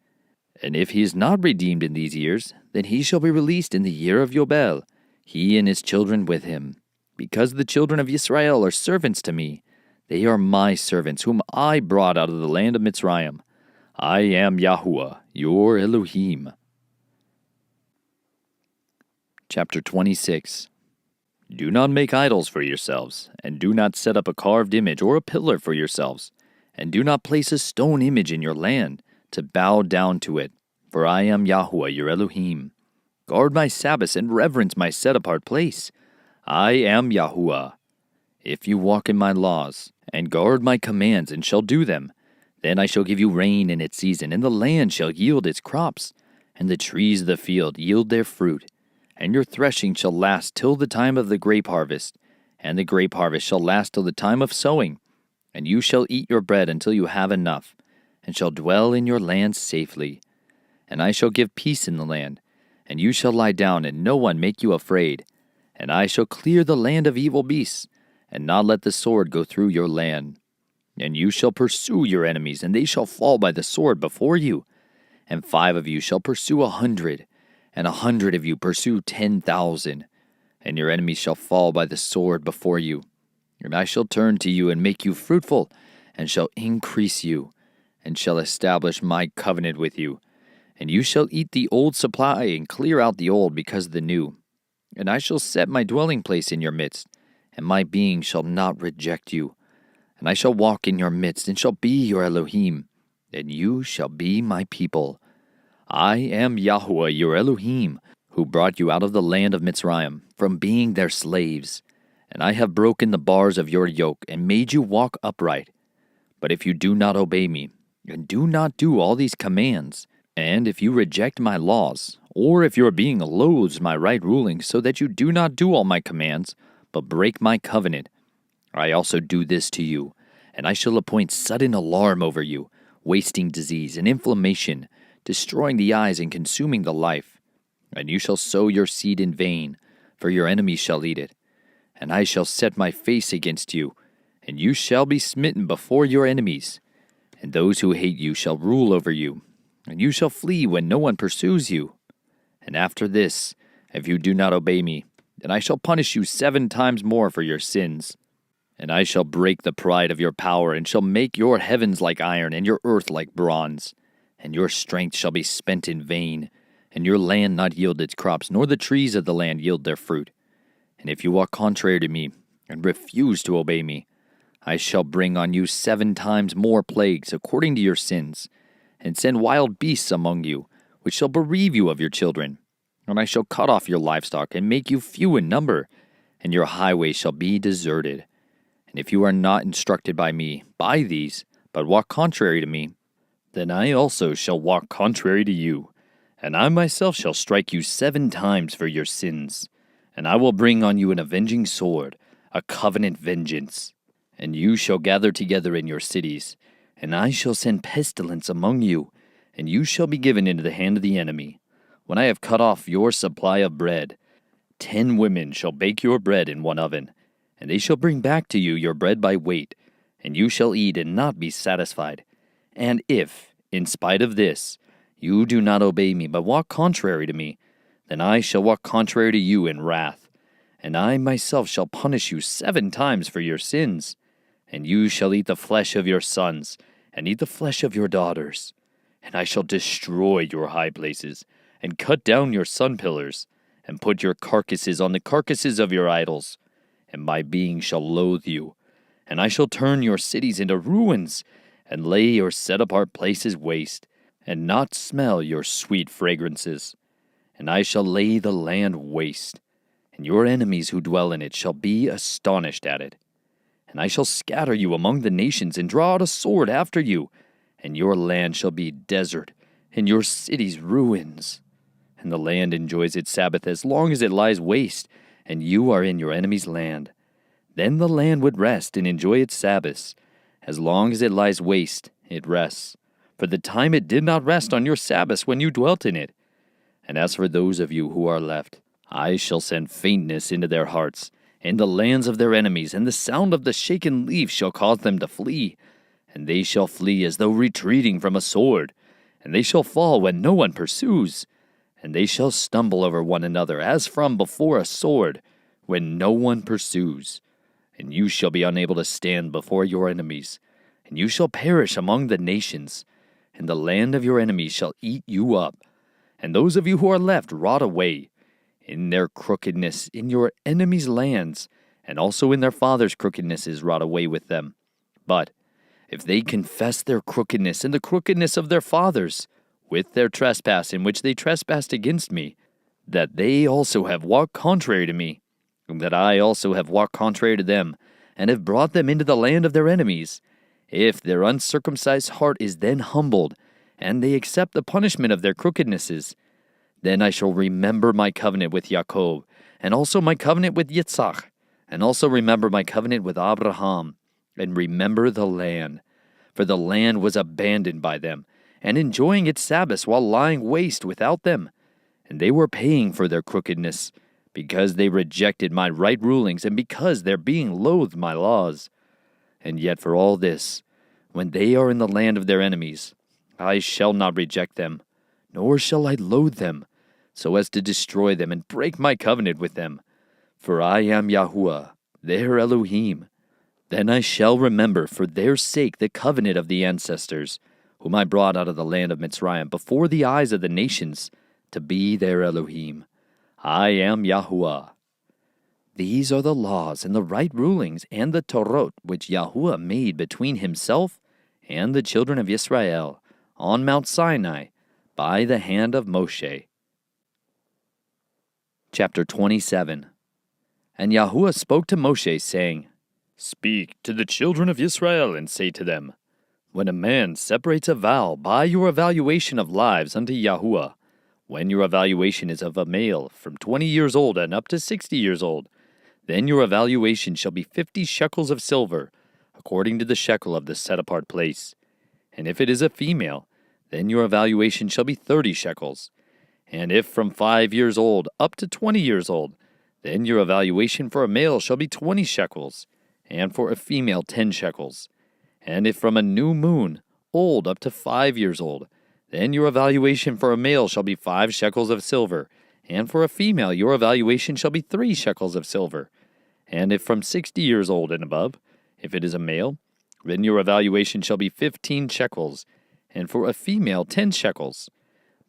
And if he is not redeemed in these years, then he shall be released in the year of Yobel, he and his children with him. Because the children of Israel are servants to me, they are my servants, whom I brought out of the land of Mitzrayim. I am Yahuwah, your Elohim. Chapter 26. Do not make idols for yourselves, and do not set up a carved image or a pillar for yourselves, and do not place a stone image in your land to bow down to it, for I am Yahuwah your Elohim. Guard my Sabbaths and reverence my set-apart place. I am Yahuwah. If you walk in my laws, and guard my commands and shall do them, then I shall give you rain in its season, and the land shall yield its crops, and the trees of the field yield their fruit. And your threshing shall last till the time of the grape harvest, and the grape harvest shall last till the time of sowing. And you shall eat your bread until you have enough, and shall dwell in your land safely. And I shall give peace in the land, and you shall lie down, and no one make you afraid. And I shall clear the land of evil beasts, and not let the sword go through your land. And you shall pursue your enemies, and they shall fall by the sword before you. And 5 of you shall pursue 100, and 100 of you pursue 10,000. And your enemies shall fall by the sword before you. And I shall turn to you and make you fruitful, and shall increase you, and shall establish my covenant with you. And you shall eat the old supply, and clear out the old because of the new. And I shall set my dwelling place in your midst, and my being shall not reject you. And I shall walk in your midst, and shall be your Elohim, and you shall be my people. I am Yahuwah your Elohim, who brought you out of the land of Mitzrayim, from being their slaves. And I have broken the bars of your yoke, and made you walk upright. But if you do not obey me, and do not do all these commands, and if you reject my laws, or if your being loathes my right ruling, so that you do not do all my commands, but break my covenant, I also do this to you, and I shall appoint sudden alarm over you, wasting disease and inflammation, destroying the eyes and consuming the life. And you shall sow your seed in vain, for your enemies shall eat it. And I shall set my face against you, and you shall be smitten before your enemies. And those who hate you shall rule over you, and you shall flee when no one pursues you. And after this, if you do not obey me, then I shall punish you 7 times more for your sins. And I shall break the pride of your power, and shall make your heavens like iron, and your earth like bronze. And your strength shall be spent in vain, and your land not yield its crops, nor the trees of the land yield their fruit. And if you walk contrary to me, and refuse to obey me, I shall bring on you 7 times more plagues according to your sins, and send wild beasts among you, which shall bereave you of your children. And I shall cut off your livestock, and make you few in number, and your highways shall be deserted. And if you are not instructed by me by these, but walk contrary to me, then I also shall walk contrary to you, and I myself shall strike you 7 times for your sins. And I will bring on you an avenging sword, a covenant vengeance. And you shall gather together in your cities, and I shall send pestilence among you, and you shall be given into the hand of the enemy. When I have cut off your supply of bread, 10 women shall bake your bread in one oven, and they shall bring back to you your bread by weight, and you shall eat and not be satisfied. And if, in spite of this, you do not obey me, but walk contrary to me, then I shall walk contrary to you in wrath, and I myself shall punish you 7 times for your sins. And you shall eat the flesh of your sons, and eat the flesh of your daughters. And I shall destroy your high places, and cut down your sun pillars, and put your carcasses on the carcasses of your idols. And my being shall loathe you, and I shall turn your cities into ruins, and lay your set-apart places waste, and not smell your sweet fragrances. and I shall lay the land waste, and your enemies who dwell in it shall be astonished at it. And I shall scatter you among the nations, and draw out a sword after you, and your land shall be desert, and your cities ruins. And the land enjoys its Sabbath as long as it lies waste, and you are in your enemy's land. Then the land would rest and enjoy its Sabbaths. As long as it lies waste, it rests. For the time it did not rest on your Sabbaths when you dwelt in it. And as for those of you who are left, I shall send faintness into their hearts, in the lands of their enemies, and the sound of the shaken leaf shall cause them to flee. And they shall flee as though retreating from a sword, and they shall fall when no one pursues. And they shall stumble over one another as from before a sword, when no one pursues. And you shall be unable to stand before your enemies, and you shall perish among the nations, and the land of your enemies shall eat you up, and those of you who are left rot away, in their crookedness in your enemies' lands, and also in their fathers' crookednesses rot away with them. But if they confess their crookedness and the crookedness of their fathers, with their trespass in which they trespassed against me, that they also have walked contrary to me, and that I also have walked contrary to them, and have brought them into the land of their enemies, if their uncircumcised heart is then humbled, and they accept the punishment of their crookednesses, then I shall remember my covenant with Jacob, and also my covenant with Yitzhak, and also remember my covenant with Abraham, and remember the land. For the land was abandoned by them, and enjoying its Sabbaths while lying waste without them. And they were paying for their crookedness, because they rejected my right rulings, and because their being loathed my laws. And yet for all this, when they are in the land of their enemies, I shall not reject them, nor shall I loathe them, so as to destroy them and break my covenant with them. For I am Yahuwah, their Elohim. Then I shall remember for their sake the covenant of the ancestors, whom I brought out of the land of Mitzrayim before the eyes of the nations, to be their Elohim. I am Yahuwah. These are the laws and the right rulings and the Torot which Yahuwah made between himself and the children of Israel on Mount Sinai by the hand of Moshe. Chapter 27. And Yahuwah spoke to Moshe, saying, Speak to the children of Israel, and say to them, When a man separates a vow by your evaluation of lives unto Yahuwah, when your evaluation is of a male from 20 years old and up to 60 years old, then your evaluation shall be 50 shekels of silver, according to the shekel of the set-apart place. And if it is a female, then your evaluation shall be 30 shekels. And if from 5 years old up to 20 years old, then your evaluation for a male shall be 20 shekels, and for a female 10 shekels. And if from a new moon, old up to 5 years old, then your evaluation for a male shall be 5 shekels of silver, and for a female your evaluation shall be 3 shekels of silver. And if from 60 years old and above, if it is a male, then your evaluation shall be 15 shekels, and for a female 10 shekels.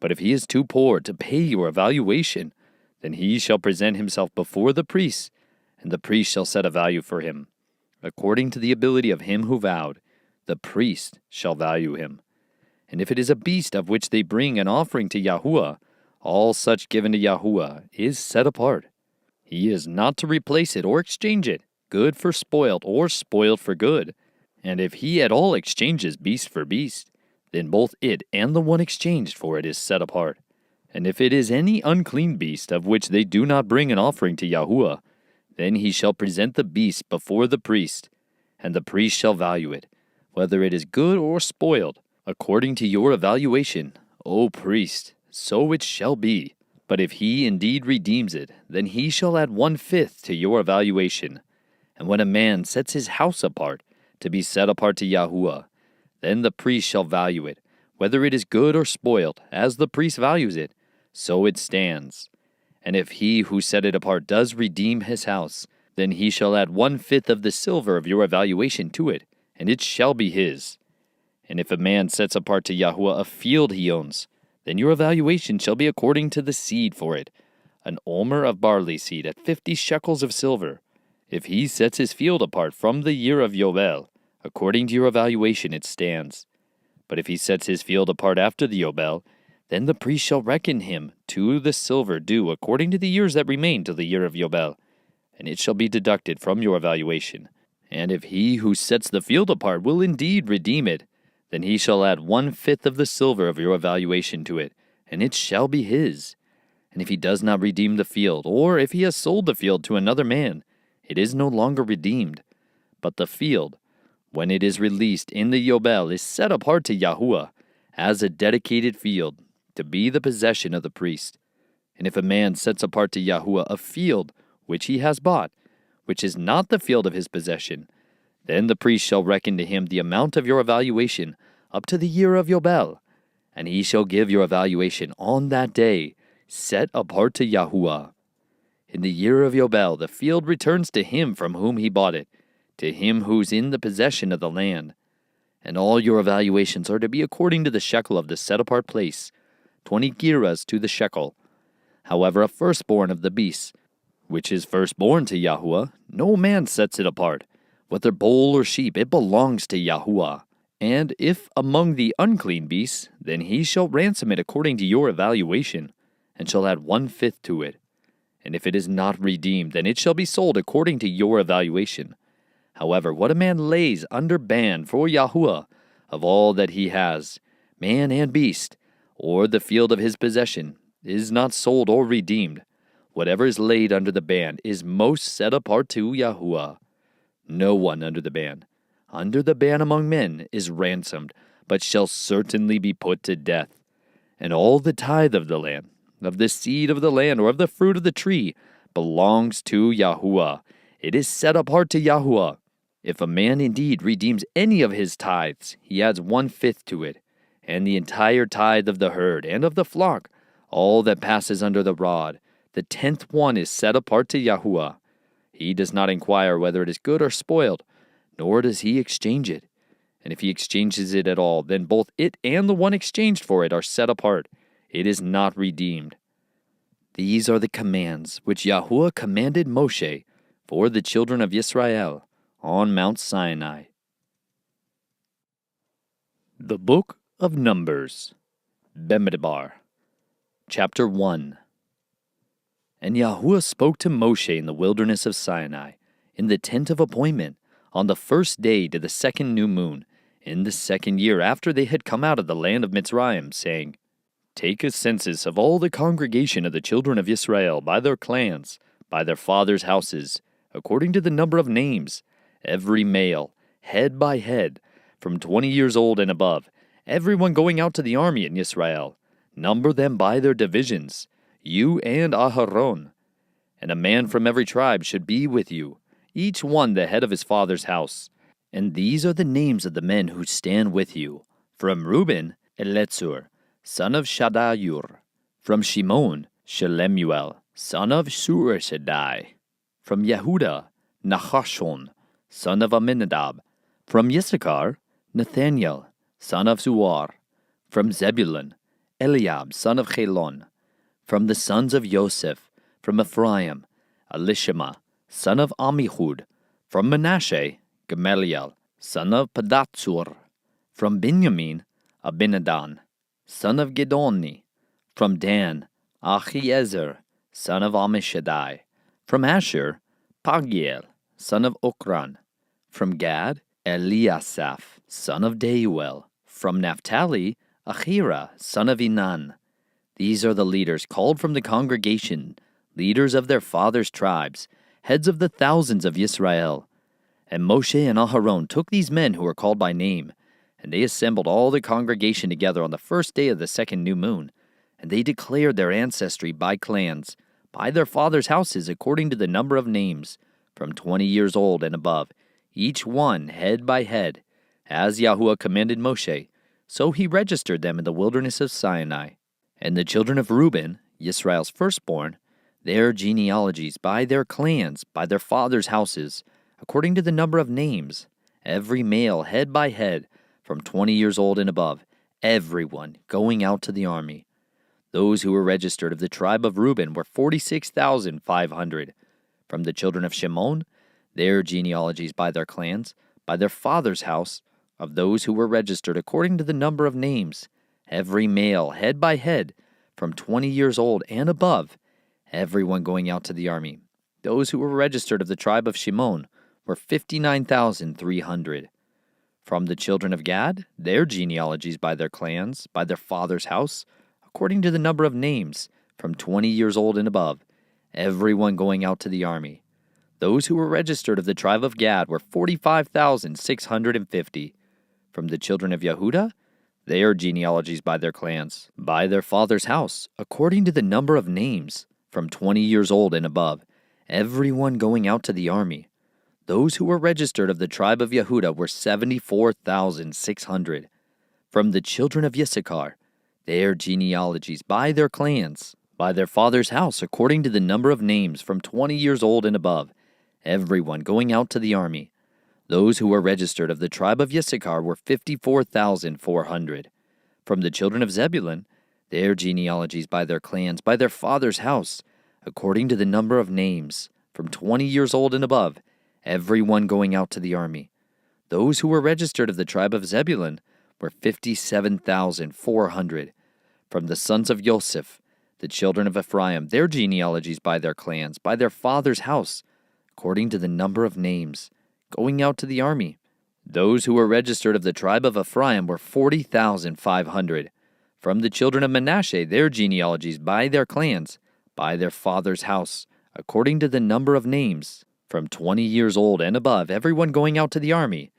But if he is too poor to pay your evaluation, then he shall present himself before the priest, and the priest shall set a value for him. According to the ability of him who vowed, the priest shall value him. And if it is a beast of which they bring an offering to Yahuwah, all such given to Yahuwah is set apart. He is not to replace it or exchange it, good for spoiled or spoiled for good. And if he at all exchanges beast for beast, then both it and the one exchanged for it is set apart. And if it is any unclean beast of which they do not bring an offering to Yahuwah, then he shall present the beast before the priest, and the priest shall value it, whether it is good or spoiled, according to your evaluation, O priest, so it shall be. But if he indeed redeems it, then he shall add 1/5 to your evaluation. And when a man sets his house apart, to be set apart to Yahuwah, then the priest shall value it, whether it is good or spoiled, as the priest values it, so it stands. And if he who set it apart does redeem his house, then he shall add 1/5 of the silver of your evaluation to it, and it shall be his. And if a man sets apart to Yahuwah a field he owns, then your evaluation shall be according to the seed for it, an omer of barley seed at 50 shekels of silver. If he sets his field apart from the year of Yobel, according to your evaluation it stands. But if he sets his field apart after the Yobel, Then the priest shall reckon him to the silver due according to the years that remain till the year of Yobel, and it shall be deducted from your evaluation. And if he who sets the field apart will indeed redeem it, then he shall add 1/5 of the silver of your evaluation to it, and it shall be his. And if he does not redeem the field, or if he has sold the field to another man, it is no longer redeemed. But the field, when it is released in the Yobel, is set apart to Yahuwah as a dedicated field, to be the possession of the priest. And if a man sets apart to Yahuwah a field which he has bought, which is not the field of his possession, then the priest shall reckon to him the amount of your evaluation up to the year of Yobel, and he shall give your evaluation on that day, set apart to Yahuwah. In the year of Yobel, the field returns to him from whom he bought it, to him who's in the possession of the land. And all your evaluations are to be according to the shekel of the set-apart place, 20 gerahs to the shekel. However, a firstborn of the beasts, which is firstborn to Yahuwah, no man sets it apart. Whether bull or sheep, it belongs to Yahuwah. And if among the unclean beasts, then he shall ransom it according to your evaluation, and shall add 1/5 to it. And if it is not redeemed, then it shall be sold according to your evaluation. However, what a man lays under ban for Yahuwah of all that he has, man and beast, or the field of his possession, is not sold or redeemed. Whatever is laid under the ban is most set apart to Yahuwah. No one under the ban among men, is ransomed, but shall certainly be put to death. And all the tithe of the land, of the seed of the land, or of the fruit of the tree, belongs to Yahuwah. It is set apart to Yahuwah. If a man indeed redeems any of his tithes, he adds 1/5 to it, and the entire tithe of the herd and of the flock, all that passes under the rod, the 10th one is set apart to Yahuwah. He does not inquire whether it is good or spoiled, nor does he exchange it. And if he exchanges it at all, then both it and the one exchanged for it are set apart. It is not redeemed. These are the commands which Yahuwah commanded Moshe for the children of Israel on Mount Sinai. The Book of Numbers, Bemidbar, Chapter 1. And Yahuwah spoke to Moshe in the wilderness of Sinai, in the tent of appointment, on the first day to the second new moon, in the second year after they had come out of the land of Mitzrayim, saying, Take a census of all the congregation of the children of Israel by their clans, by their fathers' houses, according to the number of names, every male, head by head, from 20 years old and above, everyone going out to the army in Israel. Number them by their divisions, you and Aharon. And a man from every tribe should be with you, each one the head of his father's house. And these are the names of the men who stand with you. From Reuben, Elitzur, son of Shaddayur. From Shimon, Shelemuel, son of Sureshadai. From Yehuda, Nachashon, son of Aminadab. From Yissachar, Nathaniel, son of Zuar. From Zebulun, Eliab, son of Chelon. From the sons of Joseph, from Ephraim, Elishama, son of Amihud. From Manasseh, Gamaliel, son of Padatsur. From Benjamin, Abinadan, son of Gedoni. From Dan, Achiezer, son of Ammishaddai. From Asher, Pagiel, son of Okran. From Gad, Eliasaph, son of Deuel. From Naphtali, Ahira, son of Enan. These are the leaders called from the congregation, leaders of their fathers' tribes, heads of the thousands of Israel. And Moshe and Aharon took these men who were called by name, and they assembled all the congregation together on the first day of the second new moon, and they declared their ancestry by clans, by their fathers' houses according to the number of names, from 20 years old and above, each one head by head, as Yahuwah commanded Moshe. So he registered them in the wilderness of Sinai. And the children of Reuben, Israel's firstborn, their genealogies by their clans, by their fathers' houses, according to the number of names, every male head by head, from 20 years old and above, everyone going out to the army. Those who were registered of the tribe of Reuben were 46,500. From the children of Shimon, their genealogies by their clans, by their father's house, of those who were registered according to the number of names, every male, head by head, from 20 years old and above, everyone going out to the army. Those who were registered of the tribe of Shimon were 59,300. From the children of Gad, their genealogies by their clans, by their father's house, according to the number of names, from 20 years old and above, everyone going out to the army. Those who were registered of the tribe of Gad were 45,650. From the children of Yehuda, their genealogies by their clans, by their father's house, according to the number of names, from 20 years old and above, everyone going out to the army. Those who were registered of the tribe of Yehuda were 74,600. From the children of Issachar, their genealogies by their clans, by their father's house, according to the number of names, from 20 years old and above, everyone going out to the army. Those who were registered of the tribe of Issachar were 54,400. From the children of Zebulun, their genealogies by their clans, by their father's house, according to the number of names, from 20 years old and above, everyone going out to the army. Those who were registered of the tribe of Zebulun were 57,400. From the sons of Joseph, the children of Ephraim, their genealogies by their clans, by their father's house, according to the number of names, going out to the army. Those who were registered of the tribe of Ephraim were 40,500. From the children of Manasseh, their genealogies by their clans, by their father's house, according to the number of names, from 20 years old and above, everyone going out to the army.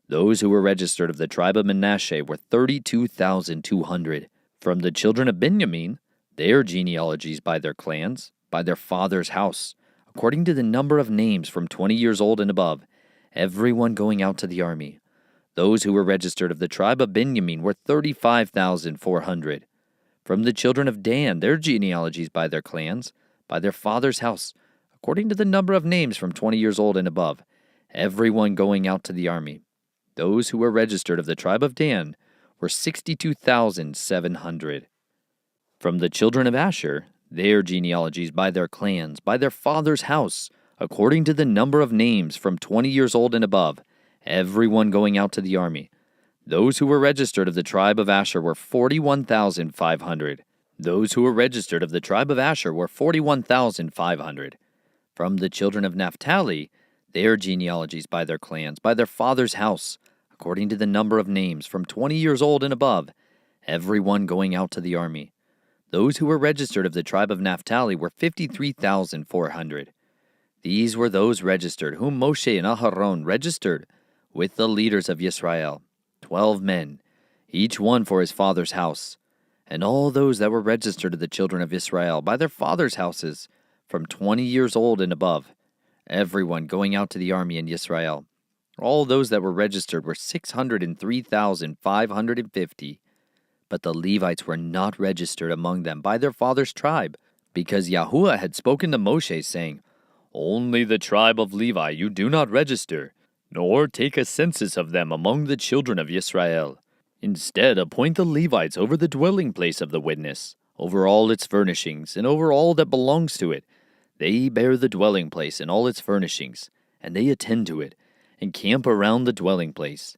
Those who were registered of the tribe of Manasseh were 32,200. From the children of Benjamin, their genealogies by their clans, by their father's house, according to the number of names, from 20 years old and above, everyone going out to the army. Those who were registered of the tribe of Benjamin were 35,400. From the children of Dan, their genealogies by their clans, by their father's house, according to the number of names, from 20 years old and above, everyone going out to the army. Those who were registered of the tribe of Dan were 62,700. From the children of Asher, their genealogies by their clans, by their father's house, according to the number of names, from 20 years old and above, everyone going out to the army. Those who were registered of the tribe of Asher were 41,500. Those who were registered of the tribe of Asher were 41,500. From the children of Naphtali, their genealogies by their clans, by their father's house, according to the number of names, from 20 years old and above, everyone going out to the army. Those who were registered of the tribe of Naphtali were 53,400. These were those registered whom Moshe and Aharon registered with the leaders of Israel, 12 men, each one for his father's house, and all those that were registered of the children of Israel by their father's houses, from 20 years old and above, everyone going out to the army in Israel. All those that were registered were 603,550. But the Levites were not registered among them by their father's tribe, because Yahuwah had spoken to Moshe, saying, "Only the tribe of Levi you do not register, nor take a census of them among the children of Israel. Instead, appoint the Levites over the dwelling place of the witness, over all its furnishings, and over all that belongs to it. They bear the dwelling place and all its furnishings, and they attend to it, and camp around the dwelling place.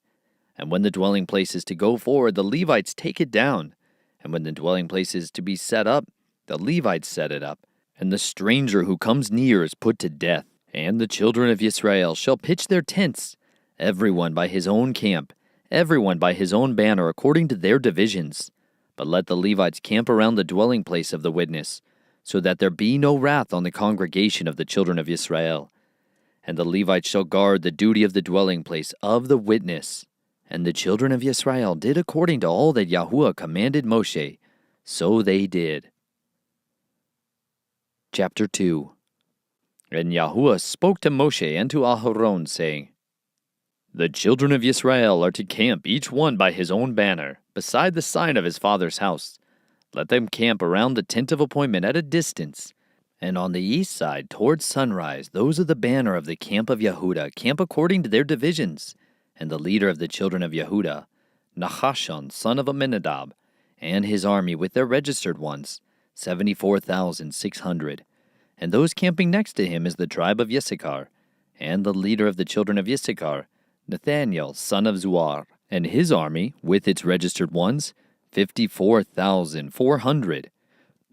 And when the dwelling place is to go forward, the Levites take it down. And when the dwelling place is to be set up, the Levites set it up. And the stranger who comes near is put to death. And the children of Israel shall pitch their tents, everyone by his own camp, everyone by his own banner, according to their divisions. But let the Levites camp around the dwelling place of the witness, so that there be no wrath on the congregation of the children of Israel. And the Levites shall guard the duty of the dwelling place of the witness. And the children of Israel did according to all that Yahuwah commanded Moshe, so they did. Chapter 2. And Yahuwah spoke to Moshe and to Aharon, saying, The children of Israel are to camp each one by his own banner, beside the sign of his father's house. Let them camp around the tent of appointment at a distance. And on the east side, towards sunrise, those of the banner of the camp of Yehuda camp according to their divisions. And the leader of the children of Yehuda, Nahashon, son of Amminadab, and his army with their registered ones, 74,600. And those camping next to him is the tribe of Issachar, and the leader of the children of Issachar, Nathaniel, son of Zuar, and his army, with its registered ones, 54,400.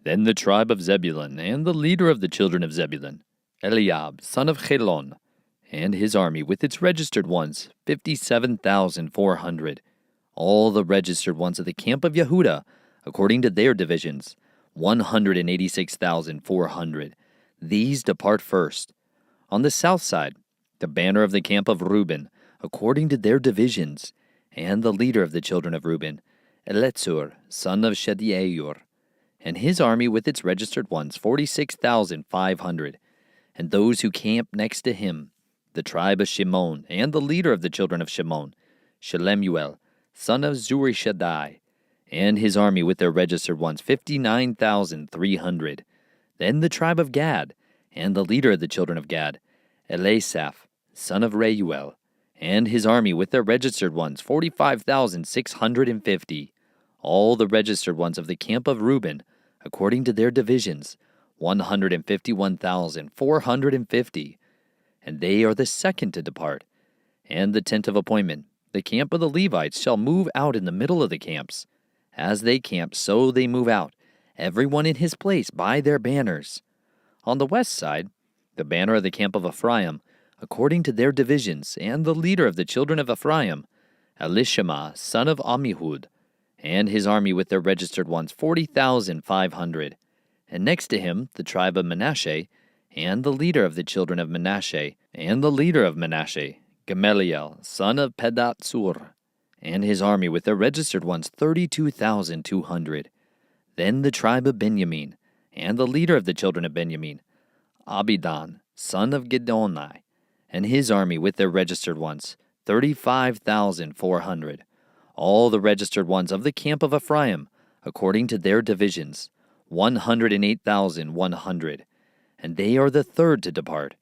Then the tribe of Zebulun, and the leader of the children of Zebulun, Eliab, son of Chelon, and his army with its registered ones, 57,400. All the registered ones of the camp of Yehudah, according to their divisions, 186,400. These depart first. On the south side, the banner of the camp of Reuben, according to their divisions, and the leader of the children of Reuben, Elitzur, son of Shedieur, and his army with its registered ones, 46,500. And those who camp next to him, the tribe of Shimon, and the leader of the children of Shimon, Shelemuel, son of Zurishaddai, and his army with their registered ones, 59,300. Then the tribe of Gad, and the leader of the children of Gad, Elisaph, son of Reuel, and his army with their registered ones, 45,650. All the registered ones of the camp of Reuben, according to their divisions, 151,450. And they are the second to depart. And the tent of appointment, the camp of the Levites, shall move out in the middle of the camps. As they camp, so they move out, everyone in his place by their banners. On the west side, the banner of the camp of Ephraim, according to their divisions, and the leader of the children of Ephraim, Elishama, son of Ammihud, and his army with their registered ones, 40,500. And next to him, the tribe of Manasseh, and the leader of the children of Manasseh, Gamaliel, son of Pedatsur, and his army with their registered ones, 32,200. Then the tribe of Benjamin, and the leader of the children of Benjamin, Abidan, son of Gidoni, and his army with their registered ones, 35,400. All the registered ones of the camp of Ephraim, according to their divisions, 108,100. And they are the third to depart.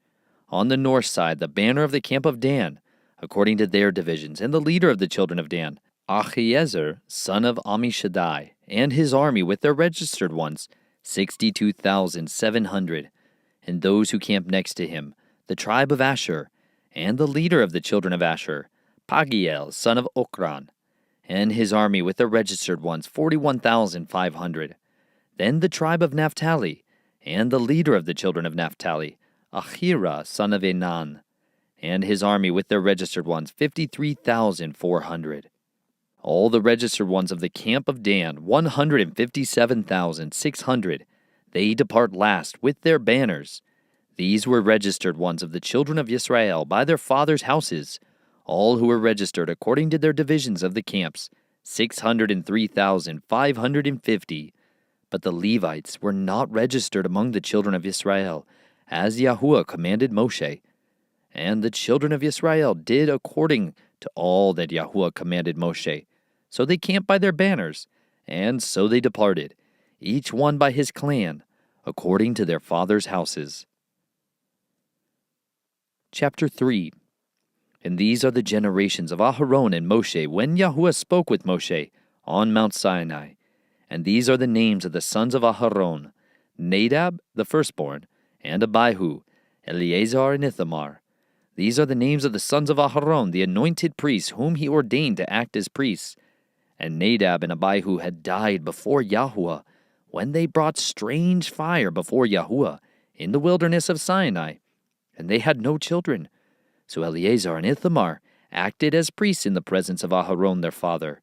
On the north side, the banner of the camp of Dan, according to their divisions, and the leader of the children of Dan, Achiezer, son of Ammishaddai, and his army with their registered ones, 62,700. And those who camp next to him, the tribe of Asher, and the leader of the children of Asher, Pagiel, son of Okran, and his army with their registered ones, 41,500. Then the tribe of Naphtali, and the leader of the children of Naphtali, Ahira, son of Enan, and his army with their registered ones, 53,400. All the registered ones of the camp of Dan, 157,600. They depart last with their banners. These were registered ones of the children of Israel by their fathers' houses, all who were registered according to their divisions of the camps, 603,550. But the Levites were not registered among the children of Israel, as Yahuwah commanded Moshe. And the children of Israel did according to all that Yahuwah commanded Moshe. So they camped by their banners, and so they departed, each one by his clan, according to their fathers' houses. Chapter 3. And these are the generations of Aharon and Moshe when Yahuwah spoke with Moshe on Mount Sinai. And these are the names of the sons of Aharon: Nadab, the firstborn, and Abihu, Eleazar, and Ithamar. These are the names of the sons of Aharon, the anointed priests, whom he ordained to act as priests. And Nadab and Abihu had died before Yahuwah, when they brought strange fire before Yahuwah in the wilderness of Sinai, and they had no children. So Eleazar and Ithamar acted as priests in the presence of Aharon their father.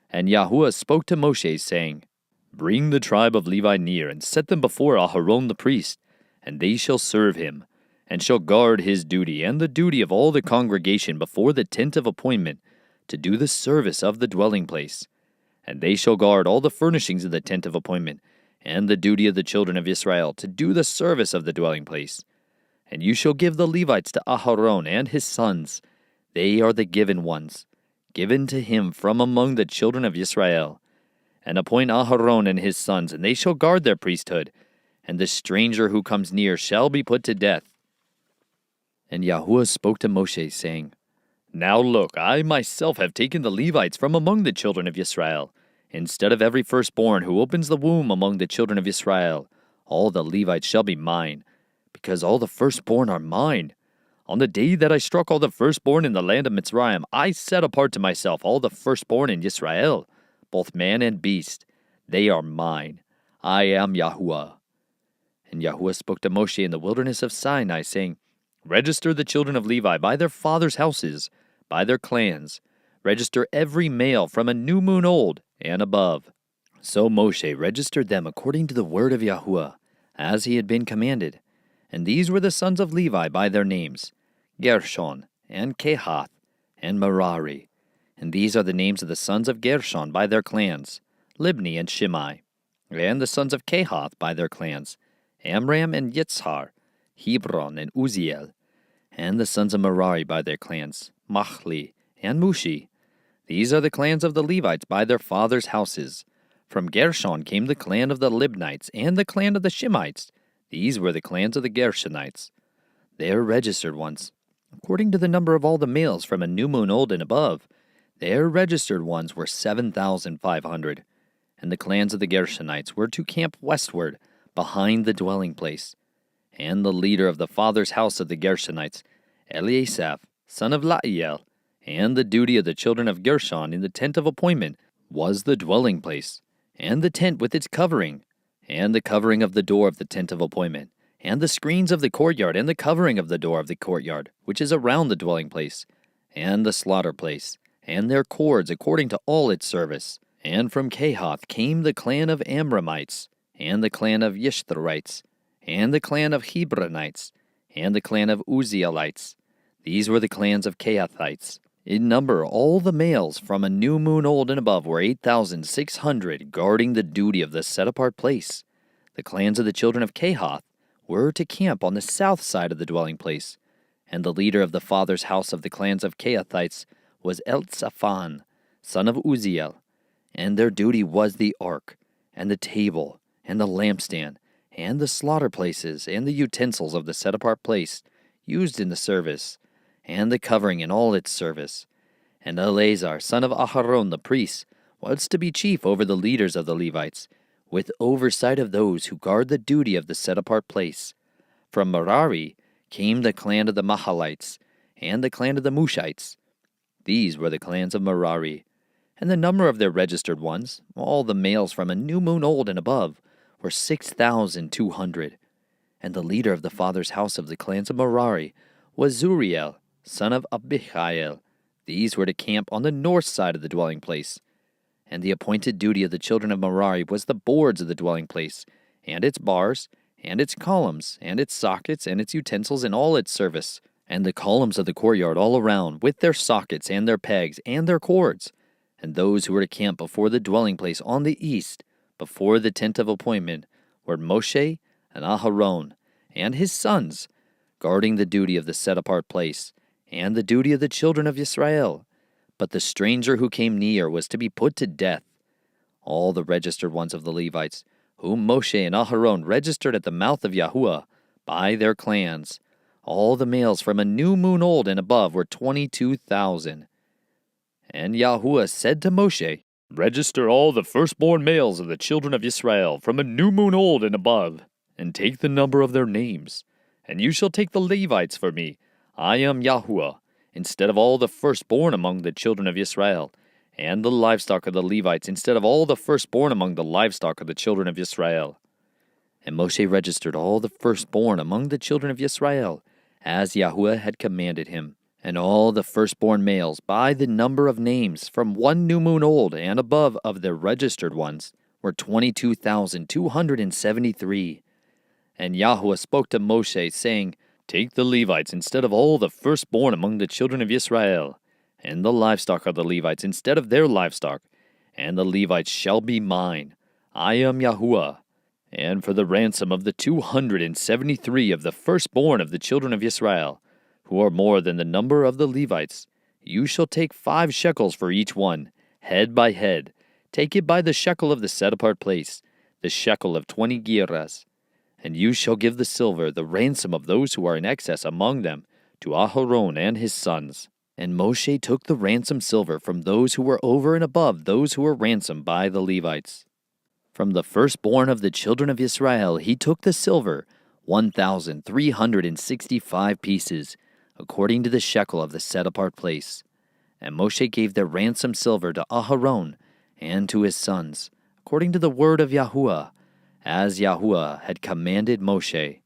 And Yahuwah spoke to Moshe, saying, Bring the tribe of Levi near, and set them before Aharon the priest, and they shall serve him, and shall guard his duty, and the duty of all the congregation before the tent of appointment, to do the service of the dwelling place. And they shall guard all the furnishings of the tent of appointment, and the duty of the children of Israel, to do the service of the dwelling place. And you shall give the Levites to Aharon and his sons. They are the given ones, given to him from among the children of Israel. And appoint Aharon and his sons, and they shall guard their priesthood, and the stranger who comes near shall be put to death. And Yahuwah spoke to Moshe, saying, Now look, I myself have taken the Levites from among the children of Israel. Instead of every firstborn who opens the womb among the children of Israel, all the Levites shall be mine, because all the firstborn are mine. On the day that I struck all the firstborn in the land of Mitzrayim, I set apart to myself all the firstborn in Israel, both man and beast. They are mine. I am Yahuwah. And Yahuwah spoke to Moshe in the wilderness of Sinai, saying, Register the children of Levi by their fathers' houses, by their clans. Register every male from a new moon old and above. So Moshe registered them according to the word of Yahuwah, as he had been commanded. And these were the sons of Levi by their names, Gershon, and Kehath, and Merari. And these are the names of the sons of Gershon by their clans, Libni and Shimei. And the sons of Kehath by their clans, Amram and Yitzhar, Hebron and Uziel. And the sons of Merari by their clans, Machli and Mushi. These are the clans of the Levites by their fathers' houses. From Gershon came the clan of the Libnites and the clan of the Shimeites. These were the clans of the Gershonites. Their registered ones, according to the number of all the males from a new moon old and above, their registered ones were 7,500. And the clans of the Gershonites were to camp westward, behind the dwelling place. And the leader of the father's house of the Gershonites, Eliasaph, son of La'iel, and the duty of the children of Gershon in the tent of appointment was the dwelling place, and the tent with its covering, and the covering of the door of the tent of appointment, and the screens of the courtyard, and the covering of the door of the courtyard, which is around the dwelling place, and the slaughter place, and their cords according to all its service. And from Kehath came the clan of Amramites, and the clan of Yishtarites, and the clan of Hebronites, and the clan of Uzielites. These were the clans of Kehathites. In number, all the males from a new moon old and above were 8,600, guarding the duty of the set-apart place. The clans of the children of Kehath were to camp on the south side of the dwelling place, and the leader of the father's house of the clans of Kehathites was Elzaphan, son of Uziel, and their duty was the ark, and the table, and the lampstand, and the slaughter places, and the utensils of the set-apart place used in the service, and the covering in all its service. And Eleazar, son of Aharon the priest, was to be chief over the leaders of the Levites, with oversight of those who guard the duty of the set-apart place. From Merari came the clan of the Mahalites, and the clan of the Mushites. These were the clans of Merari. And the number of their registered ones, all the males from a new moon old and above, were 6,200. And the leader of the father's house of the clans of Merari was Zuriel, son of Abihail. These were to camp on the north side of the dwelling place. And the appointed duty of the children of Merari was the boards of the dwelling place, and its bars, and its columns, and its sockets, and its utensils in all its service, and the columns of the courtyard all around, with their sockets, and their pegs, and their cords. And those who were to camp before the dwelling place on the east, before the tent of appointment, were Moshe and Aharon, and his sons, guarding the duty of the set-apart place, and the duty of the children of Israel. But the stranger who came near was to be put to death. All the registered ones of the Levites, whom Moshe and Aharon registered at the mouth of Yahuwah, by their clans, all the males from a new moon old and above were 22,000. And Yahuwah said to Moshe, Register all the firstborn males of the children of Israel from a new moon old and above, and take the number of their names. And you shall take the Levites for me. I am Yahuwah, instead of all the firstborn among the children of Israel, and the livestock of the Levites instead of all the firstborn among the livestock of the children of Israel. And Moshe registered all the firstborn among the children of Israel, as Yahuwah had commanded him, and all the firstborn males by the number of names from 1 new moon old and above of the registered ones were 22,273. And Yahuwah spoke to Moshe, saying, Take the Levites instead of all the firstborn among the children of Israel, and the livestock of the Levites instead of their livestock, and the Levites shall be mine. I am Yahuwah. And for the ransom of the 273 of the firstborn of the children of Israel, who are more than the number of the Levites, you shall take 5 shekels for each one, head by head. Take it by the shekel of the set-apart place, the shekel of 20 gerahs. And you shall give the silver, the ransom of those who are in excess among them, to Aharon and his sons. And Moshe took the ransom silver from those who were over and above those who were ransomed by the Levites. From the firstborn of the children of Israel he took the silver, 1,365 pieces, according to the shekel of the set-apart place. And Moshe gave the ransom silver to Aharon and to his sons, according to the word of Yahuwah, as Yahuwah had commanded Moshe.